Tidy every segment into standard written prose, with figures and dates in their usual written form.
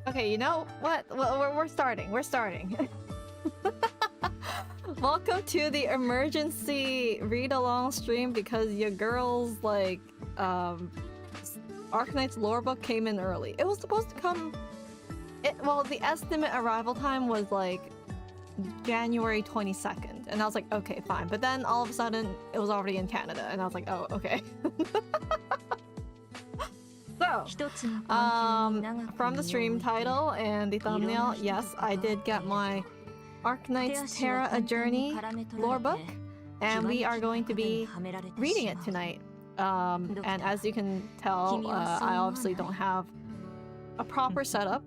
Okay, you know what? We're starting. We're starting. Welcome to the emergency read-along stream because your girl's like Arknights lore book came in early. It was supposed to come. Well, the estimate arrival time was like January 22nd, and I was like, okay, fine. But then all of a sudden, it was already in Canada, and I was like, oh, okay. So, from the stream title and the thumbnail, yes, I did get my Arknights Terra A Journey lore book, and we are going to be reading it tonight. And as you can tell, I obviously don't have a proper setup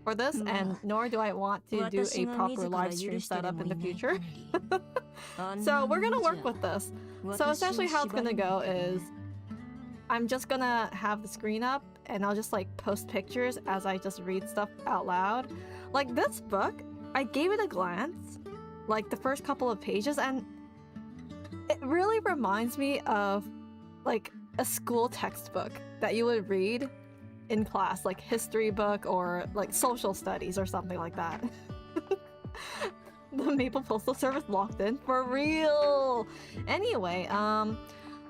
for this, and nor do I want to do a proper live stream setup in the future. So we're gonna work with this. So essentially how it's gonna go is I'm just gonna have the screen up and I'll just like post pictures as I just read stuff out loud. Like this book, I gave it a glance, like the first couple of pages, and it really reminds me of like a school textbook that you would read in class, like history book or like social studies or something like that. The Maple Postal Service locked in for real. Anyway,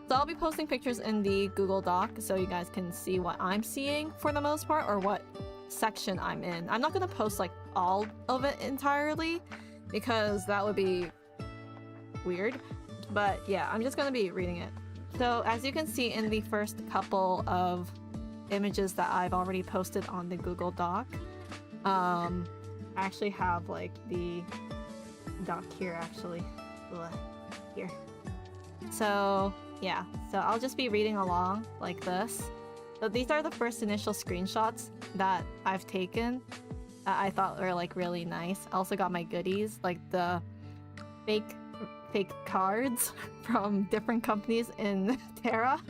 so I'll be posting pictures in the Google Doc so you guys can see what I'm seeing for the most part, or what section I'm in. I'm not gonna post like all of it entirely because that would be weird, but yeah, I'm just gonna be reading it. So as you can see in the first couple of images that I've already posted on the Google Doc, I actually have like the doc here actually. Here. So yeah, so I'll just be reading along like this. So these are the first initial screenshots that I've taken that I thought were like really nice. I also got my goodies, like the fake cards from different companies in Terra.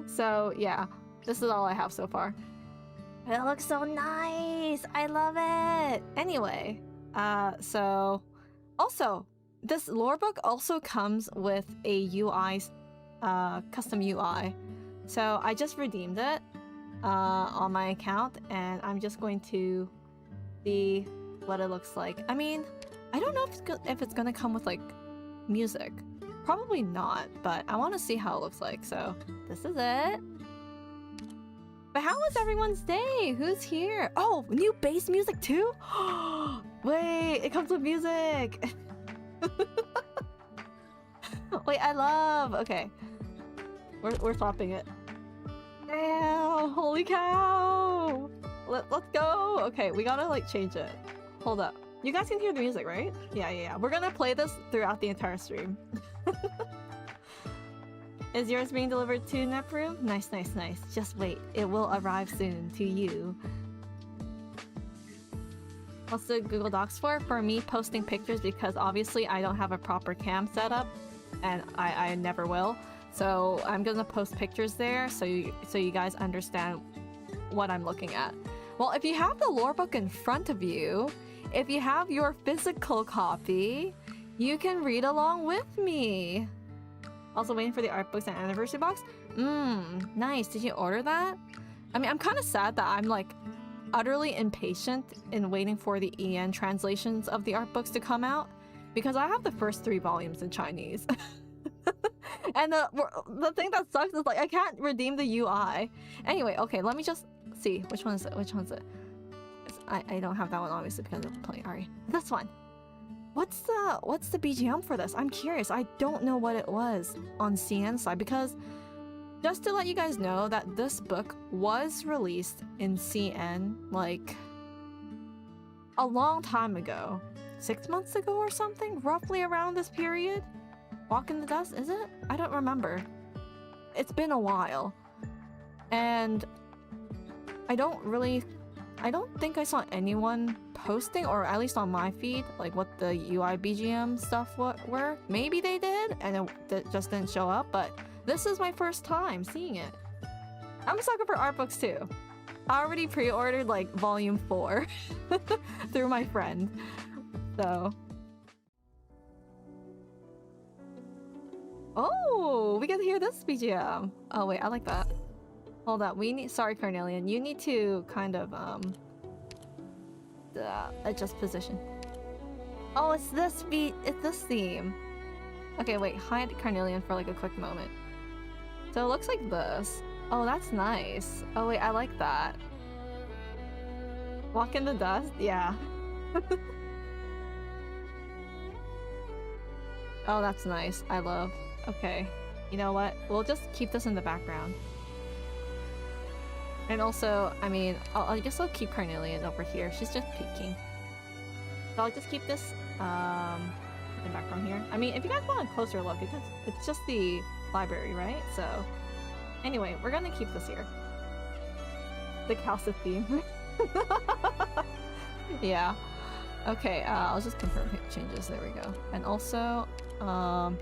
So yeah, this is all I have so far. It looks so nice! I love it! Anyway, so also, this lore book also comes with a UI, custom UI. So I just redeemed it on my account, and I'm just going to see what it looks like. I mean, I don't know if it's gonna come with like music. Probably not, but I want to see how it looks like. So this is it. But how was everyone's day? Who's here? Oh, new bass music too? Wait, it comes with music. Wait, I love. Okay, we're swapping it. Damn! Holy cow! Let's go. Okay, we gotta like change it. Hold up. You guys can hear the music, right? Yeah. We're gonna play this throughout the entire stream. Is yours being delivered to Nepru? Nice. Just wait. It will arrive soon to you. What's the Google Docs for? For me posting pictures, because obviously I don't have a proper cam setup, and I never will. So I'm gonna post pictures there so you guys understand what I'm looking at. Well, if you have the lore book in front of you, if you have your physical copy, you can read along with me. Also waiting for the art books and anniversary box. Nice. Did you order that? I mean, I'm kind of sad that I'm like utterly impatient in waiting for the EN translations of the art books to come out, because I have the first 3 volumes in Chinese. And the thing that sucks is like I can't redeem the UI. Anyway, okay, let me just see. Which one is it? I don't have that one obviously because I'm playing Ari. This one. What's the BGM for this? I'm curious. I don't know what it was on CN side, because just to let you guys know that this book was released in CN like a long time ago. 6 months ago or something? Roughly around this period? Walk in the Dust, is it? I don't remember. It's been a while. And I don't think I saw anyone posting, or at least on my feed, like what the UI BGM stuff were. Maybe they did, and it just didn't show up, but this is my first time seeing it. I'm a sucker for art books too. I already pre-ordered like volume 4 through my friend, so. Oh, we get to hear this BGM. Oh wait, I like that. Hold up, we need- sorry, Carnelian. You need to kind of, adjust position. Oh, it's this beat- it's this theme. Okay, wait, hide Carnelian for like a quick moment. So it looks like this. Oh, that's nice. Oh wait, I like that. Walk in the dust? Yeah. Oh, that's nice. I love. Okay. You know what? We'll just keep this in the background. And also, I mean, I guess I'll keep Carnelian over here. She's just peeking. So I'll just keep this in the background here. I mean, if you guys want a closer look, it's just the library, right? So anyway, we're gonna keep this here. The Calcit theme. Yeah. Okay, I'll just confirm changes. There we go. And also,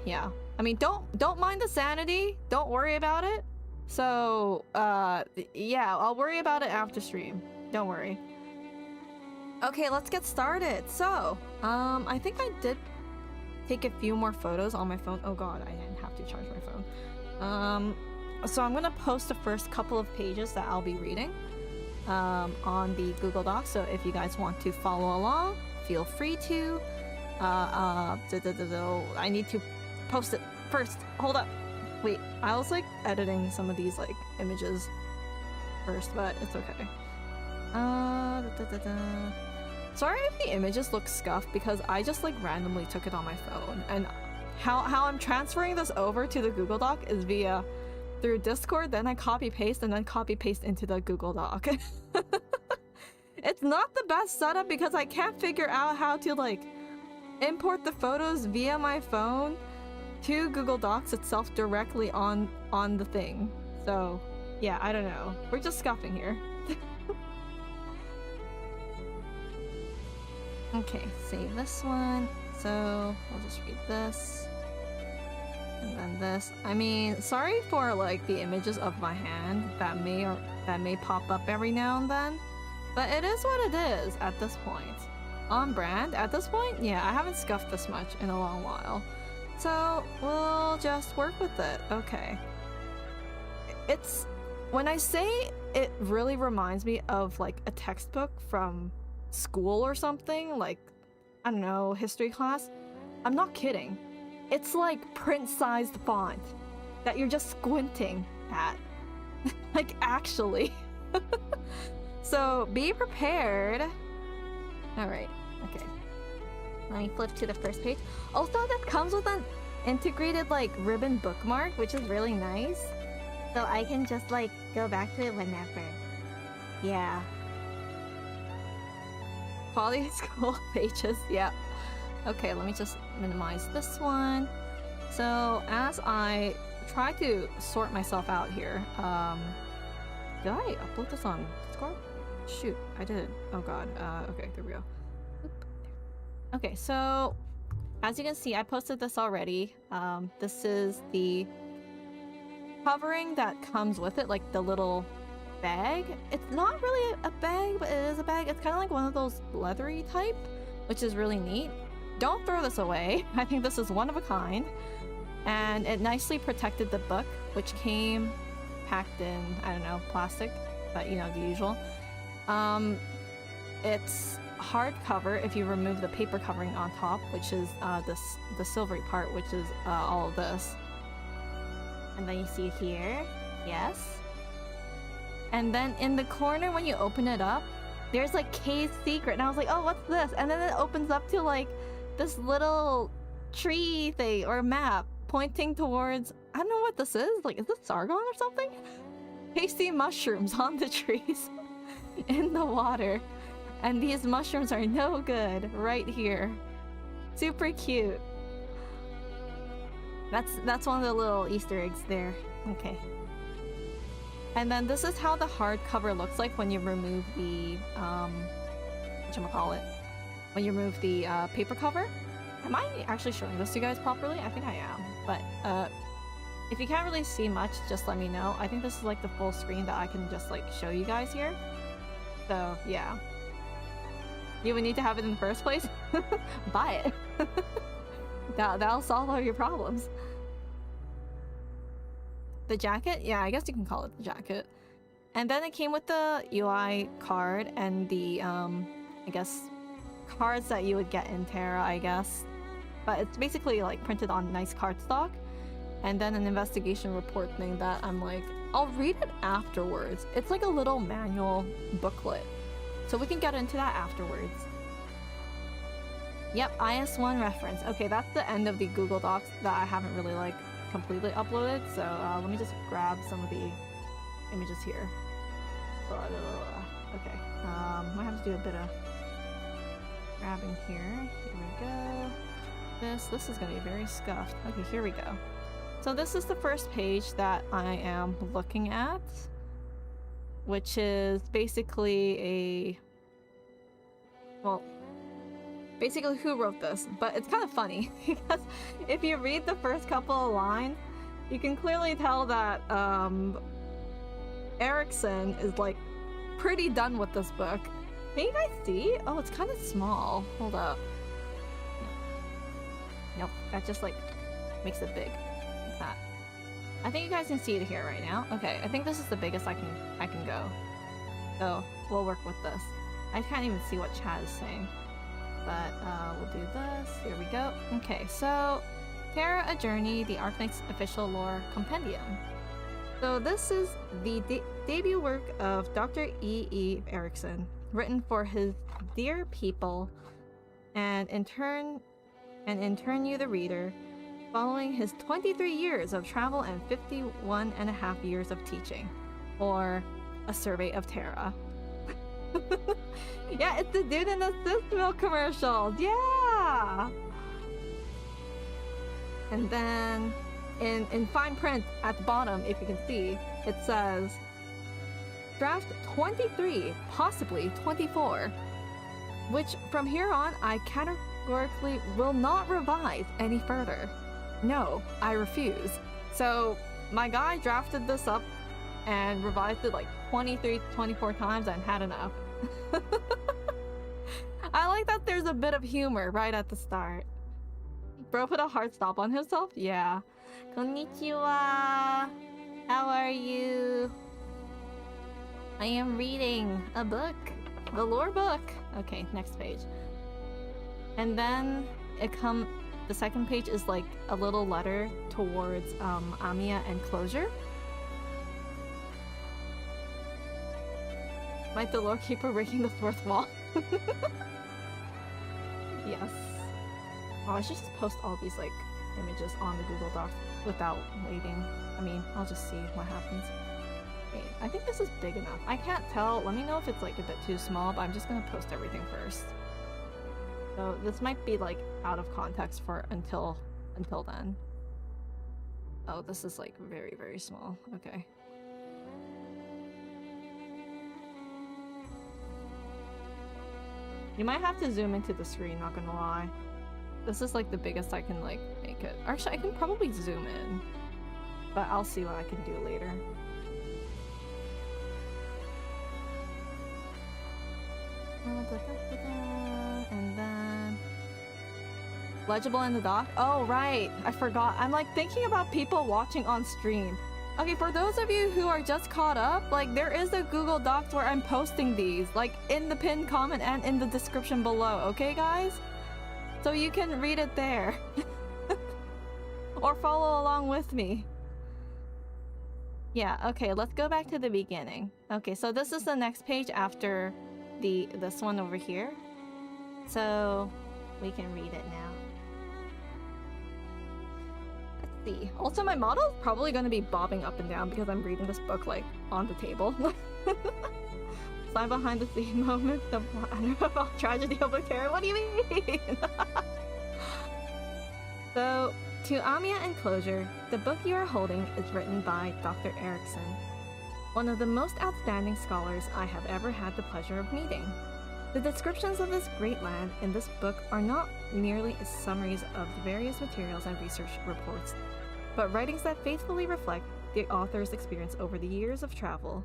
yeah. I mean, don't mind the sanity. Don't worry about it. So, yeah, I'll worry about it after stream. Don't worry. Okay, let's get started. So, I think I did take a few more photos on my phone. Oh god, I didn't have to charge my phone. So I'm gonna post the first couple of pages that I'll be reading on the Google Docs. So if you guys want to follow along, feel free to. I need to post it first. Hold up. Wait, I was like editing some of these like images first, but it's okay. Sorry if the images look scuffed because I just like randomly took it on my phone, and how I'm transferring this over to the Google Doc is via through Discord, then I copy paste and then copy paste into the Google Doc. It's not the best setup because I can't figure out how to like import the photos via my phone to Google Docs itself directly on the thing. So yeah, I don't know. We're just scuffing here. Okay, save this one. So we'll just read this. And then this. I mean, sorry for like the images of my hand that may pop up every now and then. But it is what it is at this point. On brand at this point? Yeah, I haven't scuffed this much in a long while. So we'll just work with it. Okay. It's when I say it really reminds me of like a textbook from school or something, like I don't know, history class. I'm not kidding. It's like print-sized font that you're just squinting at. Like actually. So be prepared. Alright, okay. Let me flip to the first page. Also, that comes with an integrated like ribbon bookmark, which is really nice. So I can just like go back to it whenever. Yeah. Quality school pages, yeah. Okay, let me just minimize this one. So as I try to sort myself out here, did I upload this on Discord? Shoot, I did. Oh god. Okay, there we go. Okay, so as you can see, I posted this already. This is the covering that comes with it, like the little bag. It's not really a bag, but it is a bag. It's kind of like one of those leathery type, which is really neat. Don't throw this away. I think this is one of a kind. And it nicely protected the book, which came packed in, I don't know, plastic, but you know, the usual. It's hardcover if you remove the paper covering on top, which is the silvery part, which is all of this. And then you see here, yes. And then in the corner when you open it up, there's like Kay's secret, and I was like, oh, what's this? And then it opens up to like this little tree thing or map pointing towards, I don't know what this is. Like, is this Sargon or something? Tasty mushrooms on the trees in the water. And these mushrooms are no good right here. Super cute. That's one of the little Easter eggs there. Okay. And then this is how the hardcover looks like when you remove the whatchamacallit? When you remove the paper cover. Am I actually showing this to you guys properly? I think I am. But if you can't really see much, just let me know. I think this is like the full screen that I can just like show you guys here. So yeah. You would need to have it in the first place? Buy it. That'll solve all your problems. The jacket? Yeah, I guess you can call it the jacket. And then it came with the UI card and the, I guess, cards that you would get in Terra, I guess. But it's basically like printed on nice cardstock. And then an investigation report thing that I'm like, I'll read it afterwards. It's like a little manual booklet. So we can get into that afterwards. Yep, IS1 reference. Okay, that's the end of the Google Docs that I haven't really like completely uploaded. So let me just grab some of the images here. Okay, might have to do a bit of grabbing here. Here we go. This is gonna be very scuffed. Okay, here we go. So this is the first page that I am looking at, which is basically a, well, basically who wrote this, but it's kind of funny because if you read the first couple of lines, you can clearly tell that Erickson is like pretty done with this book. Can you guys see? Oh, it's kind of small. Hold up. Nope, that just like makes it big. Like that. I think you guys can see it here right now. Okay, I think this is the biggest I can go. So we'll work with this. I can't even see what chat is saying. But we'll do this. Here we go. Okay, so Terra, A Journey, the Arknights official lore compendium. So this is the debut work of Dr. E. Erickson, written for his dear people, and in turn you the reader, following his 23 years of travel and 51 and a half years of teaching, or a survey of Terra. Yeah, it's the dude in the cyst milk commercials. Yeah. And then in fine print at the bottom, if you can see, it says draft 23, possibly 24, which from here on I categorically will not revise any further. No, I refuse. So my guy drafted this up and revised it like 23, 24 times and had enough. I like that there's a bit of humor right at the start. Bro put a hard stop on himself? Yeah. Konnichiwa. How are you? I am reading a book. The lore book. Okay, next page. And then the second page is like a little letter towards Amiya and closure. Might the lore keeper breaking the fourth wall? Yes. Oh, I should just post all these like images on the Google Docs without waiting. I mean, I'll just see what happens. Okay, I think this is big enough. I can't tell. Let me know if it's like a bit too small, but I'm just gonna post everything first. So this might be like out of context for until then. Oh, this is like very, very small. Okay. You might have to zoom into the screen, not gonna lie. This is like the biggest I can like make it. Actually, I can probably zoom in, but I'll see what I can do later. And then legible in the dock. Oh right, I forgot. I'm like thinking about people watching on stream. Okay, for those of you who are just caught up, like there is a Google Docs where I'm posting these, like in the pinned comment and in the description below, okay guys? So you can read it there. Or follow along with me. Yeah, okay, let's go back to the beginning. Okay, so this is the next page after this one over here. So we can read it now. See. Also, my model is probably going to be bobbing up and down because I'm reading this book like on the table. Sign behind the scene moment, the tragedy of a Terra. What do you mean? So, to Amiya and Closure, the book you are holding is written by Dr. Erickson, one of the most outstanding scholars I have ever had the pleasure of meeting. The descriptions of this great land in this book are not merely summaries of the various materials and research reports, but writings that faithfully reflect the author's experience over the years of travel.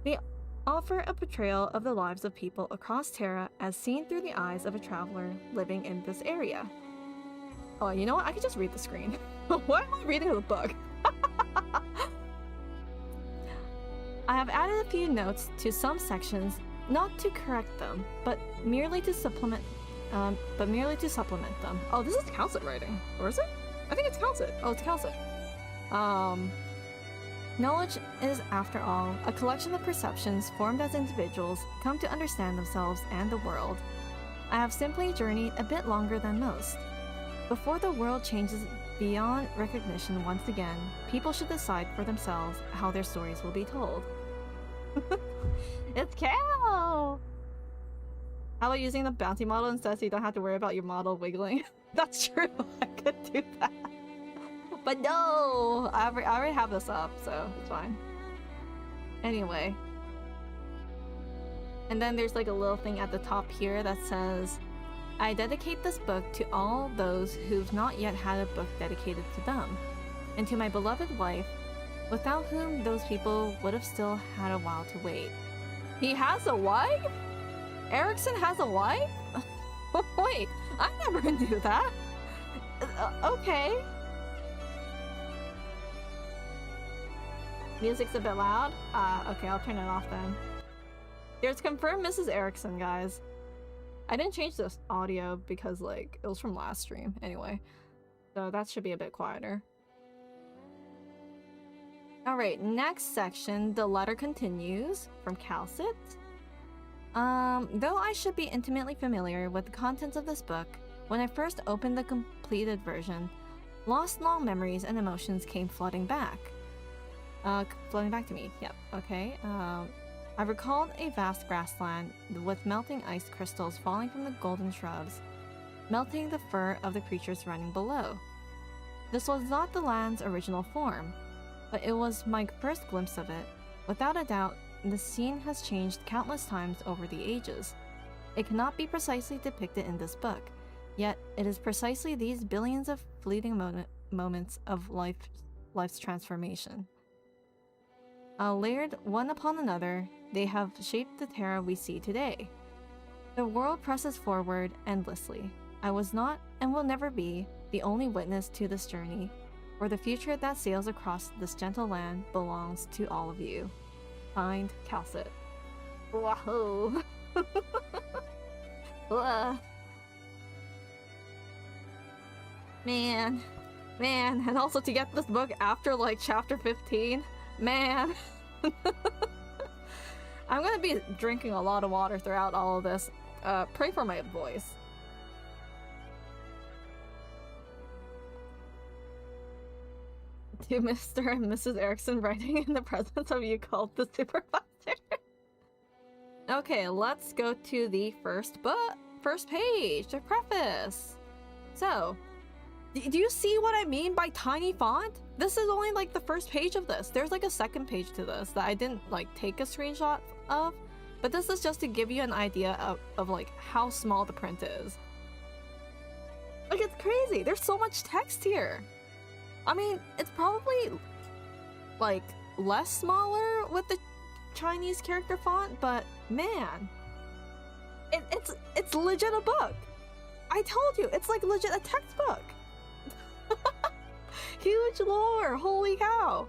They offer a portrayal of the lives of people across Terra as seen through the eyes of a traveler living in this area. Oh, you know what? I could just read the screen. Why am I reading the book? I have added a few notes to some sections, not to correct them, but merely to supplement them. Oh, this is Calcit writing. Or is it? I think it's Calcit. Oh, it's Calcit. Knowledge is, after all, a collection of perceptions formed as individuals come to understand themselves and the world. I have simply journeyed a bit longer than most. Before the world changes beyond recognition once again, people should decide for themselves how their stories will be told. It's Cal! How about using the bounty model instead so you don't have to worry about your model wiggling? That's true, I could do that. But no! I already have this up, so it's fine. Anyway. And then there's like a little thing at the top here that says, I dedicate this book to all those who've not yet had a book dedicated to them, and to my beloved wife, without whom those people would have still had a while to wait. He has a wife? Erickson has a wife? Wait, I never knew that. Okay. Music's a bit loud? Okay, I'll turn it off then. There's confirmed Mrs. Erickson, guys. I didn't change this audio because, like, it was from last stream anyway. So that should be a bit quieter. Alright, next section, the letter continues from Calcit. Though I should be intimately familiar with the contents of this book, when I first opened the completed version, lost long memories and emotions came flooding back. Flooding back to me, yep, okay. I recalled a vast grassland with melting ice crystals falling from the golden shrubs, melting the fur of the creatures running below. This was not the land's original form, but it was my first glimpse of it. Without a doubt, the scene has changed countless times over the ages. It cannot be precisely depicted in this book, yet it is precisely these billions of fleeting moments of life's transformation. Layered one upon another, they have shaped the Terra we see today. The world presses forward endlessly. I was not, and will never be, the only witness to this journey, for the future that sails across this gentle land belongs to all of you. Signed, Calcit. Wahoo! Man, and also to get this book after like chapter 15, man. I'm gonna be drinking a lot of water throughout all of this. Pray for my voice. To Mr. and Mrs. Erickson writing in the presence of you called the supervisor. Okay, let's go to the first page, the preface. So, do you see what I mean by tiny font? This is only like the first page of this. There's like a second page to this that I didn't like take a screenshot of, but this is just to give you an idea of like how small the print is. Like, it's crazy. There's so much text here. I mean, it's probably like less smaller with the Chinese character font, but man, it's legit a book. I told you, it's like legit a textbook. Huge lore, holy cow.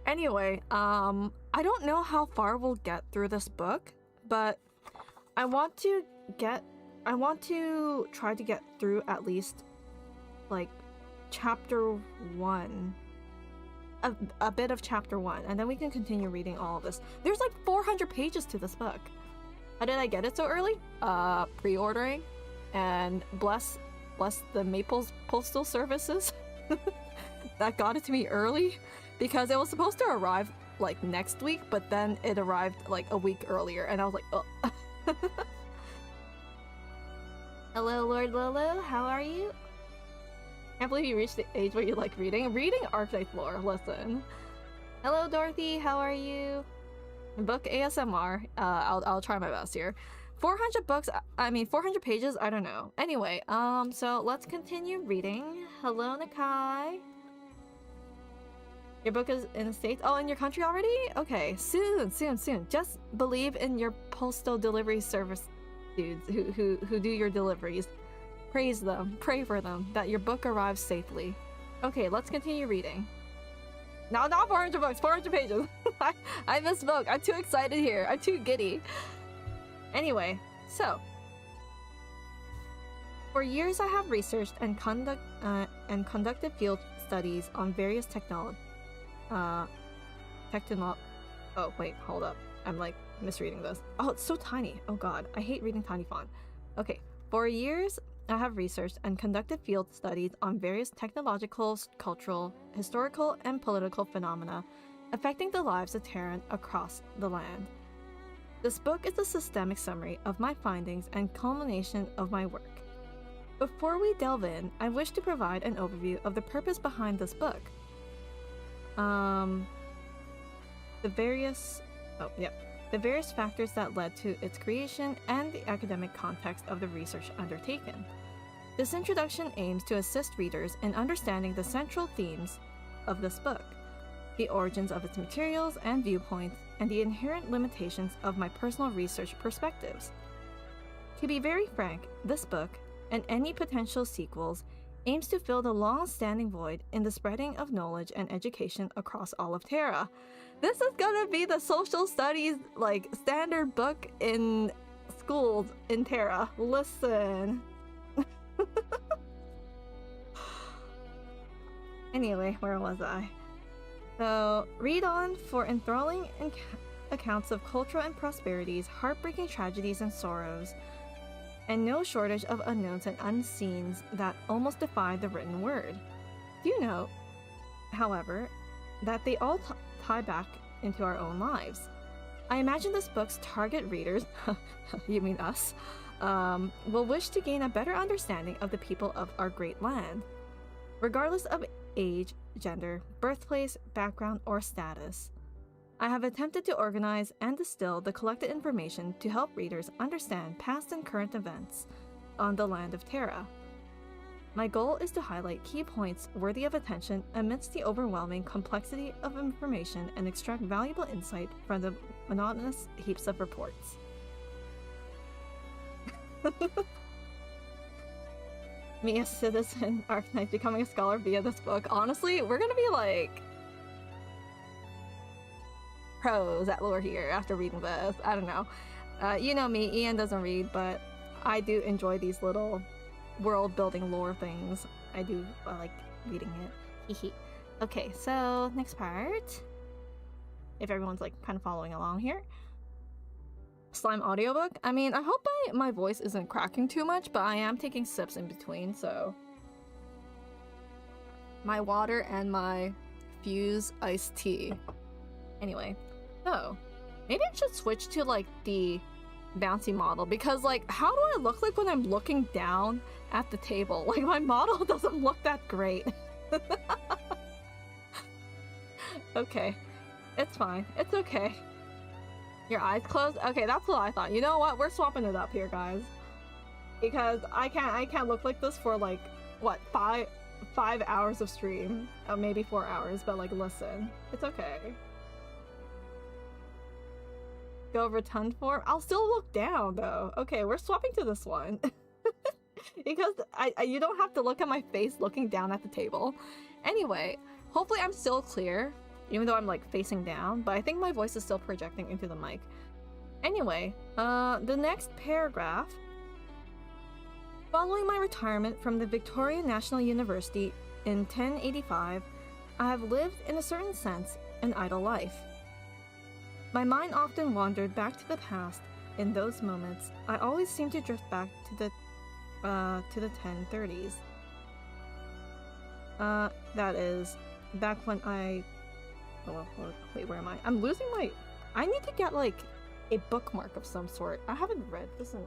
Anyway, I don't know how far we'll get through this book, but I want to try to get through at least like chapter 1. A bit of chapter 1, and then we can continue reading all of this. There's like 400 pages to this book. How did I get it so early? Pre-ordering, and bless the Maples Postal Services that got it to me early, because it was supposed to arrive like next week, but then it arrived like a week earlier, and I was like, oh. Hello, Lord Lolo, how are you? Can't believe you reached the age where you like reading Arknights lore, listen. Hello, Dorothy, how are you? Book ASMR, I'll try my best here. 400 pages, I don't know. Anyway, so let's continue reading. Hello, Nakai. Your book is in the States? Oh, in your country already? Okay, soon. Just believe in your postal delivery service dudes who do your deliveries. Praise them, pray for them, that your book arrives safely. Okay, let's continue reading. No, not 400 books, 400 pages. I misspoke. I'm too excited here. I'm too giddy. Anyway, so. For years I have researched and conducted field studies on various oh wait, hold up. I'm like misreading this. Oh, it's so tiny. Oh god, I hate reading tiny font. Okay, for years I have researched and conducted field studies on various technological, cultural, historical, and political phenomena affecting the lives of Terran across the land. This book is a systemic summary of my findings and culmination of my work. Before we delve in, I wish to provide an overview of the purpose behind this book. The various factors that led to its creation and the academic context of the research undertaken. This introduction aims to assist readers in understanding the central themes of this book, the origins of its materials and viewpoints, and the inherent limitations of my personal research perspectives. To be very frank, this book, and any potential sequels, aims to fill the long-standing void in the spreading of knowledge and education across all of Terra. This is gonna be the social studies, like, standard book in schools in Terra. Listen. Anyway, where was I? So, read on for enthralling accounts of cultural and prosperities, heartbreaking tragedies and sorrows, and no shortage of unknowns and unseens that almost defy the written word. Do note, however, that they all tie back into our own lives. I imagine this book's target readers, you mean us, will wish to gain a better understanding of the people of our great land, regardless of age, gender, birthplace, background, or status. I have attempted to organize and distill the collected information to help readers understand past and current events on the land of Terra. My goal is to highlight key points worthy of attention amidst the overwhelming complexity of information and extract valuable insight from the monotonous heaps of reports. Me, a citizen, Arknights, becoming a scholar via this book. Honestly, we're gonna be like pros at lore here after reading this. I don't know. You know me, Ian doesn't read, but I do enjoy these little world building lore things. I like reading it. Hehe. Okay, so next part. If everyone's like kind of following along here. Slime audiobook. I mean, I hope my voice isn't cracking too much, but I am taking sips in between, so. My water and my Fuse iced tea. Anyway, so maybe I should switch to like the bouncy model, because like, how do I look like when I'm looking down at the table? Like, my model doesn't look that great. Okay, it's fine. It's okay. Your eyes closed? Okay, that's what I thought. You know what? We're swapping it up here, guys. Because I can't look like this for like, what, 5 hours of stream? Maybe 4 hours, but like, listen. It's okay. Go rotund form? I'll still look down, though. Okay, we're swapping to this one. Because you don't have to look at my face looking down at the table. Anyway, hopefully I'm still clear, even though I'm like facing down, but I think my voice is still projecting into the mic. Anyway, the next paragraph. Following my retirement from the Victoria National University in 1085, I have lived, in a certain sense, an idle life. My mind often wandered back to the past. In those moments, I always seemed to drift back to the 1030s. That is, back when I... Oh, wait, where am I? I'm losing my... I need to get, like, a bookmark of some sort. I haven't read this in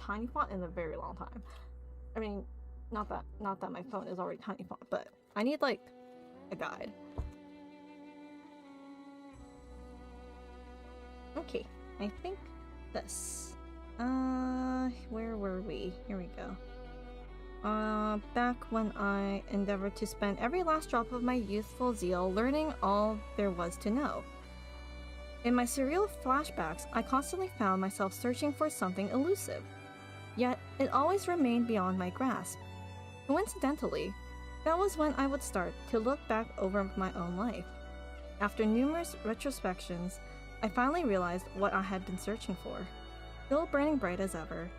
tiny font in a very long time. I mean, not that my phone is already tiny font, but I need, like, a guide. Okay, I think this. Where were we? Here we go. Back when I endeavored to spend every last drop of my youthful zeal learning all there was to know. In my surreal flashbacks, I constantly found myself searching for something elusive. Yet, it always remained beyond my grasp. Coincidentally, That was when I would start to look back over my own life. After numerous retrospections, I finally realized what I had been searching for. Still burning bright as ever,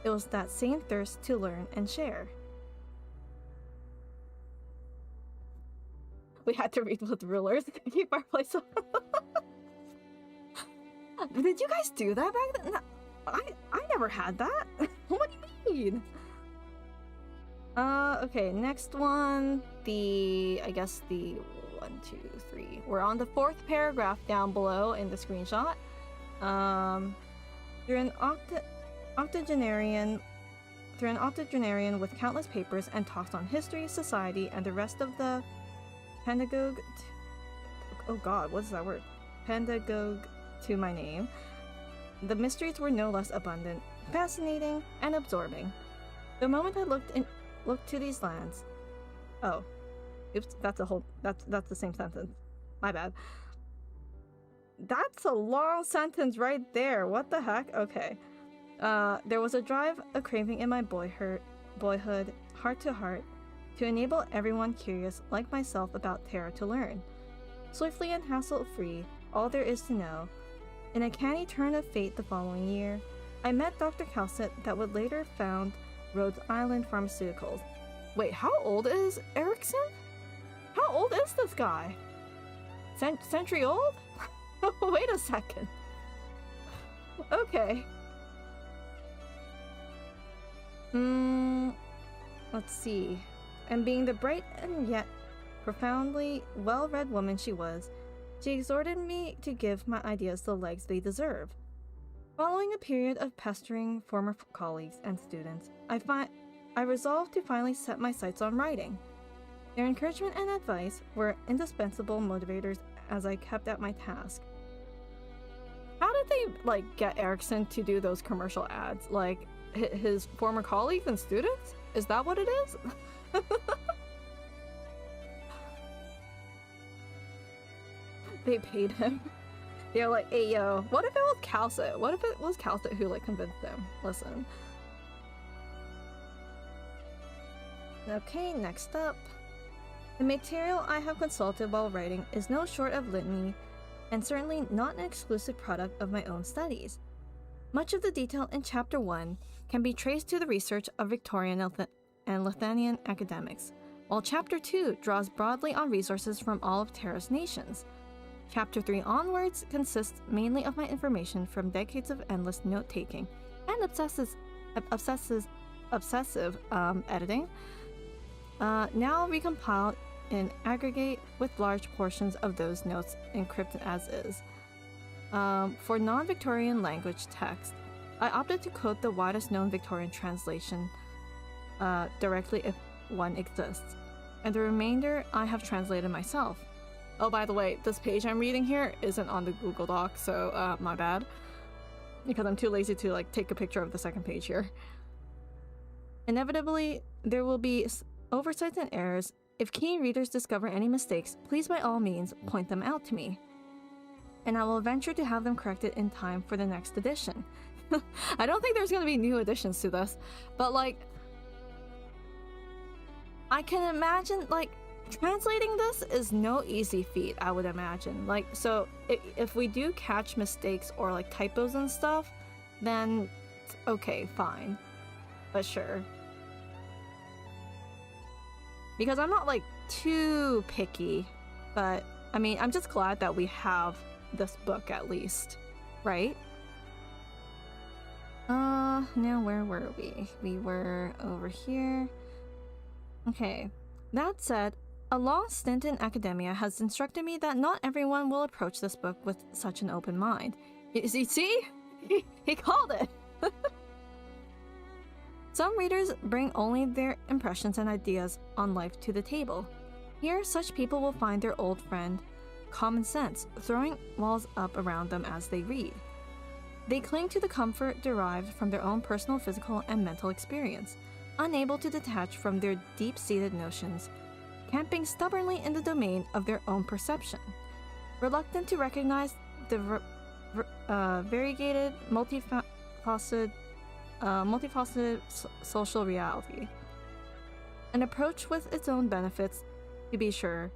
it was that same thirst to learn and share. We had to read with rulers to keep our place up. Did you guys do that back then? No, I never had that. What do you mean? Okay, next one. I guess the 1, 2, 3. We're on the 4th paragraph down below in the screenshot. You're an octogenarian with countless papers and talks on history, society, and the rest of the pedagogue. Oh god, what is that word? Pedagogue to my name. The mysteries were no less abundant, fascinating, and absorbing. The moment I looked to these lands. Oh, oops, that's the same sentence. My bad. That's a long sentence right there. What the heck? Okay. There was a drive, a craving in my boyhood, heart to heart, to enable everyone curious like myself about Terra to learn. Swiftly and hassle-free, all there is to know. In a canny turn of fate the following year, I met Dr. Calcett that would later found Rhode Island Pharmaceuticals. Wait, how old is Erickson? How old is this guy? Century old? Wait a second. Okay. Let's see. And being the bright and yet profoundly well-read woman she was, she exhorted me to give my ideas the legs they deserve. Following a period of pestering former colleagues and students, I resolved to finally set my sights on writing. Their encouragement and advice were indispensable motivators as I kept at my task. How did they, get Erickson to do those commercial ads? Like, his former colleagues and students? Is that what it is? They paid him. They're like, hey yo, what if it was Calcett? What if it was Calcett who convinced them? Listen. Okay, next up. The material I have consulted while writing is no short of litany, and certainly not an exclusive product of my own studies. Much of the detail in Chapter 1 can be traced to the research of Victorian and Lithuanian academics, while Chapter 2 draws broadly on resources from all of Terra's nations. Chapter 3 onwards consists mainly of my information from decades of endless note-taking and obsessive editing, now recompiled in aggregate with large portions of those notes encrypted as is. For non-Victorian language text, I opted to quote the widest known Victorian translation directly if one exists, and the remainder I have translated myself. Oh, by the way, this page I'm reading here isn't on the Google Doc, so my bad. Because I'm too lazy to take a picture of the second page here. Inevitably, there will be oversights and errors. If keen readers discover any mistakes, please by all means point them out to me. And I will venture to have them corrected in time for the next edition. I don't think there's going to be new additions to this, but I can imagine translating this is no easy feat, I would imagine. So if we do catch mistakes or typos and stuff, then okay, fine. But sure. Because I'm not too picky, but I mean, I'm just glad that we have this book at least, right? Now where were we? We were over here. Okay. That said, a long stint in academia has instructed me that not everyone will approach this book with such an open mind. See? He called it! Some readers bring only their impressions and ideas on life to the table. Here, such people will find their old friend, common sense, throwing walls up around them as they read. They cling to the comfort derived from their own personal physical and mental experience, unable to detach from their deep-seated notions, camping stubbornly in the domain of their own perception, reluctant to recognize the variegated, multifaceted social reality. An approach with its own benefits, to be sure.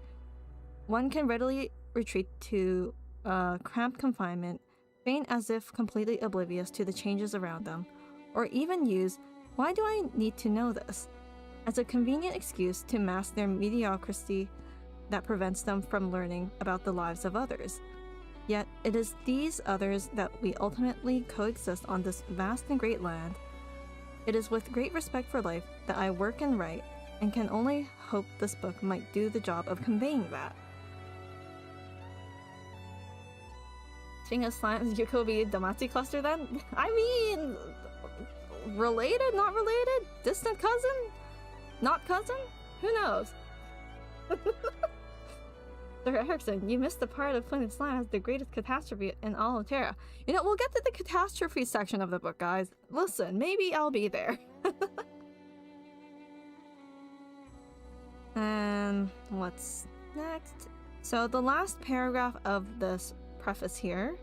One can readily retreat to cramped confinement, feign as if completely oblivious to the changes around them, or even use, "Why do I need to know this?" as a convenient excuse to mask their mediocrity that prevents them from learning about the lives of others. Yet it is these others that we ultimately coexist on this vast and great land. It is with great respect for life that I work and write, and can only hope this book might do the job of conveying that. Speaking of slime, is Yuuko-kun Damachi cluster then? I mean, related, not related? Distant cousin? Not cousin? Who knows? Sir Erickson, you missed the part of Planet Slime as the greatest catastrophe in all of Terra. You know, we'll get to the catastrophe section of the book, guys. Listen, maybe I'll be there. And what's next? So the last paragraph of this preface here.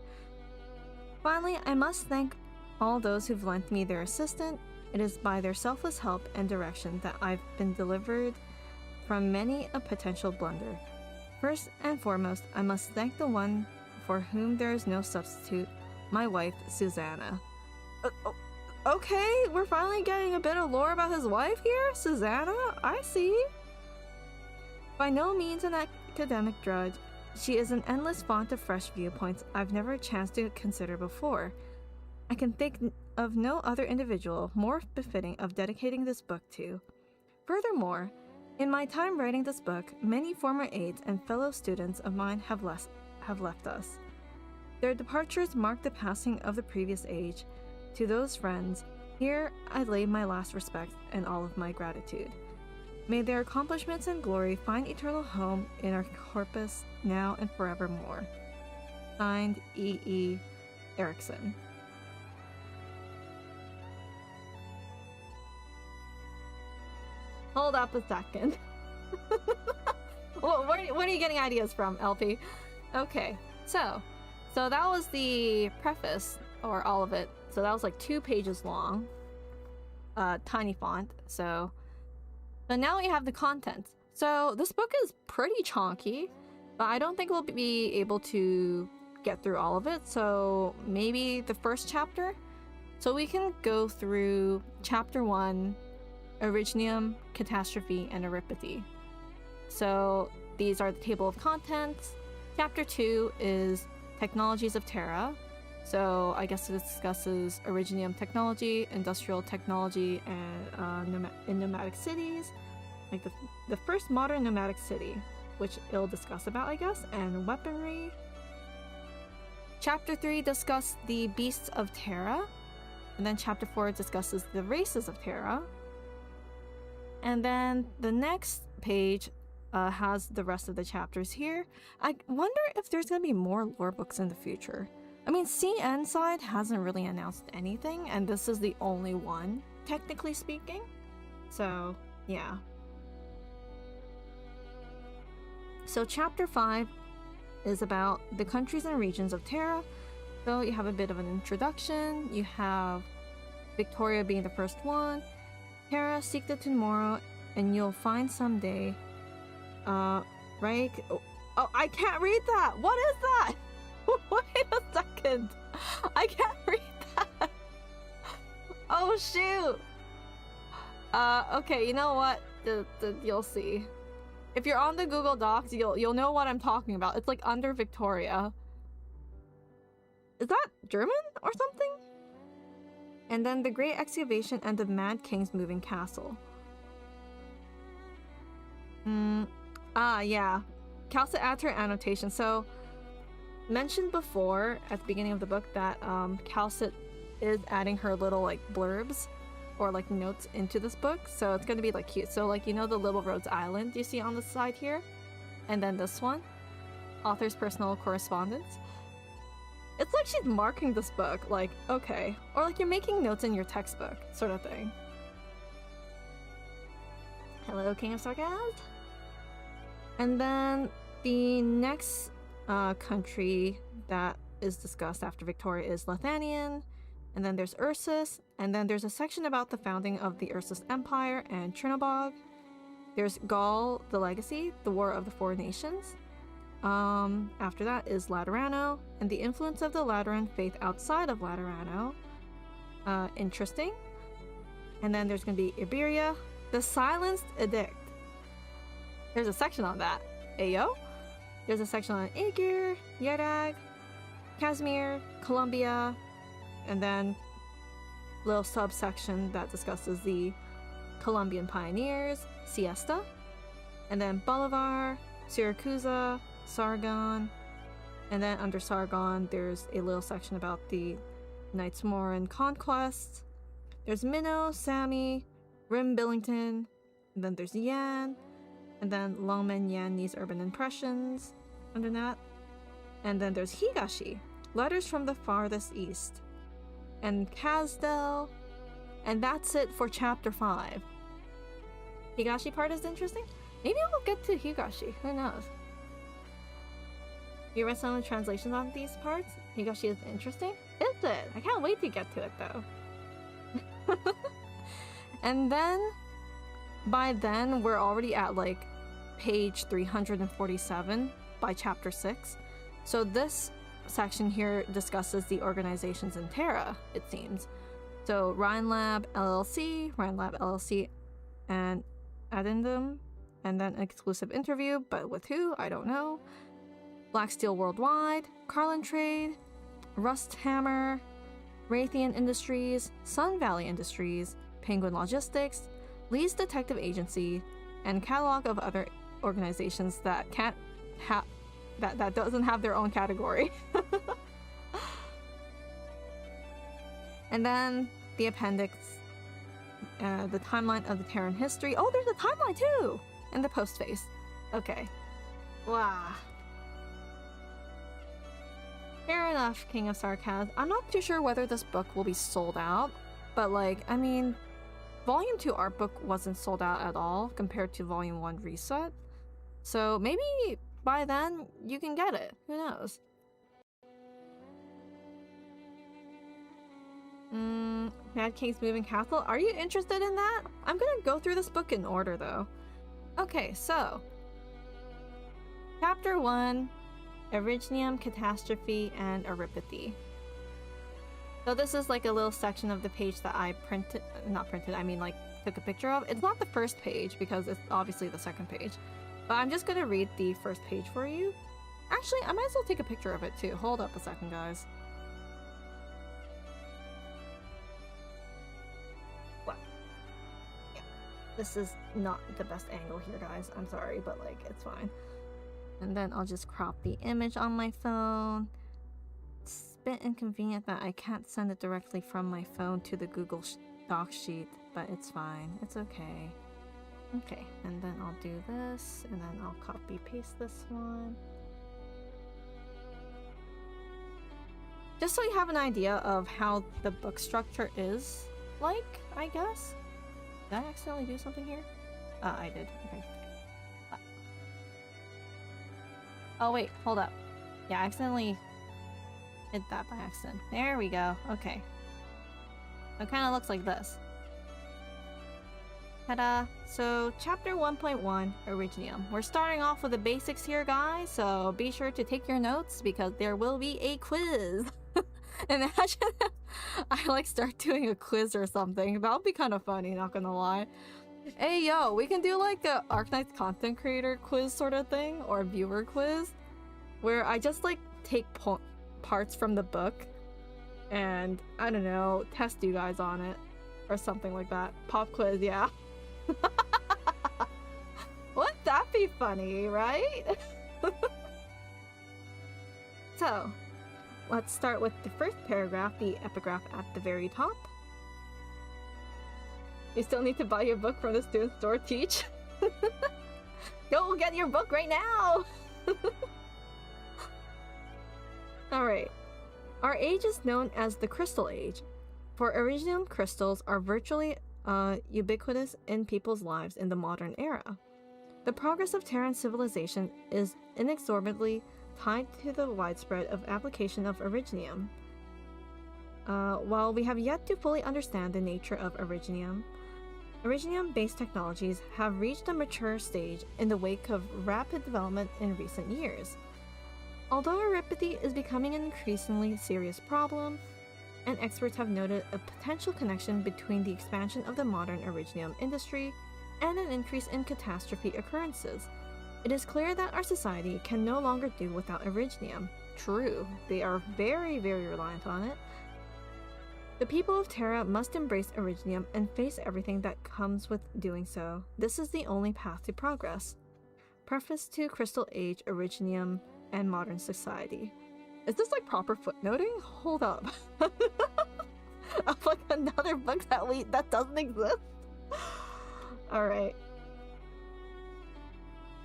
Finally, I must thank all those who've lent me their assistance. It is by their selfless help and direction that I've been delivered from many a potential blunder. First and foremost, I must thank the one for whom there is no substitute, my wife, Susanna. Okay, we're finally getting a bit of lore about his wife here? Susanna? I see. By no means an academic drudge, she is an endless font of fresh viewpoints I've never chanced to consider before. I can think of no other individual more befitting of dedicating this book to. Furthermore, in my time writing this book, many former aides and fellow students of mine have left us. Their departures mark the passing of the previous age. To those friends, here I lay my last respect and all of my gratitude. May their accomplishments and glory find eternal home in our corpus now and forevermore. Signed, E.E. Erickson. Hold up a second. What are you getting ideas from, LP? Okay, so that was the preface, or all of it. So that was like 2 pages long. Tiny font, so now we have the content. So this book is pretty chunky, but I don't think we'll be able to get through all of it, so maybe the first chapter? So we can go through chapter 1, Originium, Catastrophe, and Eripathy. So these are the table of contents. Chapter 2 is Technologies of Terra. So I guess it discusses Originium technology, industrial technology, and in nomadic cities. Like the first modern nomadic city, which it'll discuss about, I guess, and weaponry. Chapter 3 discusses the beasts of Terra. And then chapter 4 discusses the races of Terra. And then the next page has the rest of the chapters here. I wonder if there's going to be more lore books in the future. I mean, CN side hasn't really announced anything, and this is the only one, technically speaking. So, yeah. So chapter 5 is about the countries and regions of Terra. So you have a bit of an introduction. You have Victoria being the first one. Terra, seek the tomorrow, and you'll find someday. Right? Oh, I can't read that! What is that? Wait a second! I can't read that! Oh, shoot! Okay, you know what? You'll see. If you're on the Google Docs, you'll know what I'm talking about. It's like under Victoria. Is that German or something? And then the Great Excavation and the Mad King's Moving Castle. Yeah. Calcit adds her annotation. So, mentioned before at the beginning of the book that Calcit is adding her little like blurbs or like notes into this book, so it's gonna be like cute. So like, you know, the Little Rhodes Island you see on the side here, and then this one, author's personal correspondence. It's like she's marking this book, like, okay, or like you're making notes in your textbook, sort of thing. Hello, King of Sargaz. And then the next country that is discussed after Victoria is Lethanian, and then there's Ursus, and then there's a section about the founding of the Ursus Empire and Chernobog, There's Gaul, the Legacy, the War of the Four Nations. After that is Laterano, and the influence of the Lateran faith outside of Laterano. Interesting. And then there's going to be Iberia, the Silenced Edict. There's a section on that. Ayo? There's a section on Aegir, Yerag, Casimir, Colombia, and then a little subsection that discusses the Colombian pioneers, Siesta, and then Bolivar, Syracusa, Sargon, and then under Sargon there's a little section about the Knights Moran conquest. There's Minnow, Sami, Rim Billington, and then there's Yan, and then Longmen Yanni's Urban Impressions under that. And then there's Higashi, Letters from the Farthest East, and Kazdel, and that's it for chapter 5. Higashi part is interesting. Maybe we'll get to Higashi, who knows? You read some of the translations on these parts? Higashi is interesting? Is it? I can't wait to get to it though. And then, by then, we're already at like page 347 by chapter 6. So this section here discusses the organizations in Terra, it seems. So Rhinelab LLC, and Addendum, and then an exclusive interview, but with who? I don't know. Black Steel Worldwide, Carlin Trade, Rust Hammer, Raytheon Industries, Sun Valley Industries, Penguin Logistics, Lee's Detective Agency, and catalog of other organizations that can't have that doesn't have their own category. And then the appendix, the timeline of the Terran history. Oh, there's a timeline too! And the postface. Okay. Wow. Fair enough, King of Sarkaz. I'm not too sure whether this book will be sold out, but like, I mean, Volume 2 art book wasn't sold out at all compared to Volume 1 reset. So maybe by then you can get it. Who knows? Mad King's Moving Castle. Are you interested in that? I'm gonna go through this book in order though. Okay, so Chapter 1, Originium, Catastrophe, and Aripathy. So this is like a little section of the page that I took a picture of. It's not the first page because it's obviously the second page. But I'm just gonna read the first page for you. Actually, I might as well take a picture of it too. Hold up a second, guys. What? Yeah. This is not the best angle here, guys. I'm sorry, but like, it's fine. And then I'll just crop the image on my phone. It's a bit inconvenient that I can't send it directly from my phone to the Google Doc sheet, but it's fine. It's okay. Okay, and then I'll do this, and then I'll copy paste this one. Just so you have an idea of how the book structure is like, I guess. Did I accidentally do something here? I did. Okay. Oh wait, hold up. Yeah, I accidentally did that by accident. There we go. Okay. It kind of looks like this. Ta-da! So, Chapter 1.1, Originium. We're starting off with the basics here, guys, so be sure to take your notes because there will be a quiz. Imagine if I like start doing a quiz or something. That would be kind of funny, not gonna lie. Hey yo, we can do like a Arknights content creator quiz sort of thing, or a viewer quiz, where I just like take parts from the book and, I don't know, test you guys on it, or something like that. Pop quiz, yeah. Wouldn't that be funny, right? So, let's start with the first paragraph, the epigraph at the very top. You still need to buy your book from the student store, Teach. Go get your book right now! Alright. Our age is known as the Crystal Age, for Originium crystals are virtually ubiquitous in people's lives in the modern era. The progress of Terran civilization is inexorably tied to the widespread of application of Originium. While we have yet to fully understand the nature of Originium, Iridium-based technologies have reached a mature stage in the wake of rapid development in recent years. Although aridity is becoming an increasingly serious problem, and experts have noted a potential connection between the expansion of the modern iridium industry and an increase in catastrophe occurrences, it is clear that our society can no longer do without iridium. True, they are very, very reliant on it. The people of Terra must embrace iridium and face everything that comes with doing so. This is the only path to progress. Preface to Crystal Age Iridium and Modern Society. Is this like proper footnoting? Hold up. Of like another book that doesn't exist? Alright.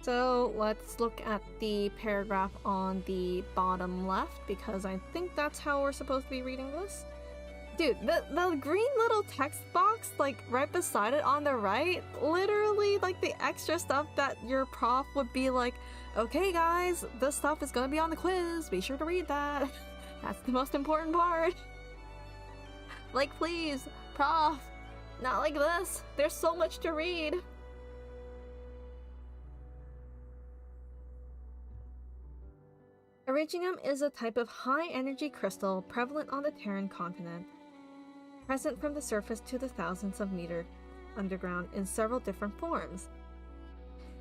So let's look at the paragraph on the bottom left, because I think that's how we're supposed to be reading this. Dude, the green little text box, like right beside it on the right, literally like the extra stuff that your prof would be like, okay guys, this stuff is gonna be on the quiz, be sure to read that. That's the most important part. Like please, prof, not like this. There's so much to read. Iridium is a type of high-energy crystal prevalent on the Terran continent, present from the surface to the thousands of meters underground in several different forms.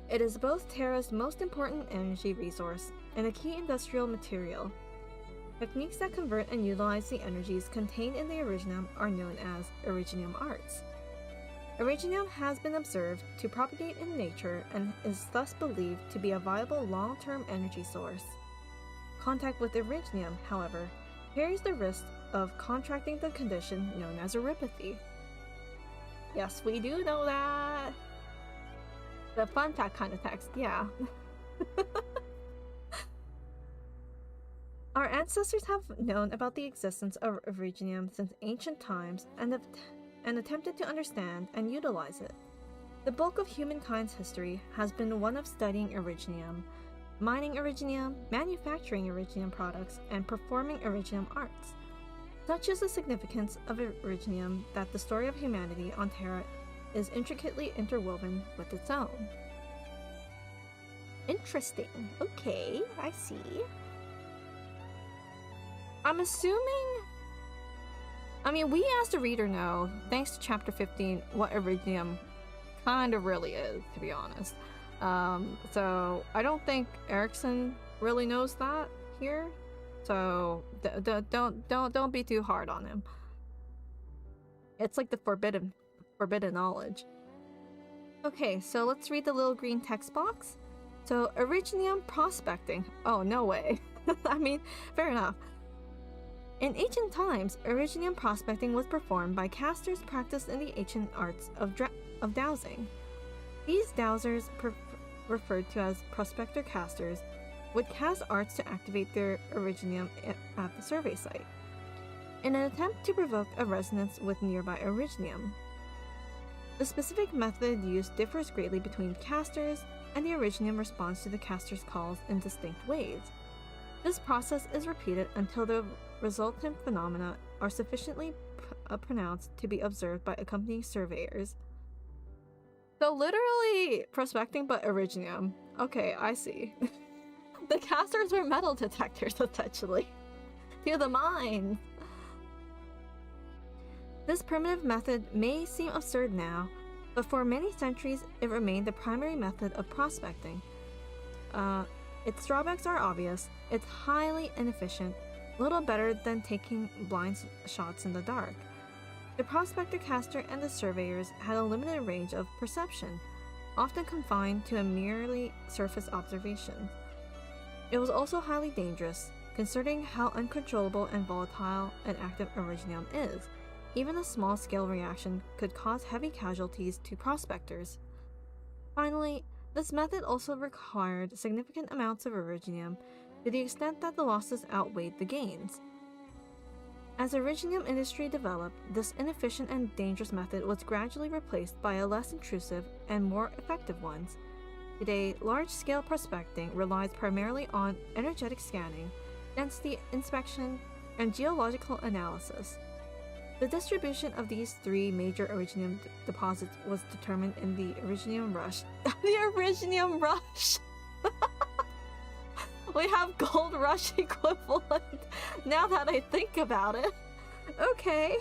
It is both Terra's most important energy resource and a key industrial material. Techniques that convert and utilize the energies contained in the iridium are known as iridium arts. Iridium has been observed to propagate in nature and is thus believed to be a viable long-term energy source. Contact with iridium, however, carries the risk of contracting the condition known as aridity. Yes, we do know that. The fun fact kind of text, yeah. Our ancestors have known about the existence of iridium since ancient times and attempted to understand and utilize it. The bulk of humankind's history has been one of studying iridium, mining iridium, manufacturing iridium products, and performing iridium arts. Such is the significance of iridium that the story of humanity on Terra is intricately interwoven with its own. Interesting. Okay, I see. I'm assuming... I mean, we as the reader know, thanks to chapter 15, what iridium kind of really is, to be honest. So I don't think Erickson really knows that here. So don't be too hard on him. It's like the forbidden knowledge. Okay, so let's read the little green text box. So iridium prospecting. Oh, no way. I mean, fair enough. In ancient times, iridium prospecting was performed by casters practiced in the ancient arts of dowsing. These dowsers, referred to as prospector casters, would cast arts to activate their iridium at the survey site, in an attempt to provoke a resonance with nearby iridium. The specific method used differs greatly between casters, and the iridium responds to the caster's calls in distinct ways. This process is repeated until the resultant phenomena are sufficiently pronounced to be observed by accompanying surveyors. So literally prospecting but iridium. Okay, I see. The casters were metal detectors, essentially. To the mine! This primitive method may seem absurd now, but for many centuries it remained the primary method of prospecting. Its drawbacks are obvious. It's highly inefficient, little better than taking blind shots in the dark. The prospector caster and the surveyors had a limited range of perception, often confined to a merely surface observation. It was also highly dangerous, considering how uncontrollable and volatile an active iridium is. Even a small-scale reaction could cause heavy casualties to prospectors. Finally, this method also required significant amounts of iridium to the extent that the losses outweighed the gains. As the iridium industry developed, this inefficient and dangerous method was gradually replaced by a less intrusive and more effective ones. Today, large-scale prospecting relies primarily on energetic scanning, density inspection, and geological analysis. The distribution of these three major Originium deposits was determined in the Originium Rush. The Originium Rush! We have Gold Rush equivalent, now that I think about it. Okay.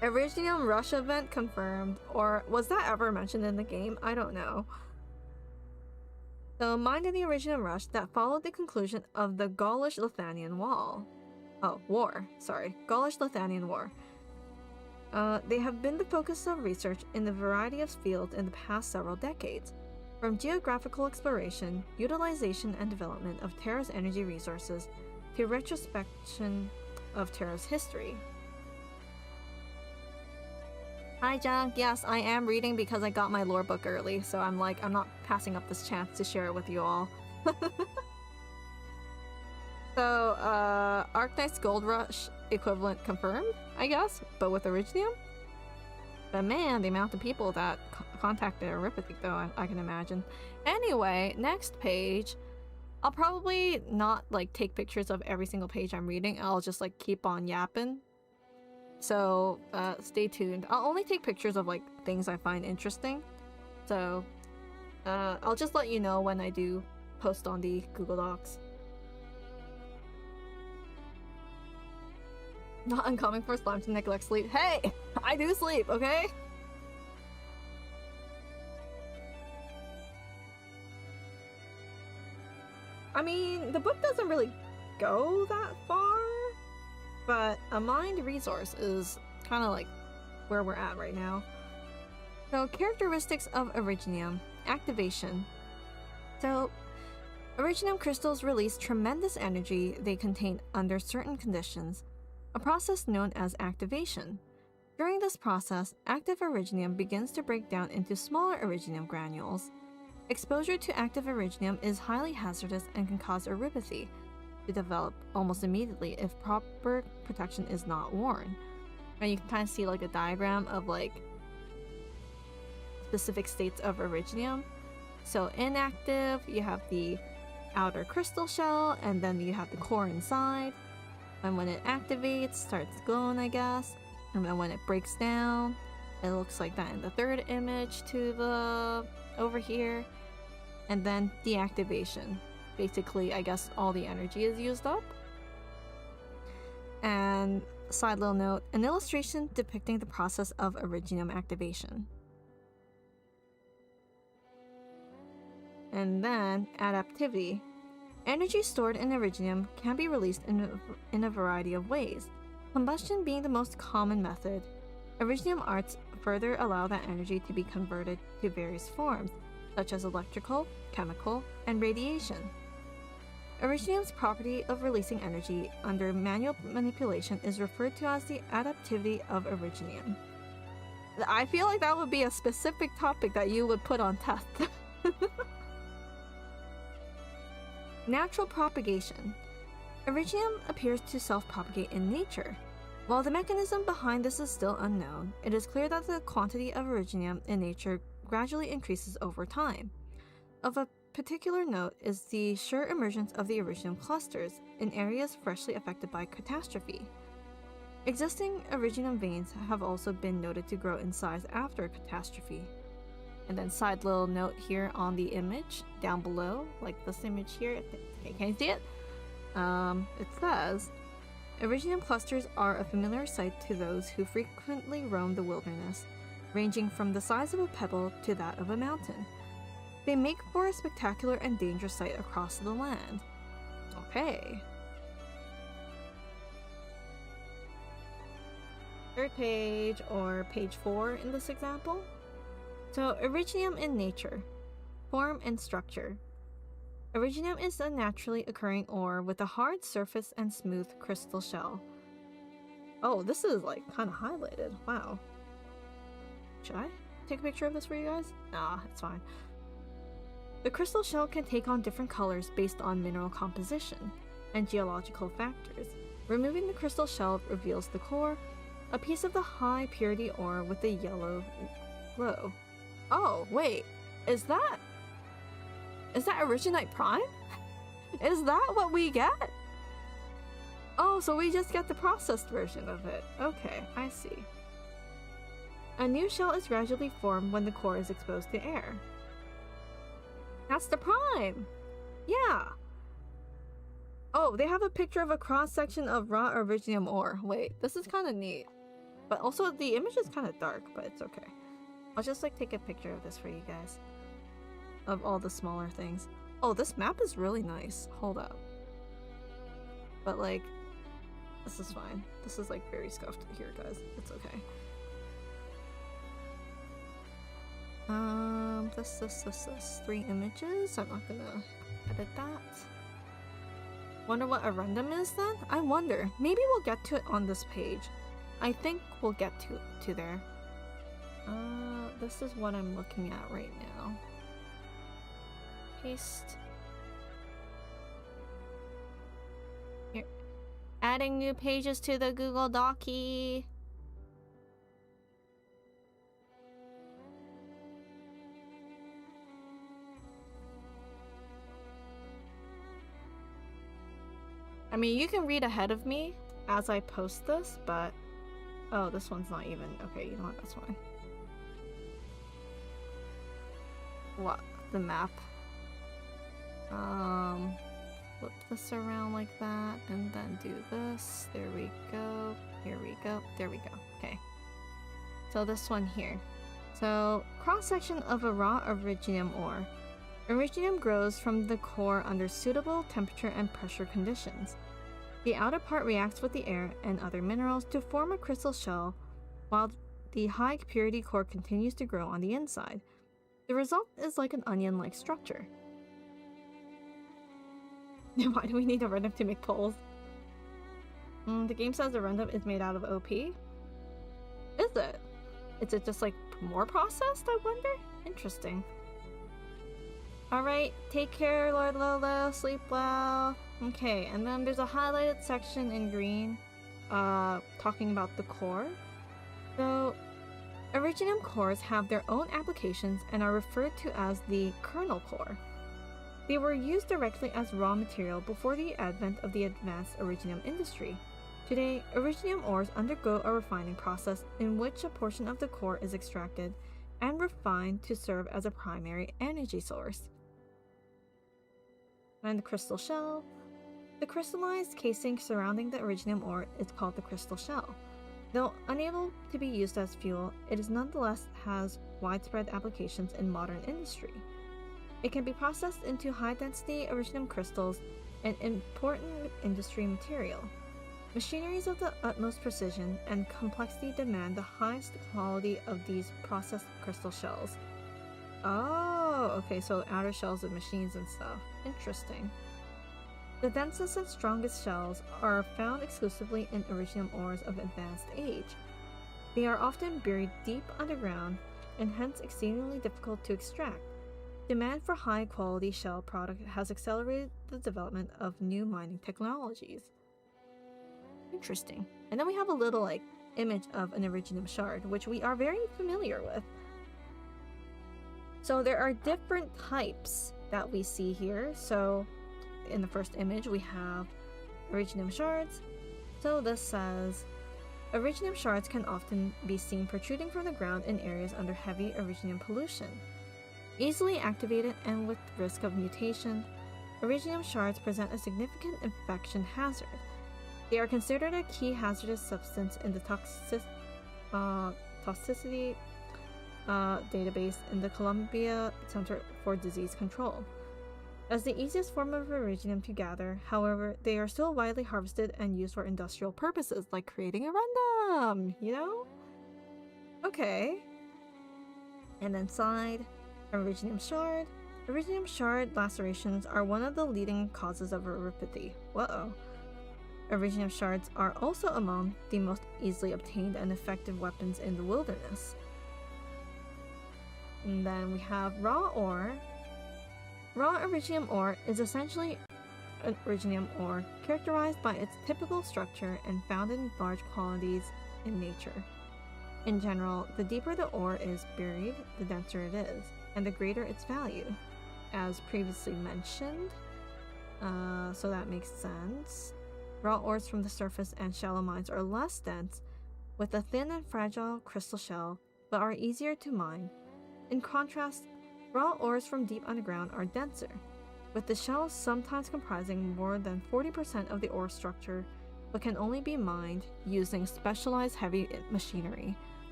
Originium Rush event confirmed, or was that ever mentioned in the game? I don't know. So, mine in the Originium Rush that followed the conclusion of the Gaulish-Lithuanian War. Sorry, Gaulish-Lithuanian War. They have been the focus of research in a variety of fields in the past several decades, from geographical exploration, utilization and development of Terra's energy resources, to retrospection of Terra's history. Hi Jack, yes, I am reading because I got my lore book early, so I'm not passing up this chance to share it with you all. So, Arknights Gold Rush equivalent confirmed, I guess, but with Originium? But man, the amount of people that contacted Arithmetic though, I can imagine. Anyway, next page. I'll probably not take pictures of every single page I'm reading, I'll just keep on yapping. So, stay tuned. I'll only take pictures of things I find interesting. So, I'll just let you know when I do post on the Google Docs. Not uncommon for slime to neglect sleep. Hey! I do sleep, okay? I mean, the book doesn't really go that far, but a mind resource is kind of where we're at right now. So, characteristics of Originium. Activation. So, Originium crystals release tremendous energy they contain under certain conditions, a process known as activation. During this process, active Originium begins to break down into smaller Originium granules. Exposure to active Originium is highly hazardous and can cause uropathy to develop almost immediately if proper protection is not worn. And you can kind of see a diagram of specific states of Originium. So inactive, you have the outer crystal shell, and then you have the core inside. And when it activates, starts glowing, I guess. And then when it breaks down, it looks like that in the third image to the over here. And then deactivation. Basically, I guess all the energy is used up. And side little note, an illustration depicting the process of Originium activation. And then adaptivity. Energy stored in Originium can be released in a variety of ways, combustion being the most common method. Originium arts further allow that energy to be converted to various forms, such as electrical, chemical, and radiation. Originium's property of releasing energy under manual manipulation is referred to as the adaptivity of Originium. I feel like that would be a specific topic that you would put on test. Natural propagation. Originium appears to self-propagate in nature. While the mechanism behind this is still unknown, it is clear that the quantity of Originium in nature gradually increases over time. Of a particular note is the sure emergence of the Originium clusters in areas freshly affected by catastrophe. Existing Originium veins have also been noted to grow in size after a catastrophe. And then side little note here on the image down below, like this image here. Okay, can you see it? It says, Originium clusters are a familiar sight to those who frequently roam the wilderness, ranging from the size of a pebble to that of a mountain. They make for a spectacular and dangerous sight across the land. Okay. Third page, or page 4 in this example. So, Originium in nature. Form and structure. Originium is a naturally occurring ore with a hard surface and smooth crystal shell. Oh, this is kind of highlighted. Wow. Should I take a picture of this for you guys? Nah, it's fine. The crystal shell can take on different colors based on mineral composition and geological factors. Removing the crystal shell reveals the core, a piece of the high purity ore with a yellow glow. Oh, wait, is that Originite Prime? Is that what we get? Oh, so we just get the processed version of it. Okay, I see. A new shell is gradually formed when the core is exposed to air. That's the prime! Yeah! Oh, they have a picture of a cross-section of raw Originium ore. Wait, this is kind of neat. But also, the image is kind of dark, but it's okay. I'll just like take a picture of this for you guys. Of all the smaller things. Oh, this map is really nice. Hold up. But like, this is fine. This is like very scuffed here, guys. It's okay. This. 3 images. I'm not gonna edit that. Wonder what a random is then? I wonder. Maybe we'll get to it on this page. I think we'll get to there. This is what I'm looking at right now. Paste. Here. Adding new pages to the Google Docy. I mean, you can read ahead of me as I post this, but... Oh, this one's not even... Okay, you know what? That's fine. What? The map. Flip this around like that, and then do this. There we go. Here we go. There we go. Okay. So this one here. So, cross-section of a raw Originium ore. Originium grows from the core under suitable temperature and pressure conditions. The outer part reacts with the air and other minerals to form a crystal shell, while the high purity core continues to grow on the inside. The result is like an onion-like structure. Why do we need a random to make poles? The game says the random is made out of OP. Is it? Is it just like more processed, I wonder? Interesting. Alright, take care, Lord Lolo, sleep well. Okay, and then there's a highlighted section in green, talking about the core. So, Originium cores have their own applications and are referred to as the kernel core. They were used directly as raw material before the advent of the advanced Originium industry. Today, Originium ores undergo a refining process in which a portion of the core is extracted and refined to serve as a primary energy source. And the crystal shell. The crystallized casing surrounding the Originium ore is called the crystal shell. Though unable to be used as fuel, it is nonetheless has widespread applications in modern industry. It can be processed into high-density Originium crystals, an important industry material. Machineries of the utmost precision and complexity demand the highest quality of these processed crystal shells. Oh, okay, so outer shells of machines and stuff. Interesting. The densest and strongest shells are found exclusively in Originium ores of advanced age. They are often buried deep underground and hence exceedingly difficult to extract. Demand for high-quality shell product has accelerated the development of new mining technologies. Interesting. And then we have a little like image of an Originium shard, which we are very familiar with. So there are different types that we see here. So in the first image we have Originium shards. So this says, Originium shards can often be seen protruding from the ground in areas under heavy Originium pollution. Easily activated and with risk of mutation, Originium shards present a significant infection hazard. They are considered a key hazardous substance in the toxicity database in the Columbia Center for Disease Control. As the easiest form of Originium to gather, however, they are still widely harvested and used for industrial purposes, like creating a random, you know? Okay. And then side, Originium shard. Originium shard lacerations are one of the leading causes of uropathy. Whoa. Originium shards are also among the most easily obtained and effective weapons in the wilderness. And then we have raw ore. Raw Originium ore is essentially an Originium ore characterized by its typical structure and found in large quantities in nature. In general, the deeper the ore is buried, the denser it is, and the greater its value, as previously mentioned. So that makes sense. Raw ores from the surface and shallow mines are less dense, with a thin and fragile crystal shell, but are easier to mine. In contrast, raw ores from deep underground are denser, with the shells sometimes comprising more than 40% of the ore structure, but can only be mined using specialized heavy machinery.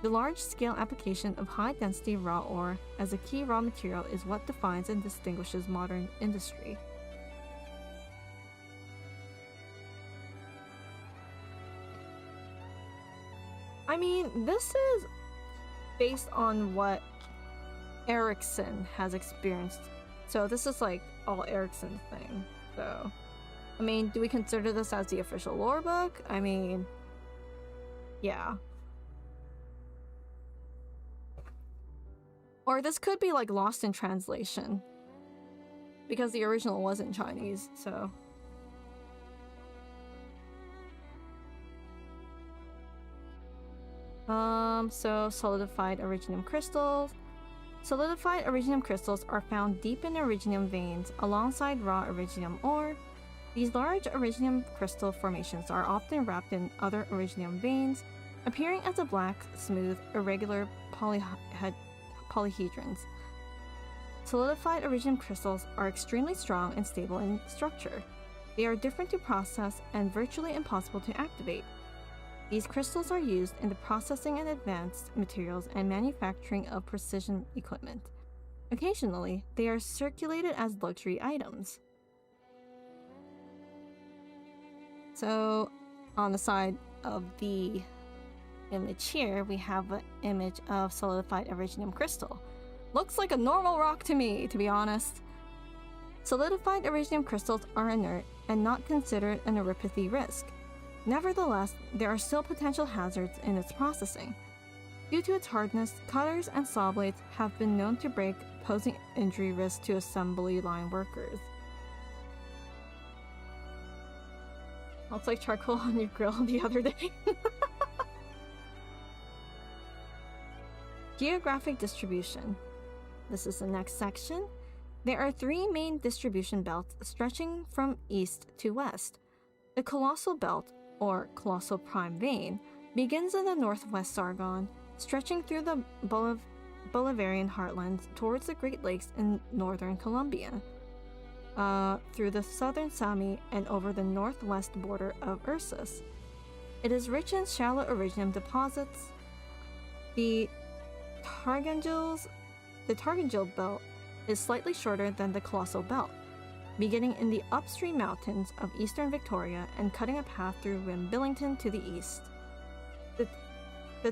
The large-scale application of high-density raw ore as a key raw material is what defines and distinguishes modern industry. I mean, this is based on what Ericsson has experienced. So this is like all Ericsson's thing. So, I mean, do we consider this as the official lore book? I mean, yeah. Or this could be like lost in translation, because the original was in Chinese, so. So solidified iridium crystals. Solidified iridium crystals are found deep in iridium veins alongside raw iridium ore. These large iridium crystal formations are often wrapped in other iridium veins, appearing as a black, smooth, irregular polyhedrons. Solidified iridium crystals are extremely strong and stable in structure. They are different to process and virtually impossible to activate. These crystals are used in the processing and advanced materials and manufacturing of precision equipment. Occasionally, they are circulated as luxury items. So, on the side of the image here, we have an image of solidified iridium crystal. Looks like a normal rock to me, to be honest. Solidified iridium crystals are inert and not considered an neuropathy risk. Nevertheless, there are still potential hazards in its processing. Due to its hardness, cutters and saw blades have been known to break, posing injury risk to assembly line workers. Looks like charcoal on your grill the other day. Geographic distribution. This is the next section. There are three main distribution belts stretching from east to west. The Colossal Belt, or Colossal Prime Vein, begins in the northwest Sargon, stretching through the Bolivarian heartlands towards the Great Lakes in northern Colombia, through the southern Sami and over the northwest border of Ursus. It is rich in shallow iridium deposits. The Targangil Belt is slightly shorter than the Colossal Belt, beginning in the upstream mountains of eastern Victoria and cutting a path through Rim Billington to the east. The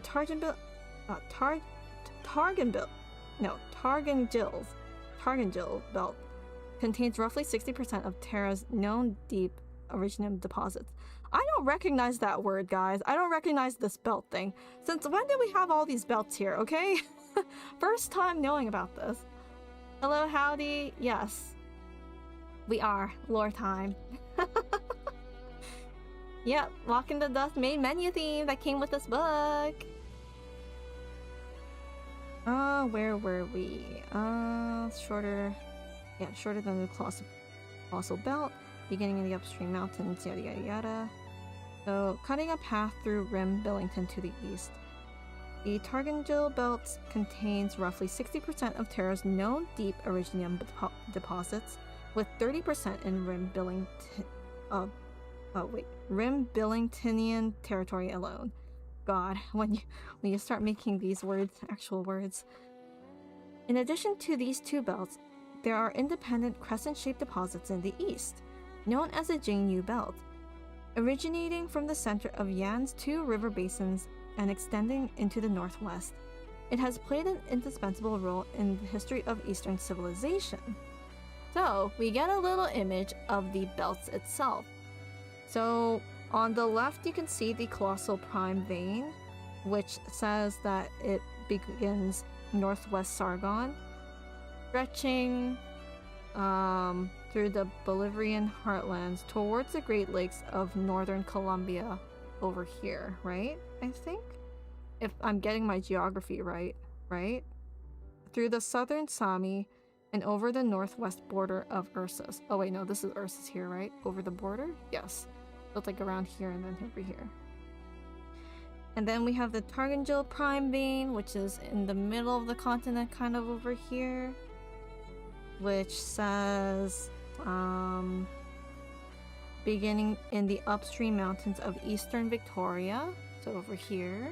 Targangil Belt contains roughly 60% of Terra's known deep iridium deposits. I don't recognize that word, guys. I don't recognize this belt thing. Since when did we have all these belts here, okay? First time knowing about this. Hello, howdy. Yes. We are. Lore time. Yep, Walk in the Dust main menu theme that came with this book. Where were we? Shorter than the Colossal Belt, beginning in the upstream mountains, yada yada yada. So, cutting a path through Rim Billington to the east. The Targangil Belt contains roughly 60% of Terra's known deep iridium deposits, with 30% in Rim Billingtonian territory alone. God, when you start making these words actual words. In addition to these two belts, there are independent crescent-shaped deposits in the east, known as the Jingyu Belt, originating from the center of Yan's two river basins and extending into the northwest. It has played an indispensable role in the history of Eastern civilization. So, we get a little image of the belts itself. So, on the left you can see the Colossal Prime Vein, which says that it begins northwest Sargon, stretching through the Bolivarian heartlands towards the Great Lakes of northern Colombia over here, right? I think? If I'm getting my geography right? Through the southern Sami and over the northwest border of Ursus. Oh wait, no, this is Ursus here, right? Over the border? Yes. So it's like around here and then over here. And then we have the Targangil Prime Vein, which is in the middle of the continent, kind of over here. Which says, beginning in the upstream mountains of eastern Victoria, so over here.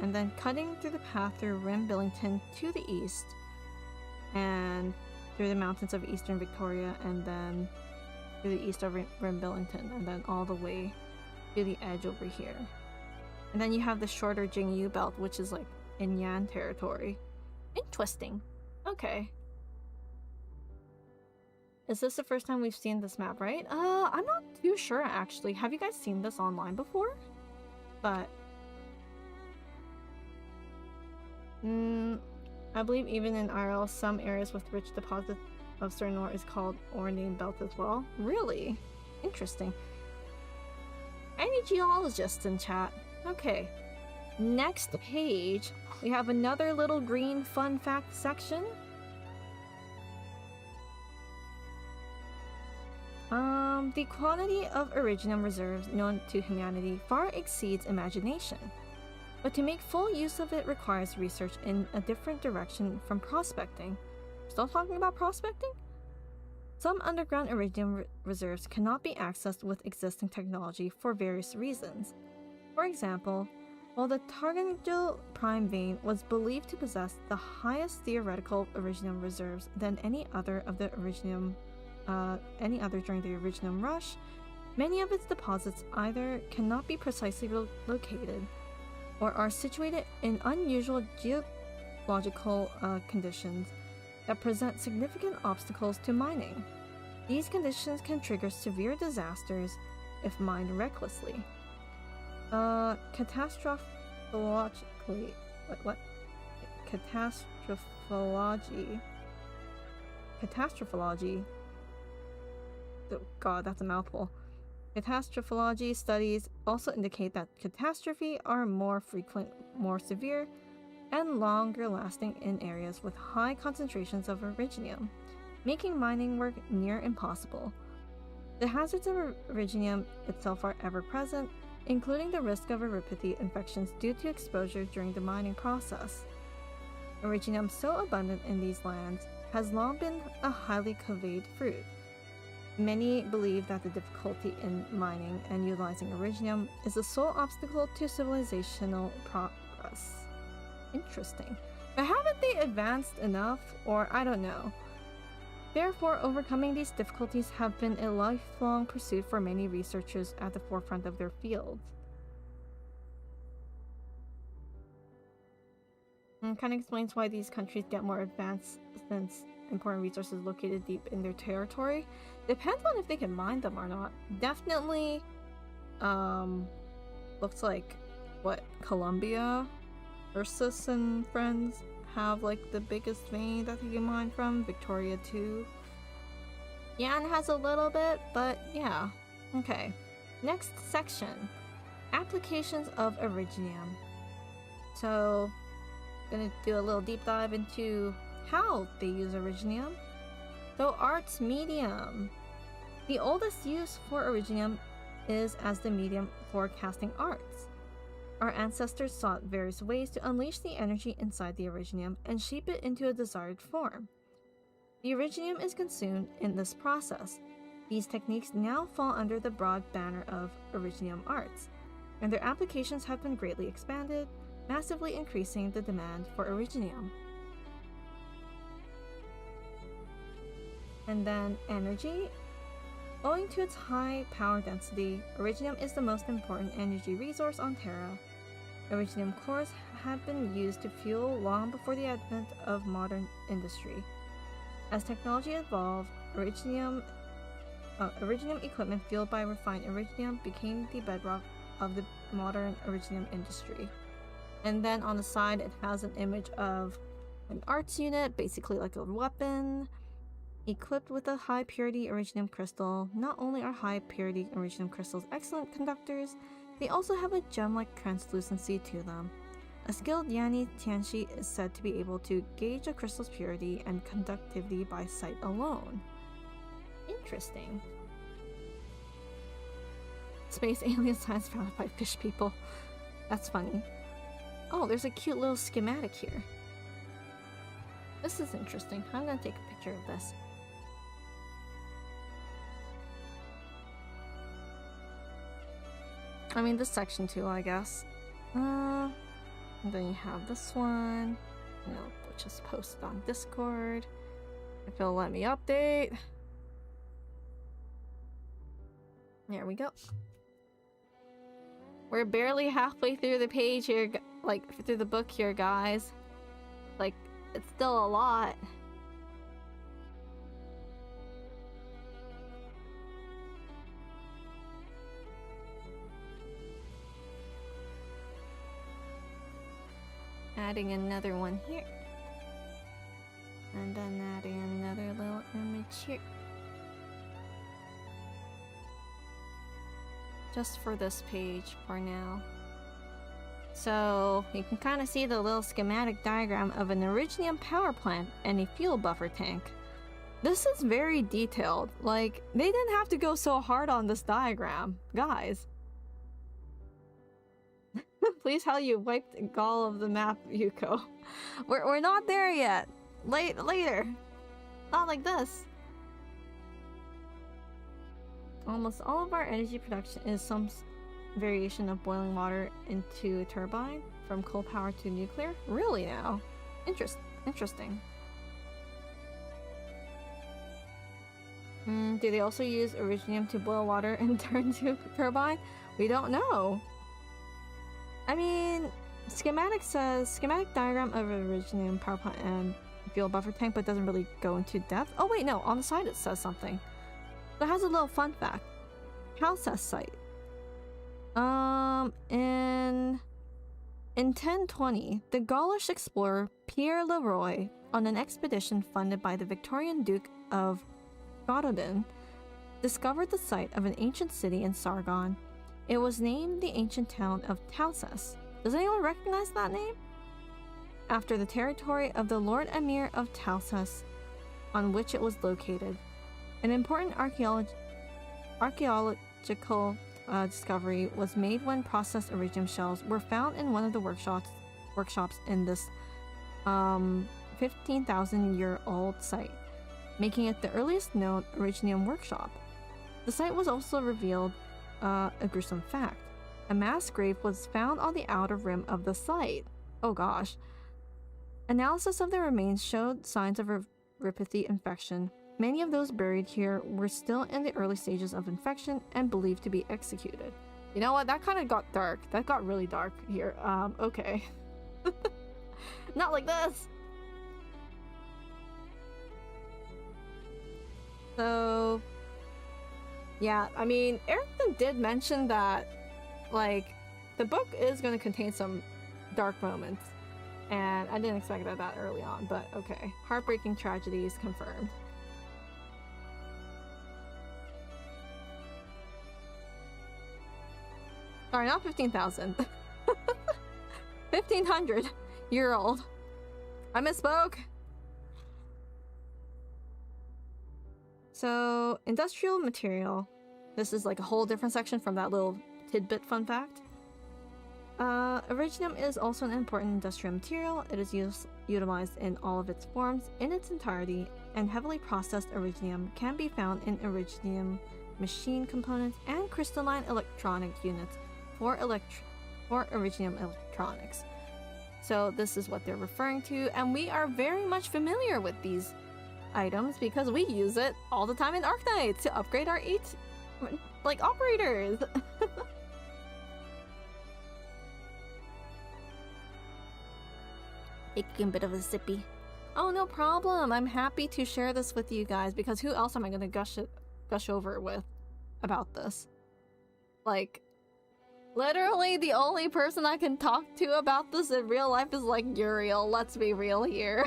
And then cutting through the path through Rim Billington to the east. And through the mountains of eastern Victoria, and then to the east of Rim Billington, and then all the way to the edge over here. And then you have the shorter Jingyu belt, which is like in Yan territory. Interesting. Okay. Is this the first time we've seen this map, right? I'm not too sure actually. Have you guys seen this online before? But I believe even in IRL, some areas with rich deposits of certain ore is called ore name belt as well. Really? Interesting. Any geologists in chat? Okay. Next page, we have another little green fun fact section. The quantity of Iridium reserves known to humanity far exceeds imagination. But to make full use of it requires research in a different direction from prospecting. Still talking about prospecting? Some underground iridium reserves cannot be accessed with existing technology for various reasons. For example, while the Targangil Prime Vein was believed to possess the highest theoretical iridium reserves than any other during the Iridium Rush, many of its deposits either cannot be precisely located or are situated in unusual geological conditions that present significant obstacles to mining. These conditions can trigger severe disasters if mined recklessly. Catastrophology. What? Catastrophology. Oh God, that's a mouthful. Catastrophology studies also indicate that catastrophe are more frequent, more severe, and longer lasting in areas with high concentrations of iridium, making mining work near impossible. The hazards of iridium itself are ever present, including the risk of erypathy infections due to exposure during the mining process. Iridium so abundant in these lands has long been a highly coveted fruit. Many believe that the difficulty in mining and utilizing iridium is the sole obstacle to civilizational progress. Interesting. But haven't they advanced enough? Or I don't know. Therefore, overcoming these difficulties have been a lifelong pursuit for many researchers at the forefront of their fields. And kind of explains why these countries get more advanced since important resources located deep in their territory. Depends on if they can mine them or not. Definitely, looks like, what, Colombia, Ursus and friends have like the biggest vein that they can mine from. Victoria too. Yan has a little bit, but yeah. Okay. Next section. Applications of iridium. So, gonna do a little deep dive into how they use iridium. So, arts medium. The oldest use for iridium is as the medium for casting arts. Our ancestors sought various ways to unleash the energy inside the iridium and shape it into a desired form. The iridium is consumed in this process. These techniques now fall under the broad banner of iridium arts, and their applications have been greatly expanded, massively increasing the demand for iridium. And then energy. Owing to its high power density, iridium is the most important energy resource on Terra. Iridium cores had been used to fuel long before the advent of modern industry. As technology evolved, iridium equipment fueled by refined iridium became the bedrock of the modern iridium industry. And then on the side, it has an image of an arts unit, basically like a weapon, equipped with a high-purity iridium crystal. Not only are high-purity iridium crystals excellent conductors, they also have a gem-like translucency to them. A skilled Yani Tianshi is said to be able to gauge a crystal's purity and conductivity by sight alone. Interesting. Space alien signs found by fish people. That's funny. Oh, there's a cute little schematic here. This is interesting. I'm gonna take a picture of this. I mean, this section too, I guess. And then you have this one. You know, which is posted on Discord. If it'll let me update. There we go. We're barely halfway through the page here, like, through the book here, guys. Like, it's still a lot. Adding another one here. And then adding another little image here. Just for this page for now. So you can kind of see the little schematic diagram of an Originium power plant and a fuel buffer tank. This is very detailed. Like, they didn't have to go so hard on this diagram, guys. Please how you wiped all of the map, Yuko. We're not there yet. Later. Not like this. Almost all of our energy production is some variation of boiling water into a turbine, from coal power to nuclear. Really now? Interesting. Do they also use Originium to boil water and turn to a turbine? We don't know. I mean, schematic says schematic diagram of Originium power plant and fuel buffer tank, but doesn't really go into depth. Oh wait, no, on the side it says something. So it has a little fun fact. Calcess site. In 1020, the Gaulish explorer Pierre Leroy, on an expedition funded by the Victorian Duke of Gododin, discovered the site of an ancient city in Sargon. It was named the ancient town of Calcess. Does anyone recognize that name? After the territory of the Lord Emir of Calcess, on which it was located. An important archaeological discovery was made when processed iridium shells were found in one of the workshops in this 15,000-year-old site, making it the earliest known iridium workshop. The site was also revealed a gruesome fact. A mass grave was found on the outer rim of the site. Oh gosh. Analysis of the remains showed signs of ripathy infection. Many of those buried here were still in the early stages of infection and believed to be executed. You know what? That kind of got dark. That got really dark here. Okay. Not like this! So... yeah, I mean, Erickson did mention that, like, the book is going to contain some dark moments. And I didn't expect that early on, but okay. Heartbreaking tragedies confirmed. Sorry, not 15,000. 1,500-year-old. I misspoke. So, industrial material. This is like a whole different section from that little tidbit fun fact. Iridium is also an important industrial material. It is utilized in all of its forms in its entirety, and heavily processed iridium can be found in iridium machine components and crystalline electronic units for iridium electronics. So this is what they're referring to, and we are very much familiar with these items because we use it all the time in Arknights to upgrade our operators. Taking a bit of a sippy. Oh, no problem. I'm happy to share this with you guys because who else am I gonna gush over with about this? Like, literally the only person I can talk to about this in real life is like Uriel. Let's be real here.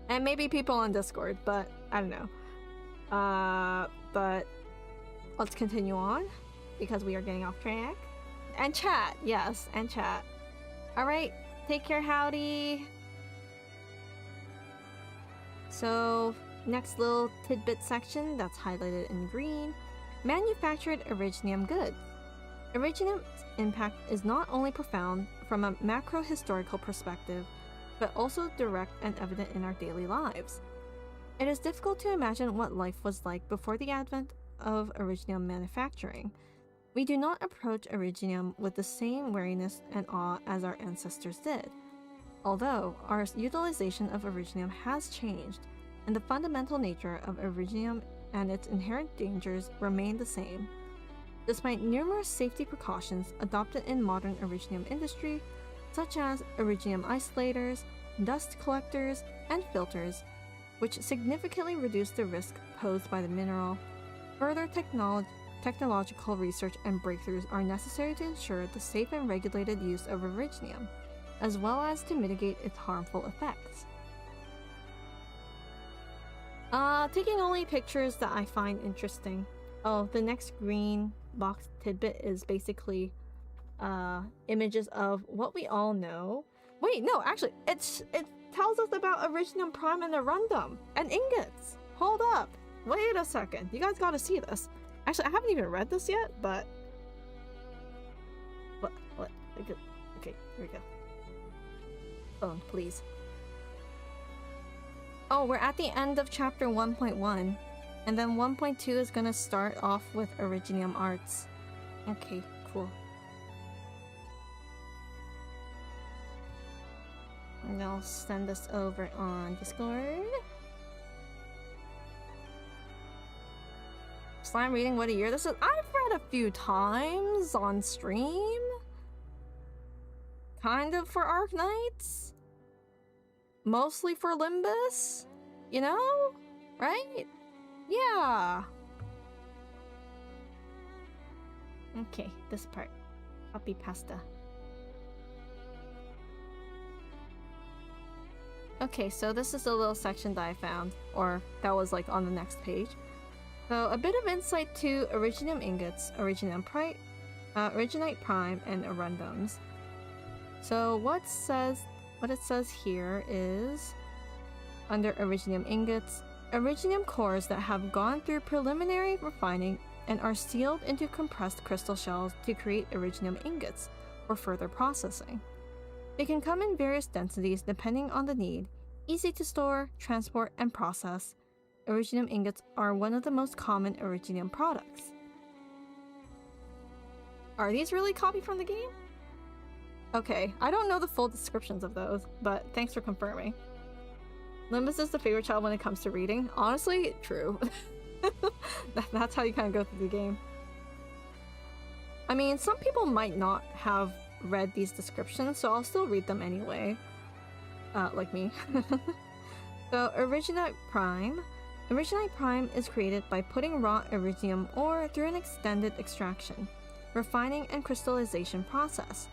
And maybe people on Discord, but I don't know. But let's continue on because we are getting off track. And chat, yes, and chat. Alright, take care, howdy. So, Next little tidbit section that's highlighted in green. Manufactured Originium goods. Originium's impact is not only profound from a macro-historical perspective, but also direct and evident in our daily lives. It is difficult to imagine what life was like before the advent of Originium manufacturing. We do not approach Originium with the same wariness and awe as our ancestors did. Although our utilization of Originium has changed, and the fundamental nature of Originium and its inherent dangers remain the same. Despite numerous safety precautions adopted in modern Originium industry, such as Originium isolators, dust collectors, and filters, which significantly reduce the risk posed by the mineral, further technological research and breakthroughs are necessary to ensure the safe and regulated use of Originium, as well as to mitigate its harmful effects. Taking only pictures that I find interesting. Oh, the next green box tidbit is basically images of what we all know. Wait, no, actually, it tells us about Originium Prime and Arundum and ingots. Hold up. Wait a second. You guys gotta see this. Actually, I haven't even read this yet, but... What? Okay, here we go. Phone, please. Oh, we're at the end of chapter 1.1, and then 1.2 is gonna start off with Originium arts. Okay, cool. And I'll send this over on Discord. Slime reading what a year this is. I've read a few times on stream. Kind of for Arknights. Mostly for Limbus. You know? Right? Yeah. Okay, this part. Copy pasta. Okay, so this is a little section that I found, or that was like on the next page. So a bit of insight to Originium ingots, Originium Originite Prime, and Arundums. So what it says here is, under Originium ingots, Originium cores that have gone through preliminary refining and are sealed into compressed crystal shells to create Originium ingots for further processing. They can come in various densities depending on the need, easy to store, transport, and process. Originium ingots are one of the most common Originium products. Are these really copied from the game? Okay, I don't know the full descriptions of those, but thanks for confirming. Limbus is the favorite child when it comes to reading. Honestly, true. That's how you kind of go through the game. I mean, some people might not have read these descriptions, so I'll still read them anyway. Like me. So, Originite Prime. Originite Prime is created by putting raw Originium ore through an extended extraction, refining, and crystallization process.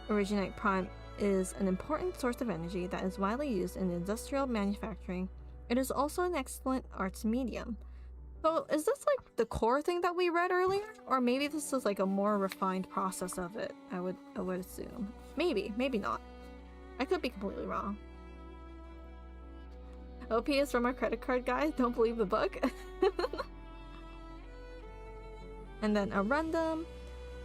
Originite Prime is an important source of energy that is widely used in industrial manufacturing. It is also an excellent arts medium. So is this like the core thing that we read earlier? Or maybe this is like a more refined process of it, I would assume. Maybe, maybe not. I could be completely wrong. OP is from our credit card, guys. Don't believe the book. And then Arundum.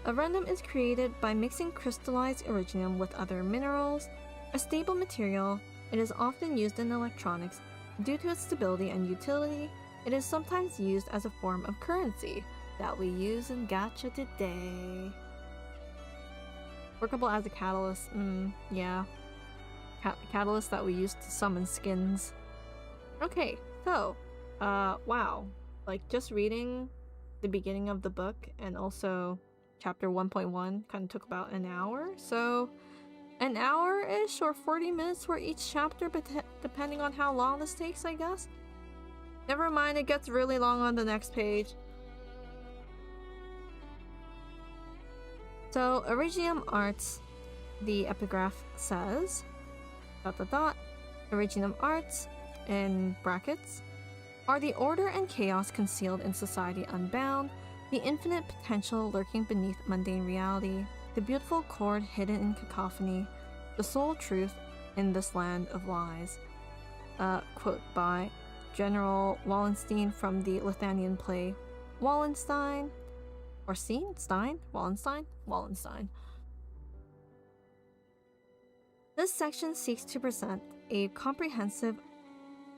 Arundum is created by mixing crystallized Originium with other minerals. A stable material, it is often used in electronics. Due to its stability and utility, it is sometimes used as a form of currency that we use in gacha today. Workable as a catalyst, yeah. Catalyst that we use to summon skins. Okay, so, wow. Like, just reading the beginning of the book and also chapter 1.1 kind of took about an hour. So, an hour-ish or 40 minutes for each chapter, but depending on how long this takes, I guess. Never mind, it gets really long on the next page. So, Originium Arts, the epigraph says, ... Originium Arts, in brackets, are the order and chaos concealed in society unbound, the infinite potential lurking beneath mundane reality, the beautiful chord hidden in cacophony, the sole truth in this land of lies. Quote by General Wallenstein from the Lithuanian play Wallenstein. Or Stein? Wallenstein? Wallenstein. This section seeks to present a comprehensive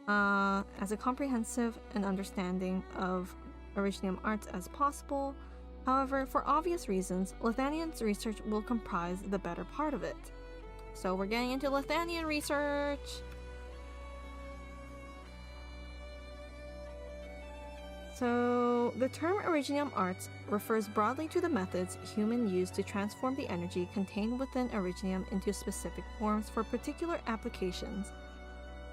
as comprehensive an understanding of Originium arts as possible. However, for obvious reasons, Lithuanian's research will comprise the better part of it. So we're getting into Lithuanian research! So, the term Originium arts refers broadly to the methods humans use to transform the energy contained within Originium into specific forms for particular applications.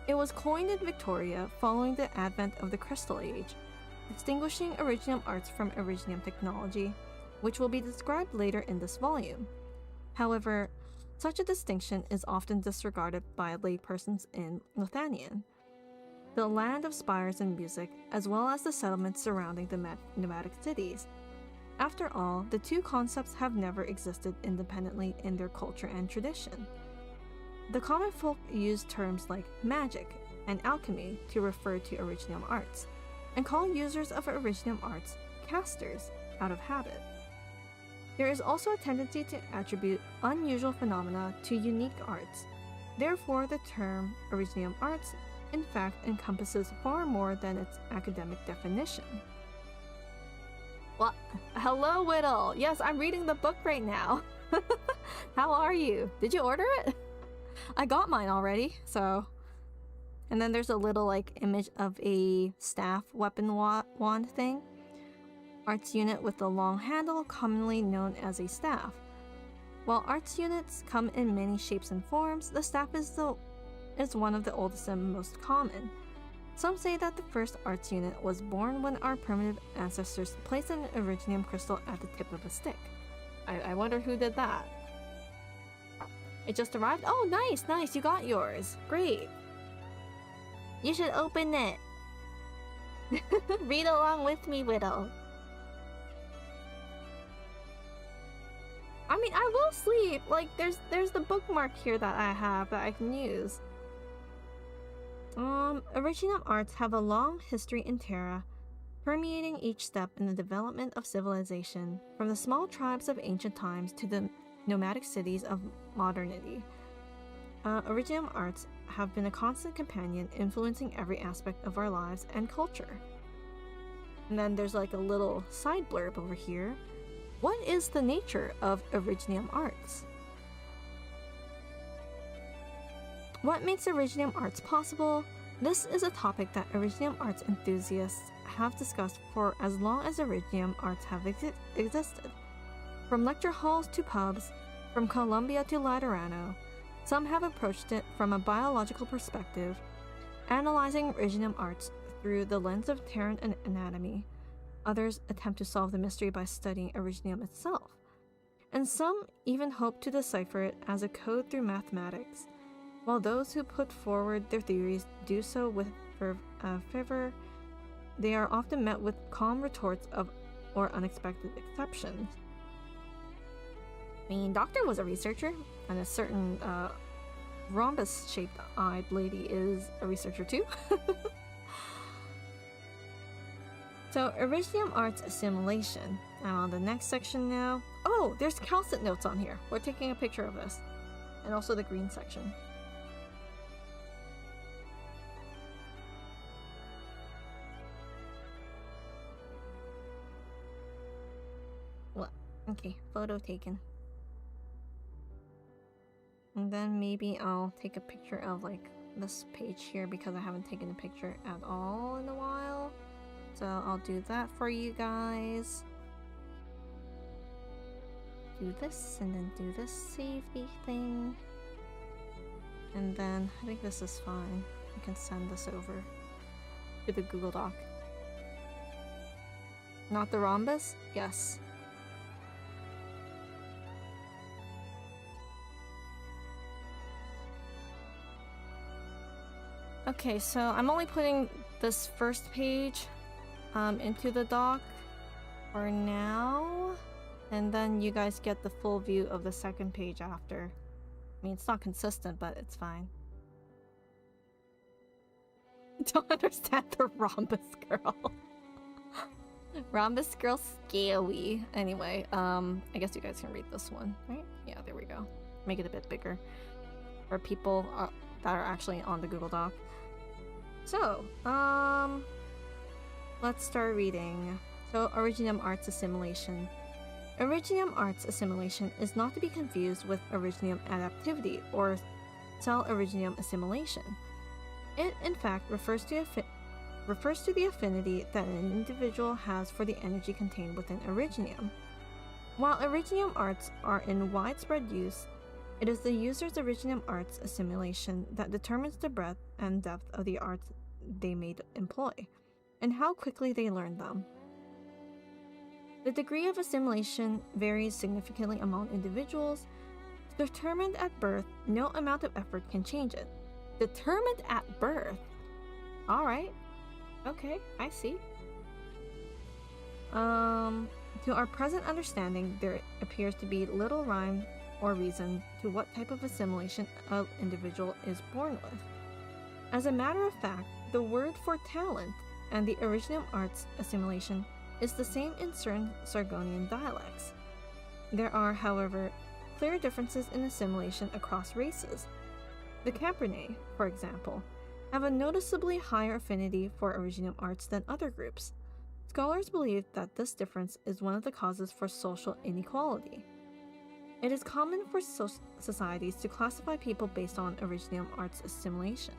It was coined in Victoria following the advent of the Crystal Age, distinguishing Originium arts from Originium technology, which will be described later in this volume. However, such a distinction is often disregarded by laypersons in Lithuanian, the land of spires and music, as well as the settlements surrounding the nomadic cities. After all, the two concepts have never existed independently in their culture and tradition. The common folk use terms like magic and alchemy to refer to Originium arts, and call users of Originium arts casters out of habit. There is also a tendency to attribute unusual phenomena to unique arts. Therefore, the term Originium arts in fact encompasses far more than its academic definition. Well, hello Whittle! Yes, I'm reading the book right now. How are you? Did you order it? I got mine already, so... And then there's a little like image of a staff weapon wand thing. Arts unit with a long handle, commonly known as a staff. While arts units come in many shapes and forms, the staff is one of the oldest and most common. Some say that the first arts unit was born when our primitive ancestors placed an Originium crystal at the tip of a stick. I wonder who did that. It just arrived? Oh, nice, you got yours. Great. You should open it. Read along with me, Whittle. I mean, I will sleep. Like, there's the bookmark here that I have that I can use. Originium arts have a long history in Terra, permeating each step in the development of civilization, from the small tribes of ancient times to the nomadic cities of modernity. Originium arts have been a constant companion, influencing every aspect of our lives and culture. And then there's like a little side blurb over here. What is the nature of Originium arts? What makes Originium arts possible? This is a topic that Originium arts enthusiasts have discussed for as long as Originium arts have existed. From lecture halls to pubs, from Columbia to Laterano, some have approached it from a biological perspective, analyzing Originium arts through the lens of Terran anatomy. Others attempt to solve the mystery by studying Originium itself. And some even hope to decipher it as a code through mathematics. While those who put forward their theories do so with fervor, they are often met with calm retorts or unexpected exceptions. I mean, Doctor was a researcher, and a certain rhombus-shaped eyed lady is a researcher too. So, Originium arts assimilation. I'm on the next section now. Oh, there's calcit notes on here. We're taking a picture of this. And also the green section. What? Okay, photo taken. And then maybe I'll take a picture of like this page here because I haven't taken a picture at all in a while. So I'll do that for you guys. Do this and then do this save the thing. And then I think this is fine. You can send this over to the Google Doc. Not the rhombus? Yes. Okay, so I'm only putting this first page into the doc for now, and then you guys get the full view of the second page after. I mean, it's not consistent, but it's fine. Don't understand the rhombus girl. Rhombus girl scary. Anyway, I guess you guys can read this one, right? Yeah, there we go. Make it a bit bigger for people that are actually on the Google Doc. So, let's start reading. So, Originium Arts Assimilation. Originium Arts Assimilation is not to be confused with Originium Adaptivity or Cell Originium Assimilation. It, in fact, refers to the affinity that an individual has for the energy contained within Originium. While Originium arts are in widespread use, it is the user's Originium arts assimilation that determines the breadth and depth of the arts they may employ, and how quickly they learn them. The degree of assimilation varies significantly among individuals. Determined at birth, no amount of effort can change it. Determined at birth? Alright. Okay, I see. To our present understanding, there appears to be little rhyme or reason to what type of assimilation an individual is born with. As a matter of fact, the word for talent and the Originium arts assimilation is the same in certain Sargonian dialects. There are, however, clear differences in assimilation across races. The Campernay, for example, have a noticeably higher affinity for Originium arts than other groups. Scholars believe that this difference is one of the causes for social inequality. It is common for societies to classify people based on Originium arts assimilation.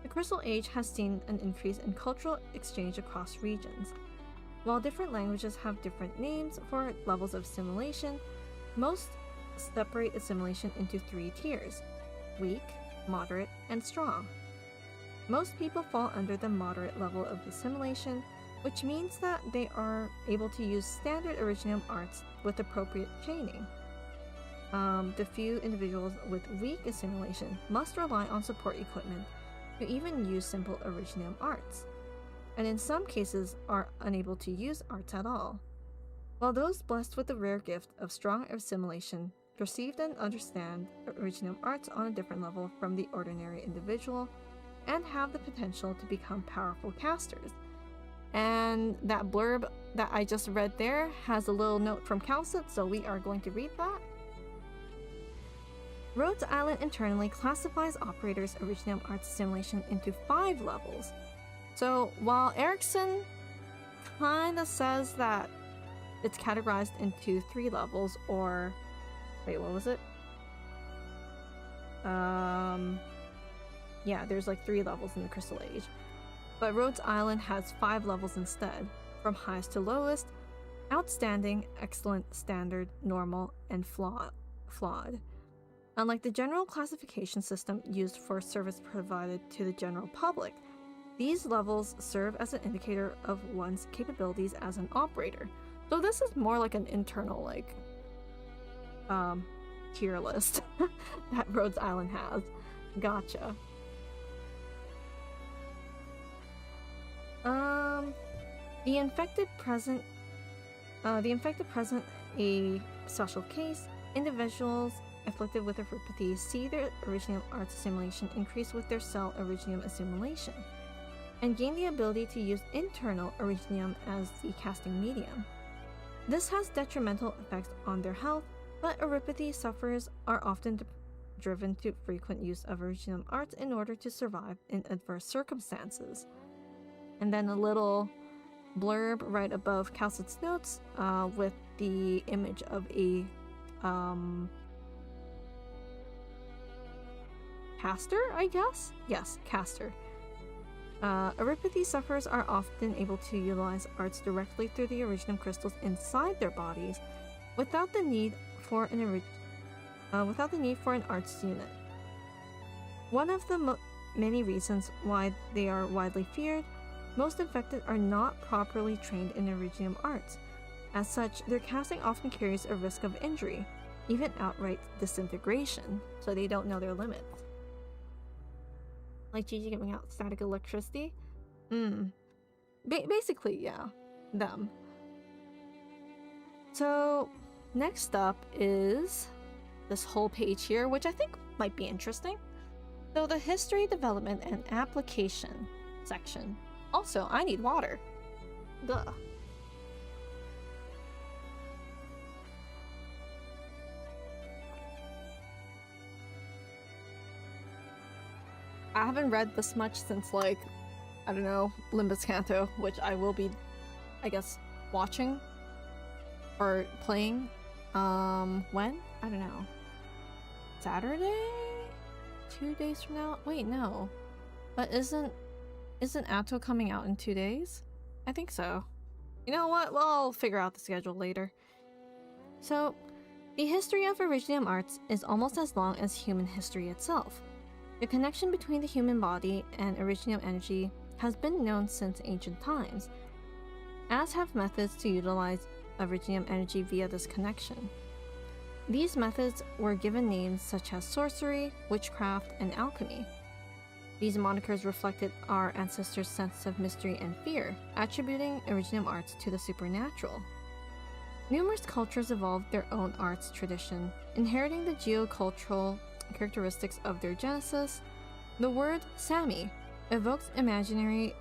The Crystal Age has seen an increase in cultural exchange across regions. While different languages have different names for levels of assimilation, most separate assimilation into 3 tiers: weak, moderate, and strong. Most people fall under the moderate level of assimilation, which means that they are able to use standard Originium arts with appropriate chaining. The few individuals with weak assimilation must rely on support equipment to even use simple Originium arts, and in some cases are unable to use arts at all. While those blessed with the rare gift of strong assimilation perceive and understand Originium arts on a different level from the ordinary individual, and have the potential to become powerful casters. And that blurb that I just read there has a little note from Calcit, so we are going to read that. Rhodes Island internally classifies operators' Originium arts assimilation into 5 levels. So while Erickson kinda says that it's categorized into 3 levels, or wait, what was it? Yeah, there's like 3 levels in the Crystal Age. But Rhodes Island has 5 levels instead, from highest to lowest: outstanding, excellent, standard, normal, and flawed. Unlike the general classification system used for service provided to the general public, these levels serve as an indicator of one's capabilities as an operator. So this is more like an internal, like, tier list that Rhodes Island has. Gotcha. The infected present a special case. Individuals afflicted with erypathy see their Originium arts assimilation increase with their cell Originium assimilation, and gain the ability to use internal Originium as the casting medium. This has detrimental effects on their health, but erypathy sufferers are often driven to frequent use of Originium arts in order to survive in adverse circumstances. And then a little blurb right above Calcit's notes with the image of a caster, I guess? Yes, caster. Erypathy sufferers are often able to utilize arts directly through the Originium crystals inside their bodies without the need for an arts unit. One of the many reasons why they are widely feared, most infected are not properly trained in Originium arts. As such, their casting often carries a risk of injury, even outright disintegration, so they don't know their limits. Like Gigi giving out static electricity? Basically, yeah. Them. So, next up is this whole page here, which I think might be interesting. So, the history, development, and application section. Also, I need water. Duh. I haven't read this much since, like, I don't know, Limbus Canto, which I will be, I guess, watching or playing. When? I don't know. Saturday? 2 days from now? Wait, no. But isn't Atto coming out in 2 days? I think so. You know what? Well, I'll figure out the schedule later. So, the history of Originium arts is almost as long as human history itself. The connection between the human body and Originium energy has been known since ancient times, as have methods to utilize Originium energy via this connection. These methods were given names such as sorcery, witchcraft, and alchemy. These monikers reflected our ancestors' sense of mystery and fear, attributing Originium arts to the supernatural. Numerous cultures evolved their own arts tradition, inheriting the geocultural characteristics of their genesis. The word Sami evokes imagery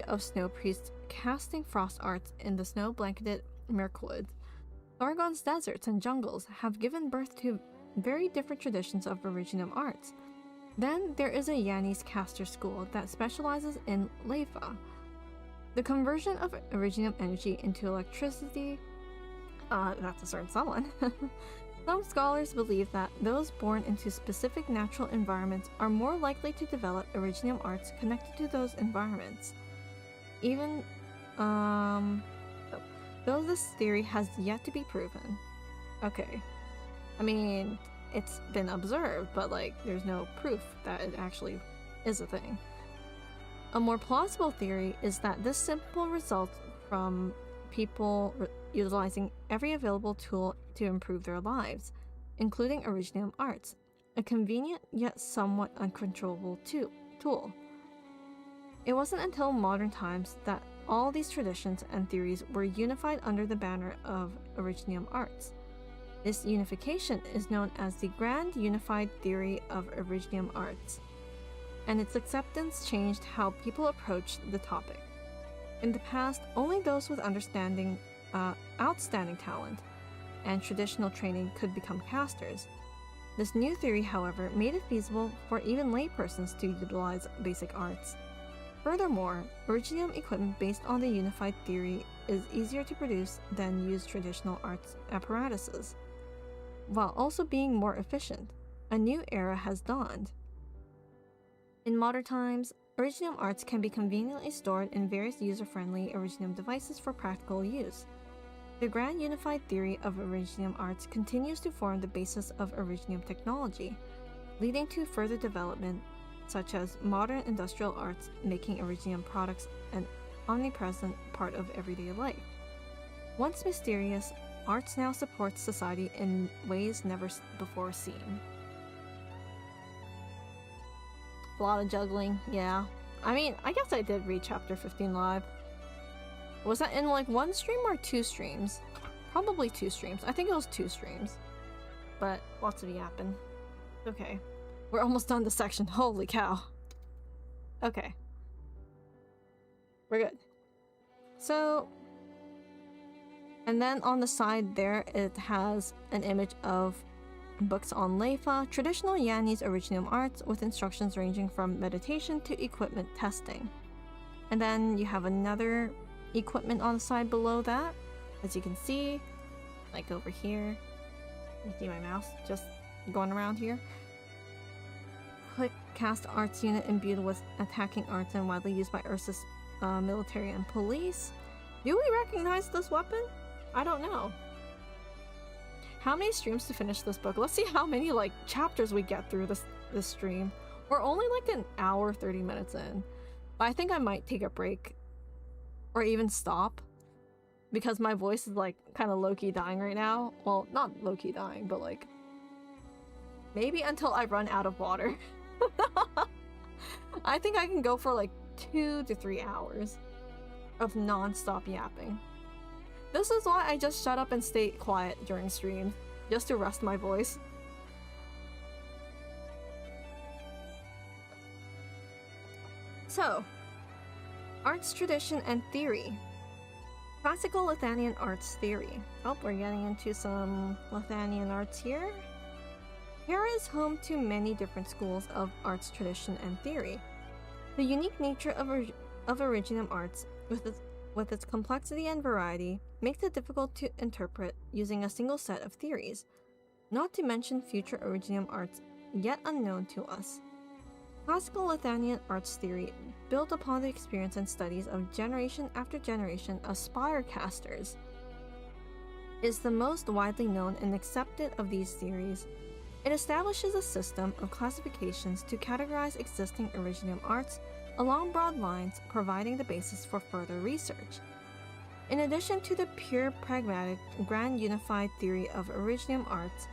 of snow priests casting frost arts in the snow-blanketed Mirkwood. Thargon's deserts and jungles have given birth to very different traditions of Originium arts. Then there is a Yanni's caster school that specializes in Leifa. The conversion of Originium energy into electricity, that's a certain someone. Some scholars believe that those born into specific natural environments are more likely to develop Originium arts connected to those environments. Even, though this theory has yet to be proven. Okay. I mean, it's been observed, but like, there's no proof that it actually is a thing. A more plausible theory is that this simple results from people utilizing every available tool to improve their lives, including Originium arts, a convenient yet somewhat uncontrollable tool. It wasn't until modern times that all these traditions and theories were unified under the banner of Originium arts. This unification is known as the Grand Unified Theory of Originium arts, and its acceptance changed how people approached the topic. In the past, only those with outstanding talent and traditional training could become casters. This new theory, however, made it feasible for even laypersons to utilize basic arts. Furthermore, Originium equipment based on the unified theory is easier to produce than use traditional arts apparatuses, while also being more efficient. A new era has dawned. In modern times, Originium arts can be conveniently stored in various user-friendly Originium devices for practical use. The Grand Unified Theory of Originium arts continues to form the basis of Originium technology, leading to further development such as modern industrial arts, making Originium products an omnipresent part of everyday life. Once mysterious, arts now supports society in ways never before seen. A lot of juggling, yeah. I mean, I guess I did read chapter 15 live. Was that in like one stream or 2 streams? Probably 2 streams. I think it was 2 streams. But lots of yapping. Okay. We're almost done this section. Holy cow. Okay. We're good. So, and then on the side there, it has an image of books on Leifa, traditional Yanni's Originium arts with instructions ranging from meditation to equipment testing. And then you have another equipment on the side below that, as you can see, like over here. You see my mouse just going around here. Quick cast arts unit imbued with attacking arts and widely used by Ursus military and police. Do we recognize this weapon? I don't know. How many streams to finish this book? Let's see how many like chapters we get through this stream. We're only like an hour 30 minutes in. But I think I might take a break or even stop because my voice is like kind of low-key dying right now. Well, not low-key dying, but like maybe until I run out of water. I think I can go for like 2 to 3 hours of non-stop yapping. This is why I just shut up and stay quiet during streams, just to rest my voice. So, arts tradition and theory. Classical Lithuanian arts theory. Oh, we're getting into some Lithuanian arts here. Terra is home to many different schools of arts tradition and theory. The unique nature of Originum arts, with its complexity and variety, makes it difficult to interpret using a single set of theories, not to mention future Originum arts yet unknown to us. Classical Lithuanian arts theory, built upon the experience and studies of generation after generation of spire casters, is the most widely known and accepted of these theories. It establishes a system of classifications to categorize existing Originum arts along broad lines, providing the basis for further research. In addition to the pure pragmatic grand unified theory of Originum arts,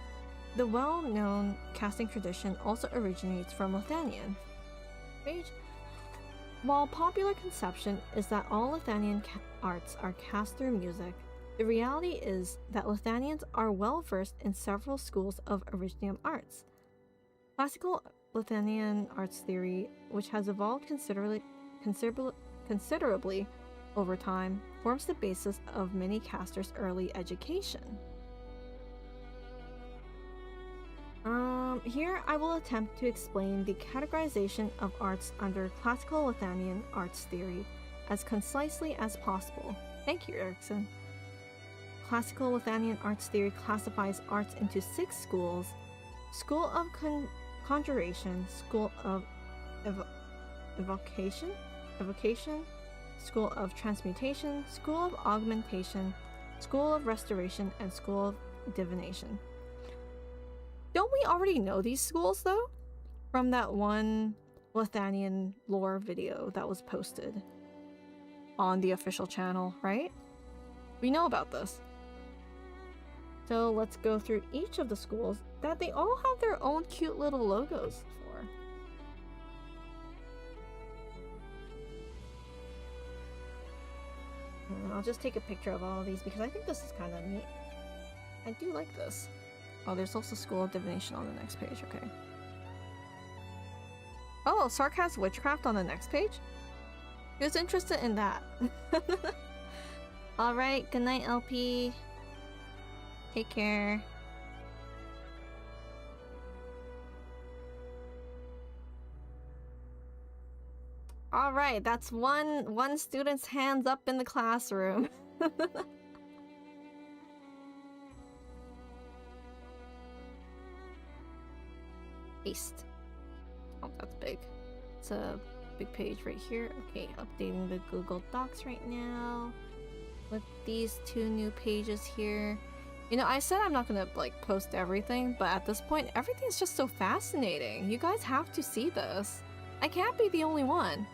the well-known casting tradition also originates from Lithuanian. While popular conception is that all Lithuanian arts are cast through music, the reality is that Lithuanians are well versed in several schools of Originum arts. Classical Lithuanian arts theory, which has evolved considerably over time, forms the basis of many casters' early education. Here I will attempt to explain the categorization of arts under classical Lithuanian arts theory as concisely as possible. Thank you, Erickson. Classical Lithuanian arts theory classifies arts into 6 schools: School of Conjuration, School of Evocation, School of Transmutation, School of Augmentation, School of Restoration, and School of Divination. Don't we already know these schools, though? From that one Lithuanian lore video that was posted on the official channel, right? We know about this. So let's go through each of the schools that they all have their own cute little logos for. And I'll just take a picture of all of these because I think this is kind of neat. I do like this. Oh, there's also School of Divination on the next page, okay. Oh, Sarkaz Witchcraft on the next page? Who's interested in that? Alright, good night, LP. Take care. Alright, that's one student's hands up in the classroom. Paste. Oh, that's big. It's a big page right here. Okay, updating the Google Docs right now with these 2 new pages here. You know, I said I'm not gonna like post everything, but at this point everything's just so fascinating. You guys have to see this. I can't be the only one.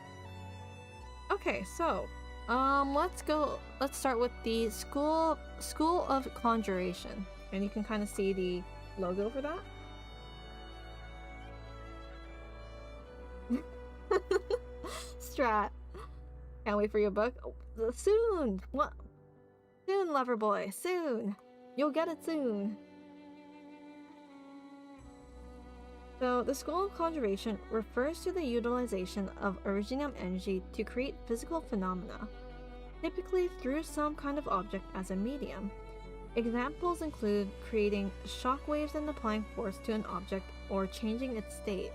Okay, so let's start with the School of Conjuration. And you can kind of see the logo for that. Strat. Can't wait for your book. Oh, soon! What? Soon, lover boy. Soon. You'll get it soon. So, the School of Conjuration refers to the utilization of Originum energy to create physical phenomena, typically through some kind of object as a medium. Examples include creating shockwaves and applying force to an object or changing its state.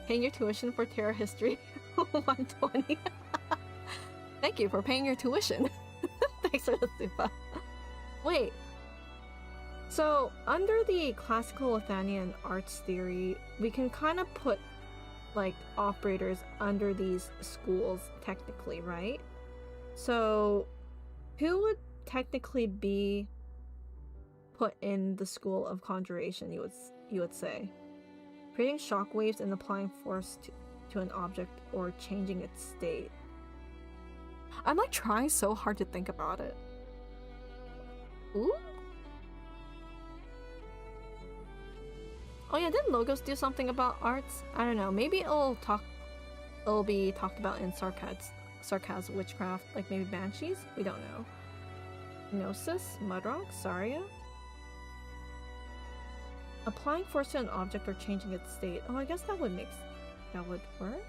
Paying your tuition for Terra History 120. Thank you for paying your tuition. Thanks for the super. Wait. So, under the classical Lithuanian arts theory, we can kind of put, like, operators under these schools, technically, right? So, who would technically be put in the School of Conjuration, you would say? Creating shockwaves and applying force to an object or changing its state. I'm like trying so hard to think about it. Ooh. Oh yeah, didn't Logos do something about arts? I don't know. Maybe it'll be talked about in Sarkaz Witchcraft, like maybe Banshees? We don't know. Gnosis, Mudrock, Saria. Applying force to an object or changing its state. Oh, I guess that would work.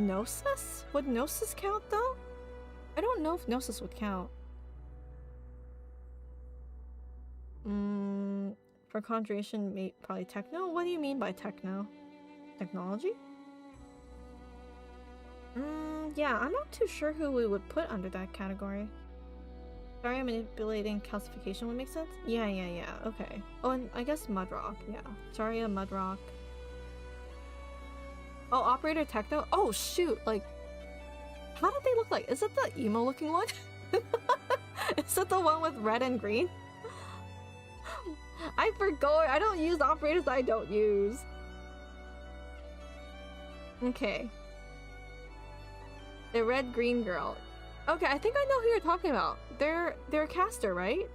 Gnosis? Would Gnosis count though? I don't know if Gnosis would count. For conjuration, probably techno? What do you mean by techno? Technology? Yeah, I'm not too sure who we would put under that category. Sorry, manipulating calcification would make sense? Yeah, okay. Oh, and I guess Mudrock, yeah. Saria, Mudrock. Oh, Operator Techno? Oh, shoot, like... How did they look like? Is it the emo-looking one? Is it the one with red and green? I forgot! I don't use operators I don't use. Okay. The red-green girl. Okay, I think I know who you're talking about. They're a caster, right?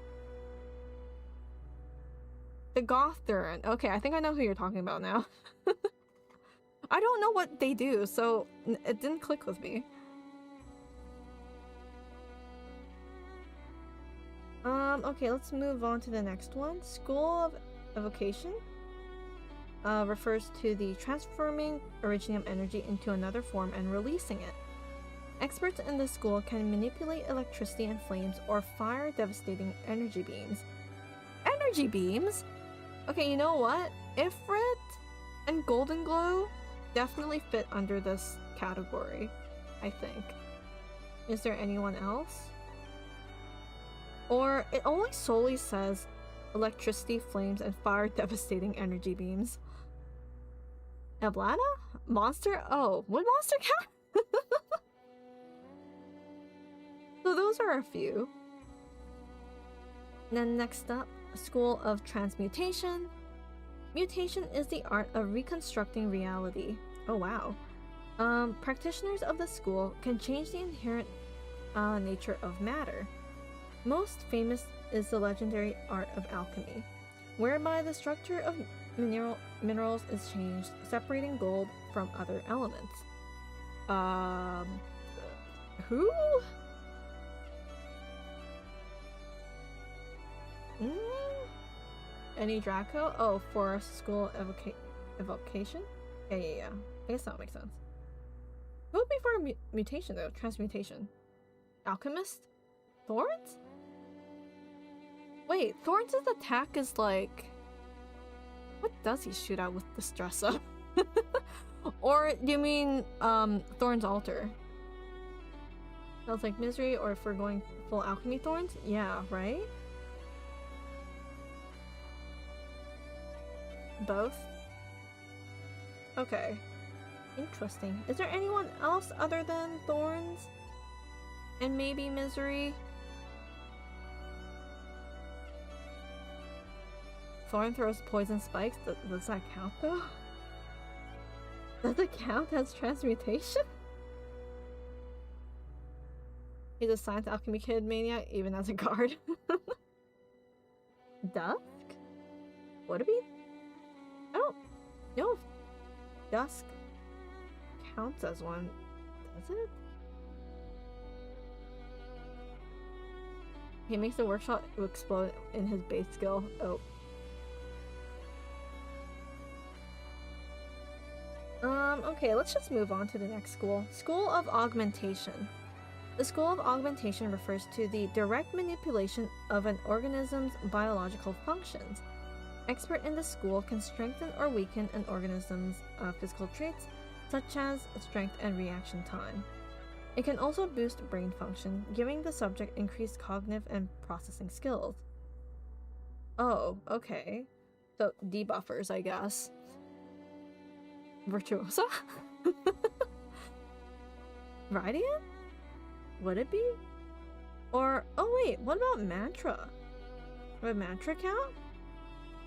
The Gothern. Okay, I think I know who you're talking about now. I don't know what they do, so it didn't click with me. Okay, let's move on to the next one. School of Evocation refers to the transforming Originium energy into another form and releasing it. Experts in this school can manipulate electricity and flames or fire devastating energy beams. Energy beams? Okay, you know what? Ifrit and Golden Glow definitely fit under this category, I think. Is there anyone else? Or it only solely says electricity, flames, and fire devastating energy beams. Eblana? Monster? Oh, would monster count? So those are a few. Then next up, School of Transmutation. Mutation is the art of reconstructing reality. Oh wow. Practitioners of the school can change the inherent nature of matter. Most famous is the legendary art of alchemy, whereby the structure of minerals is changed, separating gold from other elements. Who? Any Draco? Oh, for School Evocation? Yeah. I guess that makes sense. Who would be for a mutation though? Transmutation. Alchemist? Thorns? Wait, Thorns' attack is like... What does he shoot out with the stress up? Or do you mean Thorns Altar? Sounds like Misery, or if we're going full alchemy Thorns? Yeah, right? Both? Okay. Interesting. Is there anyone else other than Thorns? And maybe Misery? Thorn throws poison spikes? Does that count though? Does it count as transmutation? He's a science alchemy kid maniac even as a guard. Dusk? Would it be? I don't know if Dusk counts as one. Does it? He makes the workshop explode in his base skill. Oh. Okay, let's just move on to the next school. School of Augmentation. The School of Augmentation refers to the direct manipulation of an organism's biological functions. Expert in the school can strengthen or weaken an organism's physical traits, such as strength and reaction time. It can also boost brain function, giving the subject increased cognitive and processing skills. Oh, okay. So, debuffers, I guess. Virtuosa? Radiant? Would it be? Or, oh wait, what about Mantra? Would Mantra count?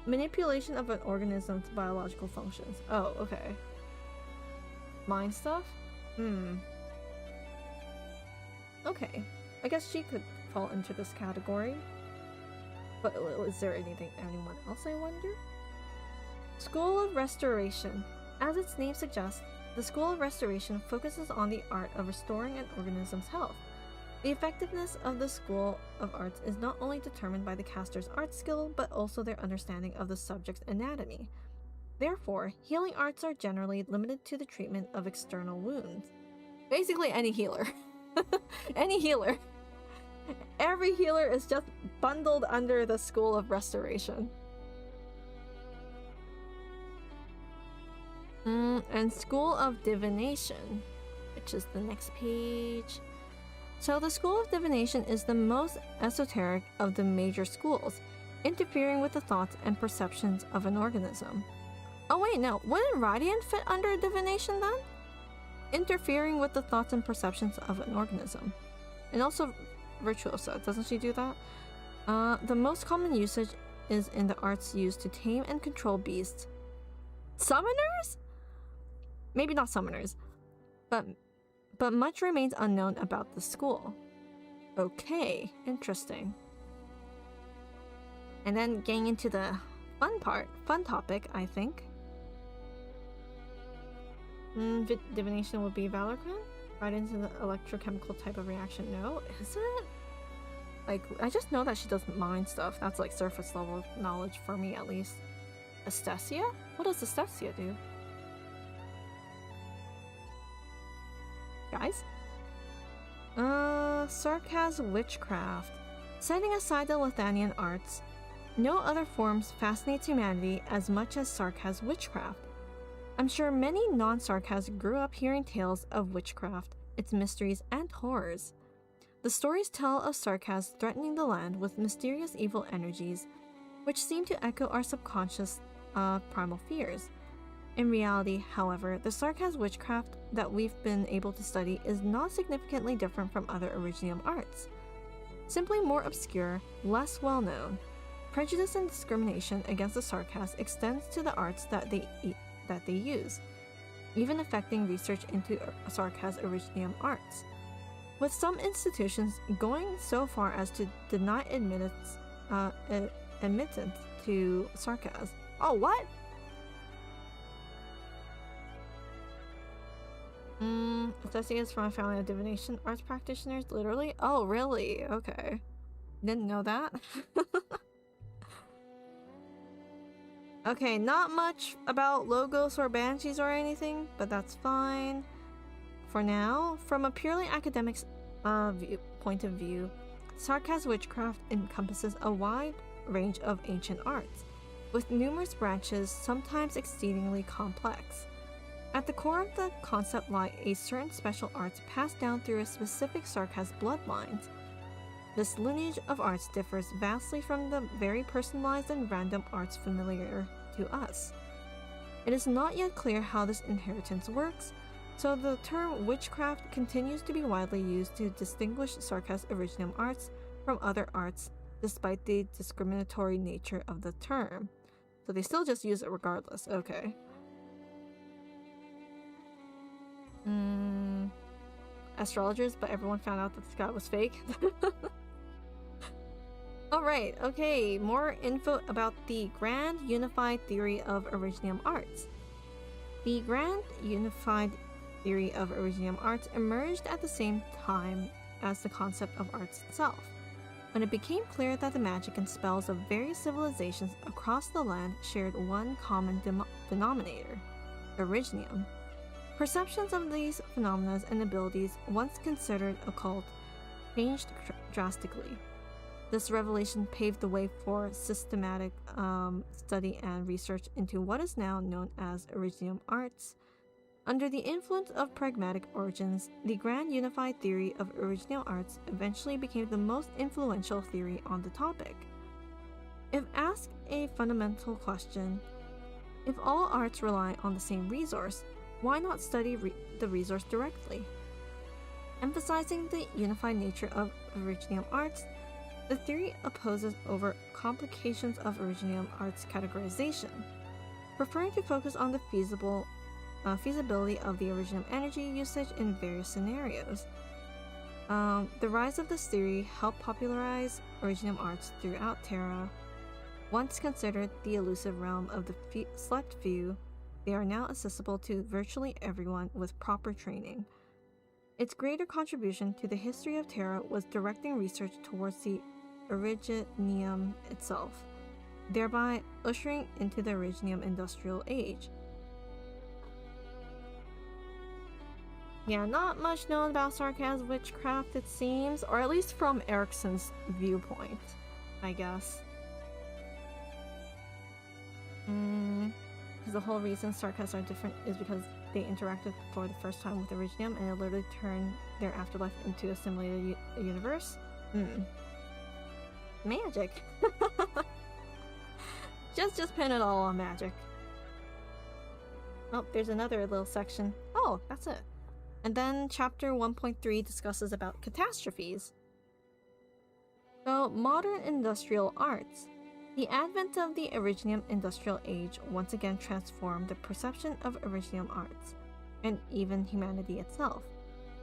Manipulation of an organism's biological functions. Oh, okay. Mind stuff? Okay. I guess she could fall into this category. But is there anyone else, I wonder? School of Restoration. As its name suggests, the School of Restoration focuses on the art of restoring an organism's health. The effectiveness of the School of Arts is not only determined by the caster's art skill, but also their understanding of the subject's anatomy. Therefore, healing arts are generally limited to the treatment of external wounds. Basically any healer. Any healer. Every healer is just bundled under the School of Restoration. And School of Divination, which is the next page. So the School of Divination is the most esoteric of the major schools, interfering with the thoughts and perceptions of an organism. Oh wait, no, wouldn't Radiant fit under divination then? Interfering with the thoughts and perceptions of an organism. And also Virtuosa, doesn't she do that? The most common usage is in the arts used to tame and control beasts. Summoners? Maybe not summoners, but much remains unknown about the school. Okay, interesting. And then getting into the fun topic, I think. Divination would be Valorcran? Right into the electrochemical type of reaction. No, is it? Like, I just know that she doesn't mind stuff. That's like surface level knowledge for me, at least. Astasia? What does Astasia do? Guys? Sarkaz Witchcraft. Setting aside the Lithanian arts, no other forms fascinate humanity as much as Sarkaz Witchcraft. I'm sure many non-Sarkaz grew up hearing tales of witchcraft, its mysteries and horrors. The stories tell of Sarkaz threatening the land with mysterious evil energies, which seem to echo our subconscious primal fears. In reality, however, the Sarkaz witchcraft that we've been able to study is not significantly different from other Originium arts. Simply more obscure, less well-known. Prejudice and discrimination against the Sarkaz extends to the arts that they use, even affecting research into Sarkaz Originium arts, with some institutions going so far as to deny admittance to Sarkaz. Oh, what? Astasia is from a family of divination arts practitioners, literally? Oh, really? Okay. Didn't know that. Okay, not much about logos or banshees or anything, but that's fine. For now, from a purely academic point of view, Sarkaz witchcraft encompasses a wide range of ancient arts, with numerous branches sometimes exceedingly complex. At the core of the concept lie a certain special arts passed down through a specific Sarkaz bloodlines. This lineage of arts differs vastly from the very personalized and random arts familiar to us. It is not yet clear how this inheritance works, so the term witchcraft continues to be widely used to distinguish Sarkaz Originium arts from other arts, despite the discriminatory nature of the term. So they still just use it regardless, okay. Astrologers, but everyone found out that the sky was fake. Alright, okay, more info about the Grand Unified Theory of Originium Arts. The Grand Unified Theory of Originium Arts emerged at the same time as the concept of arts itself, when it became clear that the magic and spells of various civilizations across the land shared one common denominator: Originium. Perceptions of these phenomena and abilities, once considered occult, changed drastically. This revelation paved the way for systematic study and research into what is now known as Originium arts. Under the influence of pragmatic origins, the Grand Unified Theory of Originium arts eventually became the most influential theory on the topic. If asked a fundamental question, if all arts rely on the same resource, why not study the resource directly? Emphasizing the unified nature of Originium arts, the theory opposes over complications of Originium arts categorization, preferring to focus on the feasibility of the Originium energy usage in various scenarios. The rise of this theory helped popularize Originium arts throughout Terra. Once considered the elusive realm of the select few, they are now accessible to virtually everyone with proper training. Its greater contribution to the history of Terra was directing research towards the Originium itself, thereby ushering into the Originium industrial age. Yeah, not much known about sarcasm witchcraft, it seems, or at least from Ericsson's viewpoint, I guess. Because the whole reason sarcasts are different is because they interacted for the first time with Originium and it literally turned their afterlife into a simulated universe. Magic. just pin it all on magic. Oh, there's another little section. Oh, that's it. And then chapter 1.3 discusses about catastrophes. So, modern industrial arts. The advent of the Originium industrial age once again transformed the perception of Originium arts, and even humanity itself.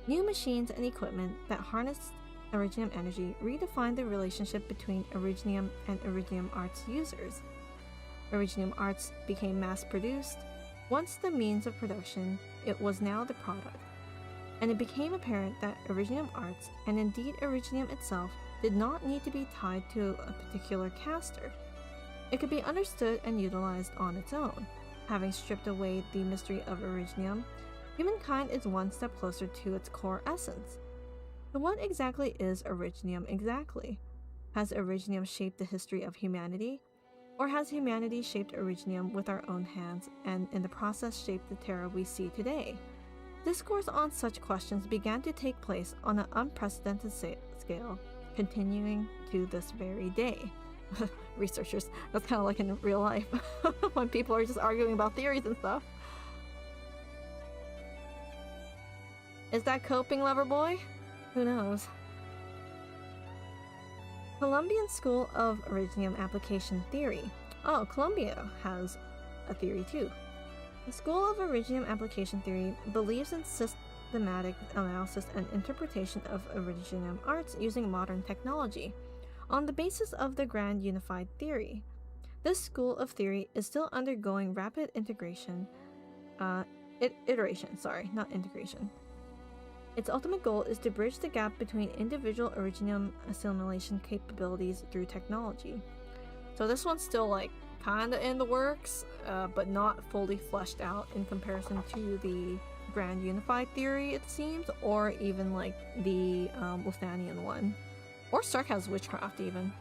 New machines and equipment that harnessed Originium energy redefined the relationship between Originium and Originium arts users. Originium arts became mass-produced. Once the means of production, it was now the product. And it became apparent that Originium arts, and indeed Originium itself, did not need to be tied to a particular caster. It could be understood and utilized on its own. Having stripped away the mystery of Originium, humankind is one step closer to its core essence. So what exactly is Originium exactly? Has Originium shaped the history of humanity? Or has humanity shaped Originium with our own hands and in the process shaped the Terra we see today? Discourse on such questions began to take place on an unprecedented scale, continuing to this very day. Researchers, that's kind of like in real life, when people are just arguing about theories and stuff. Is that coping, lover boy? Who knows? Columbian School of Originium Application Theory. Oh, Columbia has a theory too. The School of Originium Application Theory believes in systematic analysis and interpretation of Originium arts using modern technology, on the basis of the Grand Unified Theory. This school of theory is still undergoing rapid iteration. Its ultimate goal is to bridge the gap between individual Originium assimilation capabilities through technology. So this one's still like kinda in the works, but not fully fleshed out in comparison to the Grand Unified Theory, it seems, or even like the Luthanian one. Or Sarkaz's Witchcraft even.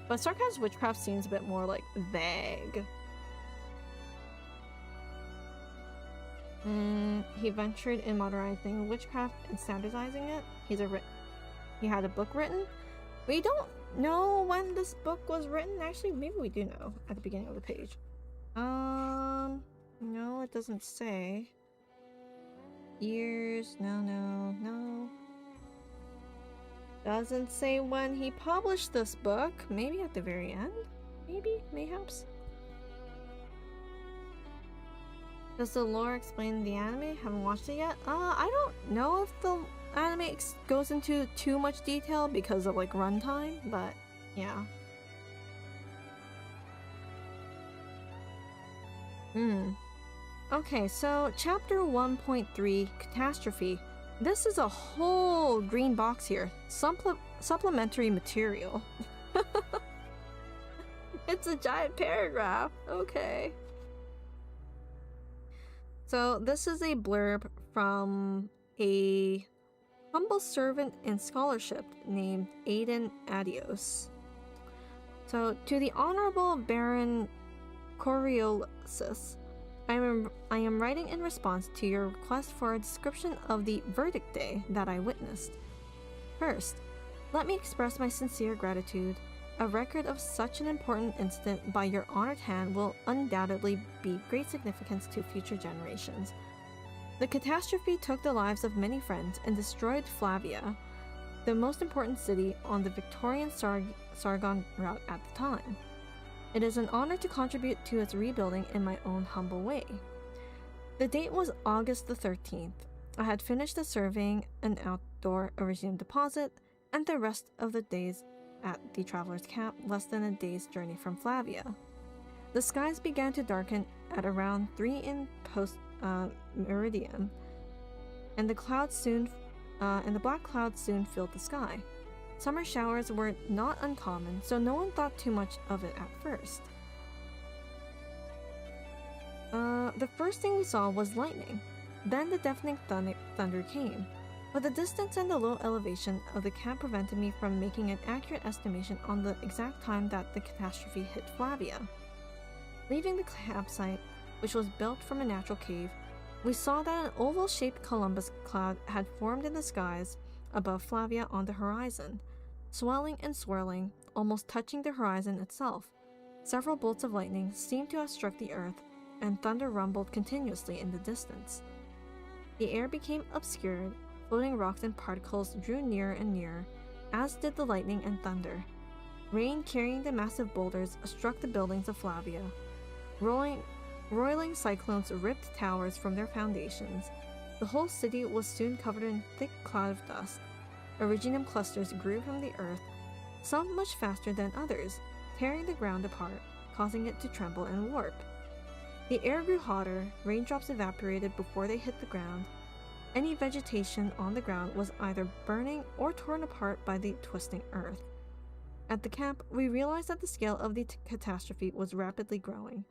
But Sarkaz's Witchcraft seems a bit more like vague. He ventured in modernizing witchcraft and standardizing it. He had a book written. We don't know when this book was written. Actually, maybe we do know at the beginning of the page. No, it doesn't say. Years, no. Doesn't say when he published this book. Maybe at the very end? Maybe? Mayhaps? Does the lore explain the anime? Haven't watched it yet? I don't know if the anime goes into too much detail because of like runtime, but yeah. Okay, so chapter 1.3, Catastrophe. This is a whole green box here. Supplementary material. It's a giant paragraph. Okay. So this is a blurb from a humble servant in scholarship named Aiden Adios. So, to the Honorable Baron Coriolis, I am writing in response to your request for a description of the verdict day that I witnessed. First, let me express my sincere gratitude. A record of such an important incident by your honored hand will undoubtedly be great significance to future generations. The catastrophe took the lives of many friends and destroyed Flavia, the most important city on the Victorian Sargon route at the time. It is an honor to contribute to its rebuilding in my own humble way. The date was August the 13th. I had finished the surveying an outdoor Originium deposit, and the rest of the days at the traveler's camp, less than a day's journey from Flavia. The skies began to darken at around 3 in meridian, and the black clouds soon filled the sky. Summer showers were not uncommon, so no one thought too much of it at first. The first thing we saw was lightning. Then the deafening thunder came, but the distance and the low elevation of the camp prevented me from making an accurate estimation on the exact time that the catastrophe hit Flavia. Leaving the campsite, which was built from a natural cave, we saw that an oval-shaped Columbus cloud had formed in the skies above Flavia on the horizon, swelling and swirling, almost touching the horizon itself. Several bolts of lightning seemed to have struck the earth, and thunder rumbled continuously in the distance. The air became obscured, floating rocks and particles drew nearer and nearer, as did the lightning and thunder. Rain carrying the massive boulders struck the buildings of Flavia. Roiling cyclones ripped towers from their foundations. The whole city was soon covered in a thick cloud of dust. Originium clusters grew from the earth, some much faster than others, tearing the ground apart, causing it to tremble and warp. The air grew hotter, raindrops evaporated before they hit the ground. Any vegetation on the ground was either burning or torn apart by the twisting earth. At the camp, we realized that the scale of the catastrophe was rapidly growing.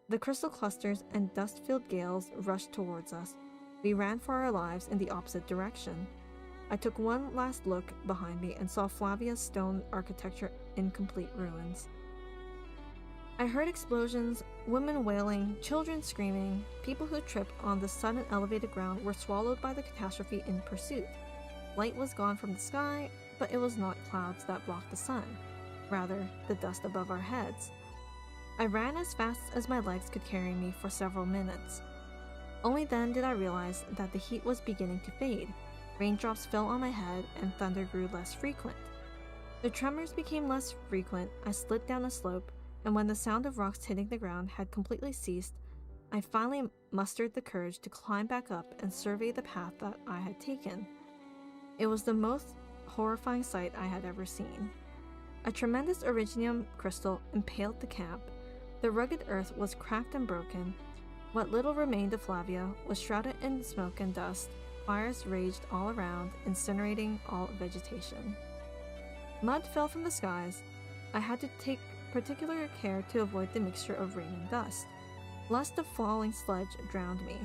The crystal clusters and dust-filled gales rushed towards us. We ran for our lives in the opposite direction. I took one last look behind me and saw Flavia's stone architecture in complete ruins. I heard explosions, women wailing, children screaming. People who tripped on the sudden elevated ground were swallowed by the catastrophe in pursuit. Light was gone from the sky, but it was not clouds that blocked the sun, rather the dust above our heads. I ran as fast as my legs could carry me for several minutes. Only then did I realize that the heat was beginning to fade. Raindrops fell on my head and thunder grew less frequent. The tremors became less frequent. I slid down a slope, and when the sound of rocks hitting the ground had completely ceased, I finally mustered the courage to climb back up and survey the path that I had taken. It was the most horrifying sight I had ever seen. A tremendous originium crystal impaled the camp. The rugged earth was cracked and broken. What little remained of Flavia was shrouded in smoke and dust. Fires raged all around, incinerating all vegetation. Mud fell from the skies. I had to take particular care to avoid the mixture of rain and dust, lest the falling sledge drowned me.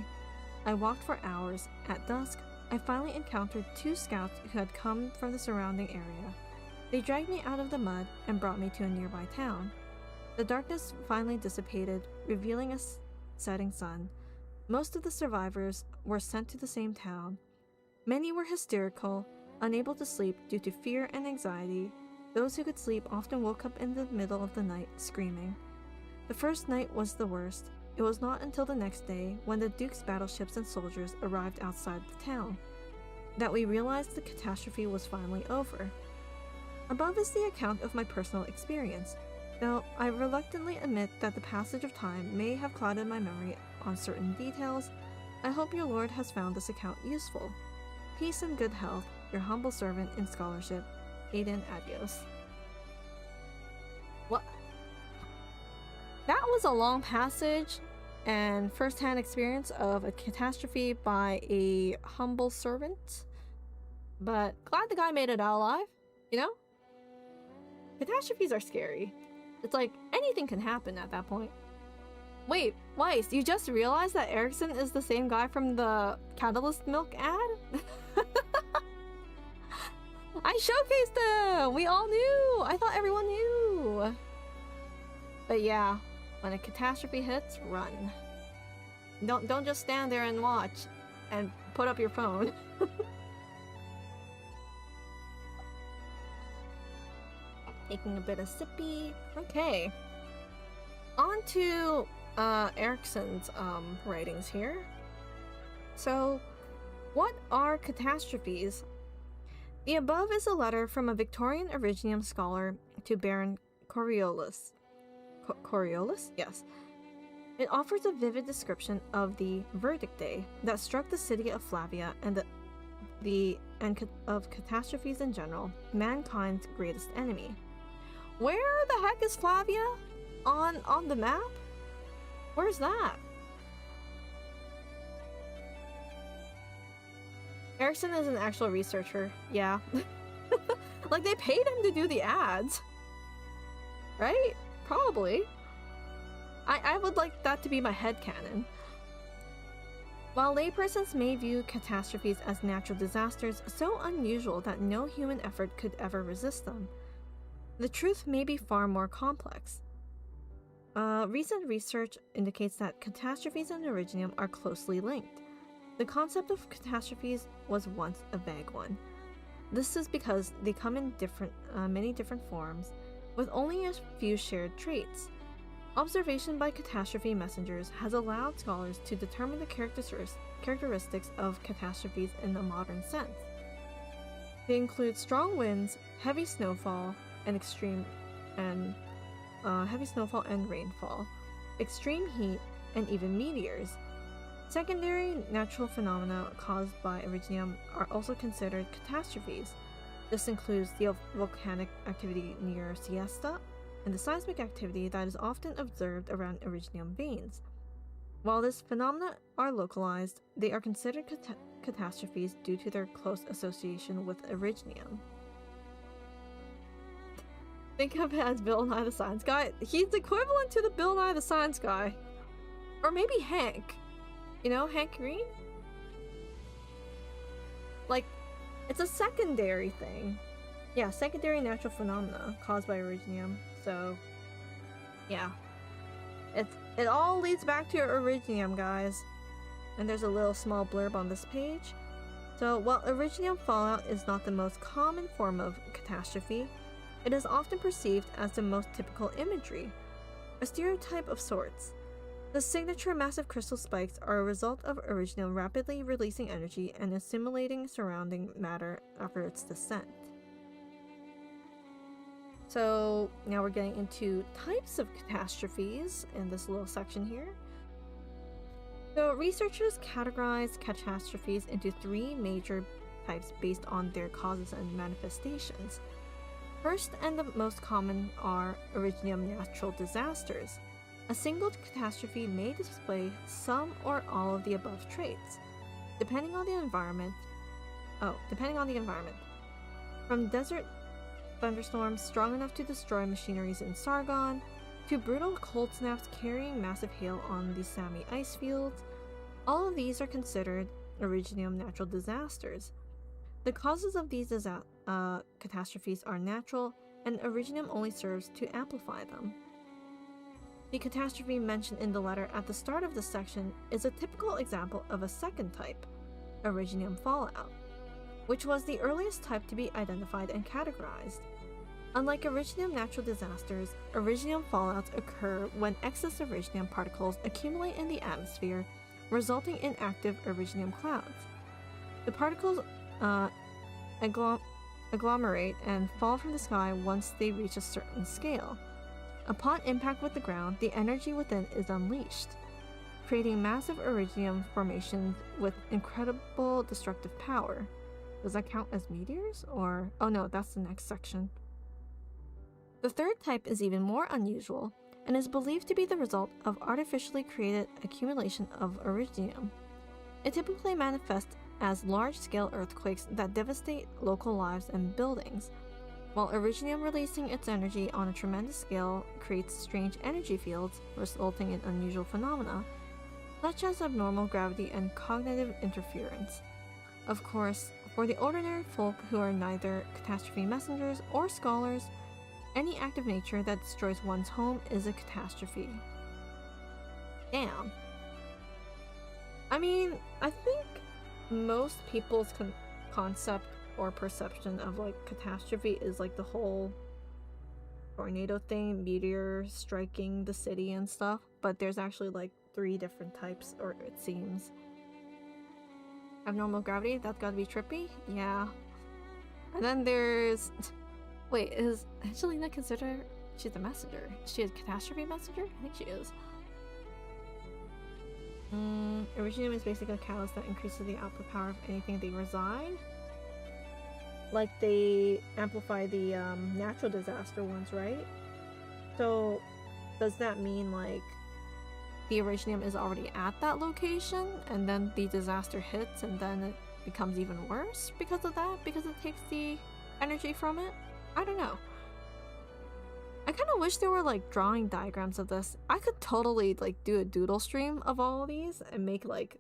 I walked for hours. At dusk, I finally encountered two scouts who had come from the surrounding area. They dragged me out of the mud and brought me to a nearby town. The darkness finally dissipated, revealing a setting sun. Most of the survivors were sent to the same town. Many were hysterical, unable to sleep due to fear and anxiety. Those who could sleep often woke up in the middle of the night, screaming. The first night was the worst. It was not until the next day, when the Duke's battleships and soldiers arrived outside the town, that we realized the catastrophe was finally over. Above is the account of my personal experience. Though I reluctantly admit that the passage of time may have clouded my memory on certain details, I hope your Lord has found this account useful. Peace and good health, your humble servant in scholarship, Aiden Adios. What? That was a long passage and first-hand experience of a catastrophe by a humble servant. But glad the guy made it out alive, you know? Catastrophes are scary. It's like anything can happen at that point. Wait, Weiss, you just realized that Erickson is the same guy from the Catalyst Milk ad? I showcased him! We all knew! I thought everyone knew! But yeah, when a catastrophe hits, run. Don't just stand there and watch and put up your phone. Taking a bit of sippy. Okay. On to Erickson's writings here. So, what are catastrophes? The above is a letter from a Victorian Originium scholar to Baron Coriolis. Coriolis? Yes. It offers a vivid description of the verdict day that struck the city of Flavia and of catastrophes in general, mankind's greatest enemy. Where the heck is Flavia? On the map? Where's that? Erickson is an actual researcher, yeah. Like, they paid him to do the ads. Right? Probably. I would like that to be my headcanon. While laypersons may view catastrophes as natural disasters so unusual that no human effort could ever resist them, the truth may be far more complex. Recent research indicates that catastrophes and Originium are closely linked. The concept of catastrophes was once a vague one. This is because they come in many different forms, with only a few shared traits. Observation by catastrophe messengers has allowed scholars to determine the characteristics of catastrophes in a modern sense. They include strong winds, heavy snowfall and rainfall, extreme heat, and even meteors. Secondary natural phenomena caused by Originium are also considered catastrophes. This includes the volcanic activity near Siesta and the seismic activity that is often observed around Originium veins. While these phenomena are localized, they are considered catastrophes due to their close association with Originium. Think of it as Bill Nye the Science Guy. He's equivalent to the Bill Nye the Science Guy. Or maybe Hank. You know, Hank Green? Like, it's a secondary thing. Yeah, secondary natural phenomena caused by Originium. So, yeah. It all leads back to Originium, guys. And there's a little small blurb on this page. So, while Originium fallout is not the most common form of catastrophe, it is often perceived as the most typical imagery, a stereotype of sorts. The signature massive crystal spikes are a result of Originium rapidly releasing energy and assimilating surrounding matter after its descent. So now we're getting into types of catastrophes in this little section here. So researchers categorize catastrophes into three major types based on their causes and manifestations. First and the most common are Originium natural disasters. A single catastrophe may display some or all of the above traits, depending on the environment. From desert thunderstorms strong enough to destroy machineries in Sargon, to brutal cold snaps carrying massive hail on the Sami ice fields, all of these are considered Originium natural disasters. The causes of these catastrophes are natural, and Originium only serves to amplify them. The catastrophe mentioned in the letter at the start of this section is a typical example of a second type, Originium fallout, which was the earliest type to be identified and categorized. Unlike Originium natural disasters, Originium fallouts occur when excess Originium particles accumulate in the atmosphere, resulting in active Originium clouds. The particles agglomerate and fall from the sky once they reach a certain scale. Upon impact with the ground, the energy within is unleashed, creating massive Originium formations with incredible destructive power. Does that count as meteors? Or... oh no, that's the next section. The third type is even more unusual, and is believed to be the result of artificially created accumulation of Originium. It typically manifests as large-scale earthquakes that devastate local lives and buildings, while Originium releasing its energy on a tremendous scale creates strange energy fields, resulting in unusual phenomena, such as abnormal gravity and cognitive interference. Of course, for the ordinary folk who are neither catastrophe messengers or scholars, any act of nature that destroys one's home is a catastrophe. Damn. I mean, I think most people's concept or perception of like catastrophe is like the whole tornado thing, meteor striking the city and stuff, but there's actually like 3 different types, or it seems. Abnormal gravity, that's gotta be trippy? Yeah. And then there's... wait, is Angelina considered... she's a messenger? Is she a catastrophe messenger? I think she is. Originium is basically a catalyst that increases the output power of anything they reside. Like they amplify the natural disaster ones, right? So does that mean like the Originium is already at that location and then the disaster hits and then it becomes even worse because of that? Because it takes the energy from it? I don't know. I kind of wish there were like drawing diagrams of this. I could totally like do a doodle stream of all of these and make like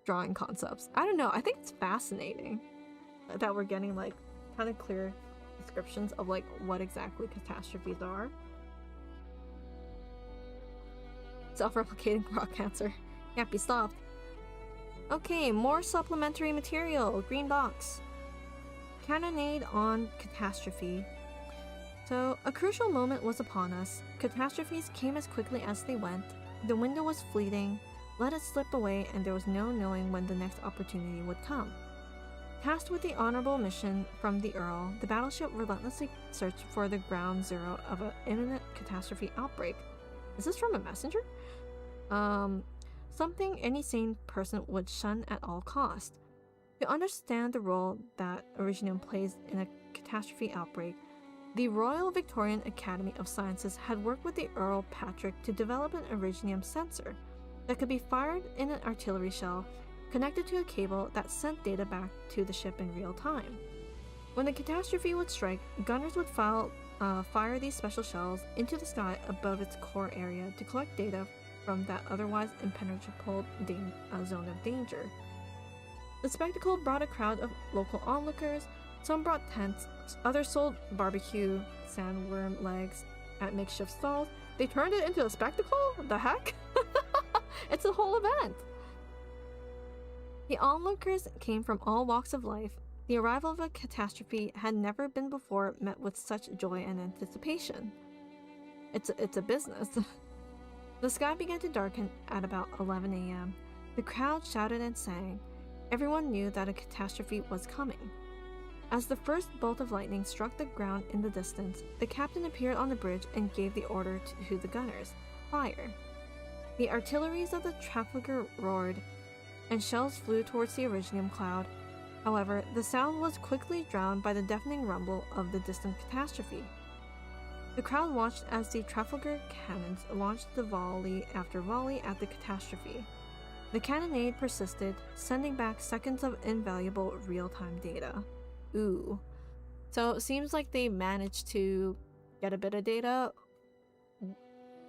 drawing concepts. I don't know, I think it's fascinating that we're getting like kind of clear descriptions of like what exactly catastrophes are. Self-replicating rock cancer. Can't be stopped. Okay, more supplementary material. Green box. Cannonade on catastrophe. So, a crucial moment was upon us. Catastrophes came as quickly as they went. The window was fleeting. Let it slip away, and there was no knowing when the next opportunity would come. Tasked with the honorable mission from the Earl, the battleship relentlessly searched for the ground zero of an imminent catastrophe outbreak. Is this from a messenger? Something any sane person would shun at all cost. To understand the role that Originium plays in a catastrophe outbreak, the Royal Victorian Academy of Sciences had worked with the Earl Patrick to develop an Originium sensor that could be fired in an artillery shell connected to a cable that sent data back to the ship in real time. When the catastrophe would strike, gunners would fire these special shells into the sky above its core area to collect data from that otherwise impenetrable zone of danger. The spectacle brought a crowd of local onlookers. Some brought tents, others sold barbecue sandworm legs at makeshift stalls. They turned it into a spectacle? The heck? It's a whole event! The onlookers came from all walks of life. The arrival of a catastrophe had never been before met with such joy and anticipation. It's a business. The sky began to darken at about 11 a.m. The crowd shouted and sang. Everyone knew that a catastrophe was coming. As the first bolt of lightning struck the ground in the distance, the captain appeared on the bridge and gave the order to the gunners, "Fire." The artilleries of the Trafalgar roared, and shells flew towards the Originium cloud. However, the sound was quickly drowned by the deafening rumble of the distant catastrophe. The crowd watched as the Trafalgar cannons launched the volley after volley at the catastrophe. The cannonade persisted, sending back seconds of invaluable real-time data. Ooh. So it seems like they managed to get a bit of data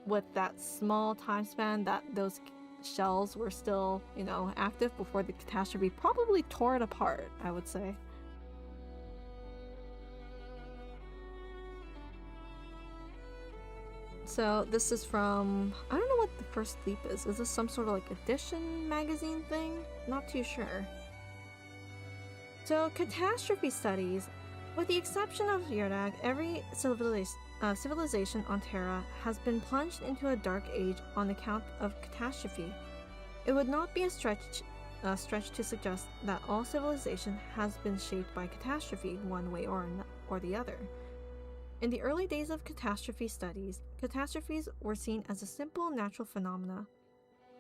with that small time span that those shells were still, active before the catastrophe probably tore it apart, I would say. So this is from, I don't know what the first leap is. Is this some sort of like edition magazine thing? Not too sure. So catastrophe studies, with the exception of Yurdag, every civilization on Terra has been plunged into a dark age on account of catastrophe. It would not be a stretch to suggest that all civilization has been shaped by catastrophe one way or the other. In the early days of catastrophe studies, catastrophes were seen as a simple natural phenomena.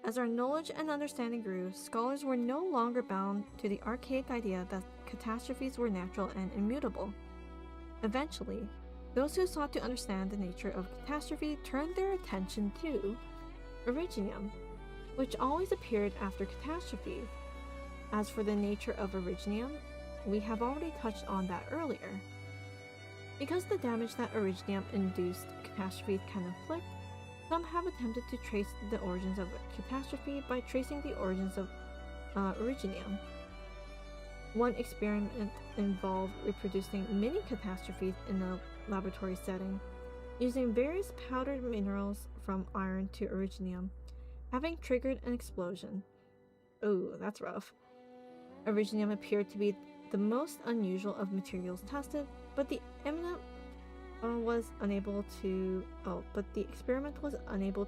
As our knowledge and understanding grew, scholars were no longer bound to the archaic idea that catastrophes were natural and immutable. Eventually, those who sought to understand the nature of catastrophe turned their attention to Originium, which always appeared after catastrophe. As for the nature of Originium, we have already touched on that earlier. Because the damage that Originium-induced catastrophes can inflict, some have attempted to trace the origins of a catastrophe by tracing the origins of Originium. One experiment involved reproducing mini catastrophes in a laboratory setting, using various powdered minerals from iron to Originium, having triggered an explosion. Oh, that's rough. Originium appeared to be the most unusual of materials tested, but the experiment was unable to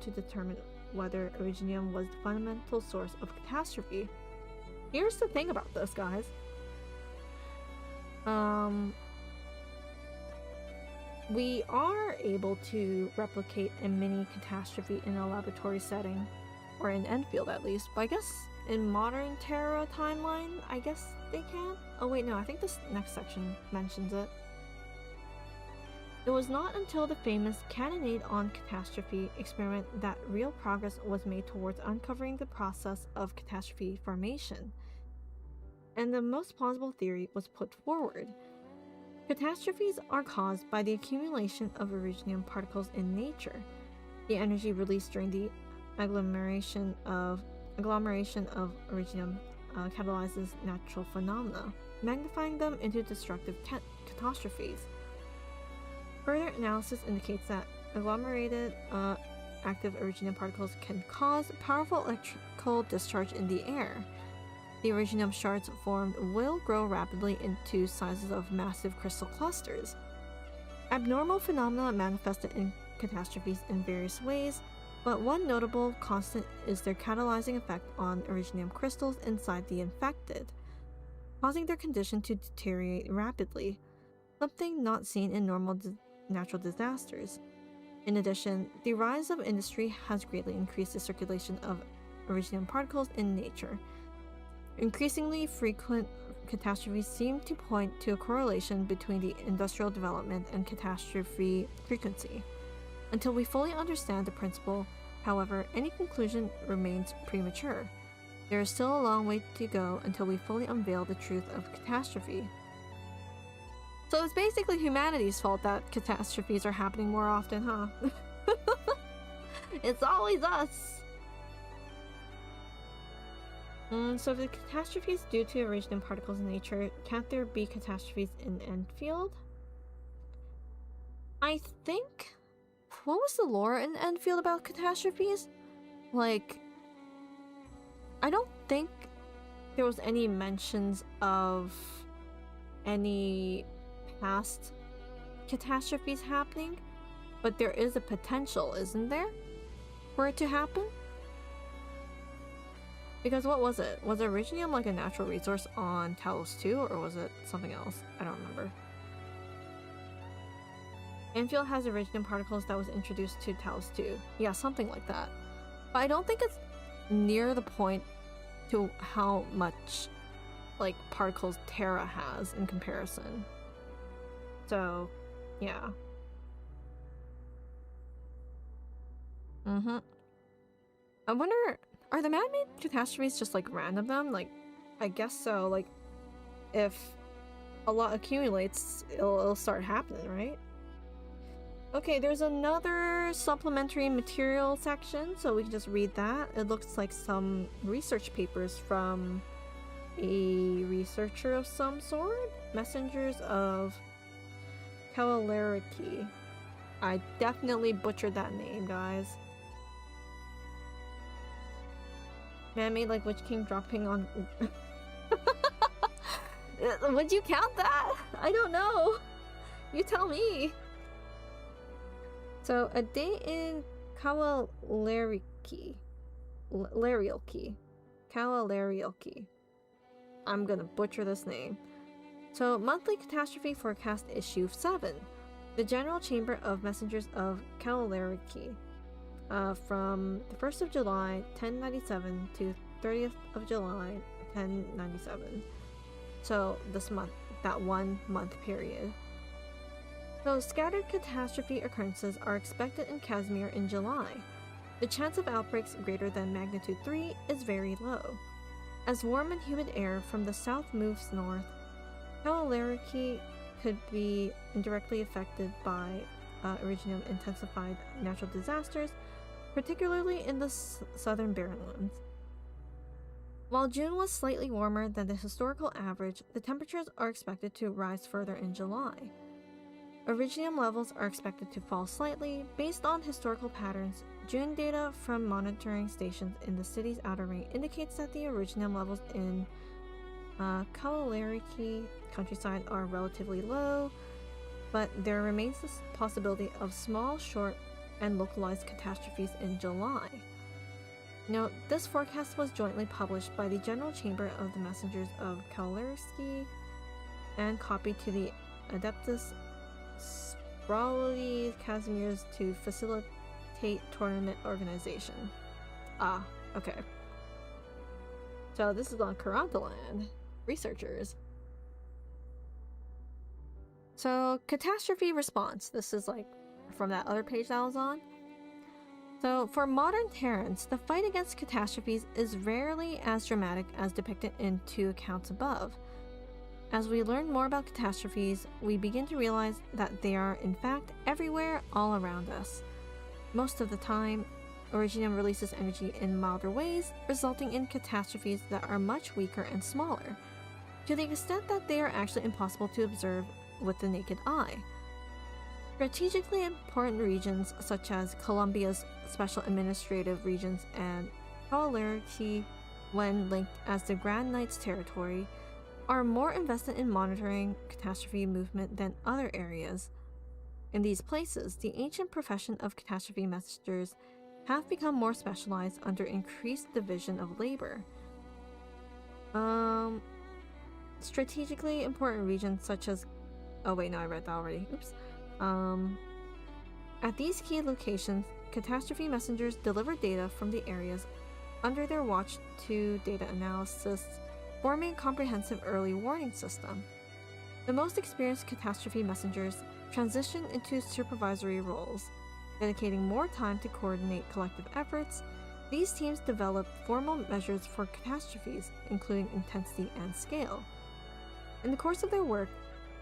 determine whether Originium was the fundamental source of catastrophe. Here's the thing about this, guys. We are able to replicate a mini catastrophe in a laboratory setting, or in Enfield at least, but I guess in modern Terra timeline, I guess they can? Oh wait, no, I think this next section mentions it. It was not until the famous Cannonade on Catastrophe experiment that real progress was made towards uncovering the process of catastrophe formation, and the most plausible theory was put forward. Catastrophes are caused by the accumulation of Originium particles in nature. The energy released during the agglomeration of Originium catalyzes natural phenomena, magnifying them into destructive catastrophes. Further analysis indicates that agglomerated active Originium particles can cause powerful electrical discharge in the air. The Originium shards formed will grow rapidly into sizes of massive crystal clusters. Abnormal phenomena manifested in catastrophes in various ways, but one notable constant is their catalyzing effect on Originium crystals inside the infected, causing their condition to deteriorate rapidly, something not seen in normal natural disasters. In addition, the rise of industry has greatly increased the circulation of Originium particles in nature. Increasingly frequent catastrophes seem to point to a correlation between the industrial development and catastrophe frequency. Until we fully understand the principle, however, any conclusion remains premature. There is still a long way to go until we fully unveil the truth of catastrophe. So it's basically humanity's fault that catastrophes are happening more often, huh? It's always us! So if the catastrophe is due to Originium particles in nature, can't there be catastrophes in Enfield? I think... What was the lore in Enfield about catastrophes? Like... I don't think there was any mentions of any past catastrophes happening, but there is a potential, isn't there, for it to happen? Because what was it? Was Originium like a natural resource on Talos 2, or was it something else? I don't remember. Enfield has Originium particles that was introduced to Talos 2. Yeah, something like that. But I don't think it's near the point to how much like particles Terra has in comparison. So, yeah. I wonder, are the man-made catastrophes just like random them? Like, I guess so. Like, if a lot accumulates, it'll start happening, right? Okay, there's another supplementary material section, so we can just read that. It looks like some research papers from a researcher of some sort. Messengers of Kawaleriki. I definitely butchered that name, guys. Man-made like Witch King dropping on... Would you count that? I don't know. You tell me. So, a day in Kawaleriki. Kawaleriki. I'm gonna butcher this name. So, Monthly Catastrophe Forecast Issue 7. The General Chamber of Messengers of Kawaleriki. From the 1st of July, 1097 to 30th of July, 1097. So, this month, that 1 month period. So, scattered catastrophe occurrences are expected in Casimir in July. The chance of outbreaks greater than magnitude 3 is very low. As warm and humid air from the south moves north, Kawaleriki could be indirectly affected by Originium intensified natural disasters, particularly in the southern Barrenlands. While June was slightly warmer than the historical average, the temperatures are expected to rise further in July. Originium levels are expected to fall slightly. Based on historical patterns, June data from monitoring stations in the city's outer ring indicates that the Originium levels in Kawaleriki countryside are relatively low, but there remains the possibility of small, short, and localized catastrophes in July. Note, this forecast was jointly published by the General Chamber of the Messengers of Kawaleriki and copied to the Adeptus Sprawly Casimirs to facilitate tournament organization. Ah, okay. So this is on Karantaland. Researchers. So, catastrophe response. This is like from that other page that I was on. So, for modern Terrans, the fight against catastrophes is rarely as dramatic as depicted in 2 accounts above. As we learn more about catastrophes, we begin to realize that they are in fact everywhere all around us. Most of the time, Originium releases energy in milder ways, resulting in catastrophes that are much weaker and smaller, to the extent that they are actually impossible to observe with the naked eye. Strategically important regions such as Columbia's Special Administrative Regions and Polarity, when linked as the Grand Knight's territory, are more invested in monitoring catastrophe movement than other areas. In these places, the ancient profession of catastrophe messengers have become more specialized under increased division of labor. Strategically important regions such as... Oh wait, no, I read that already. Oops. At these key locations, catastrophe messengers deliver data from the areas under their watch to data analysis, forming a comprehensive early warning system. The most experienced catastrophe messengers transition into supervisory roles, dedicating more time to coordinate collective efforts. These teams develop formal measures for catastrophes, including intensity and scale. In the course of their work,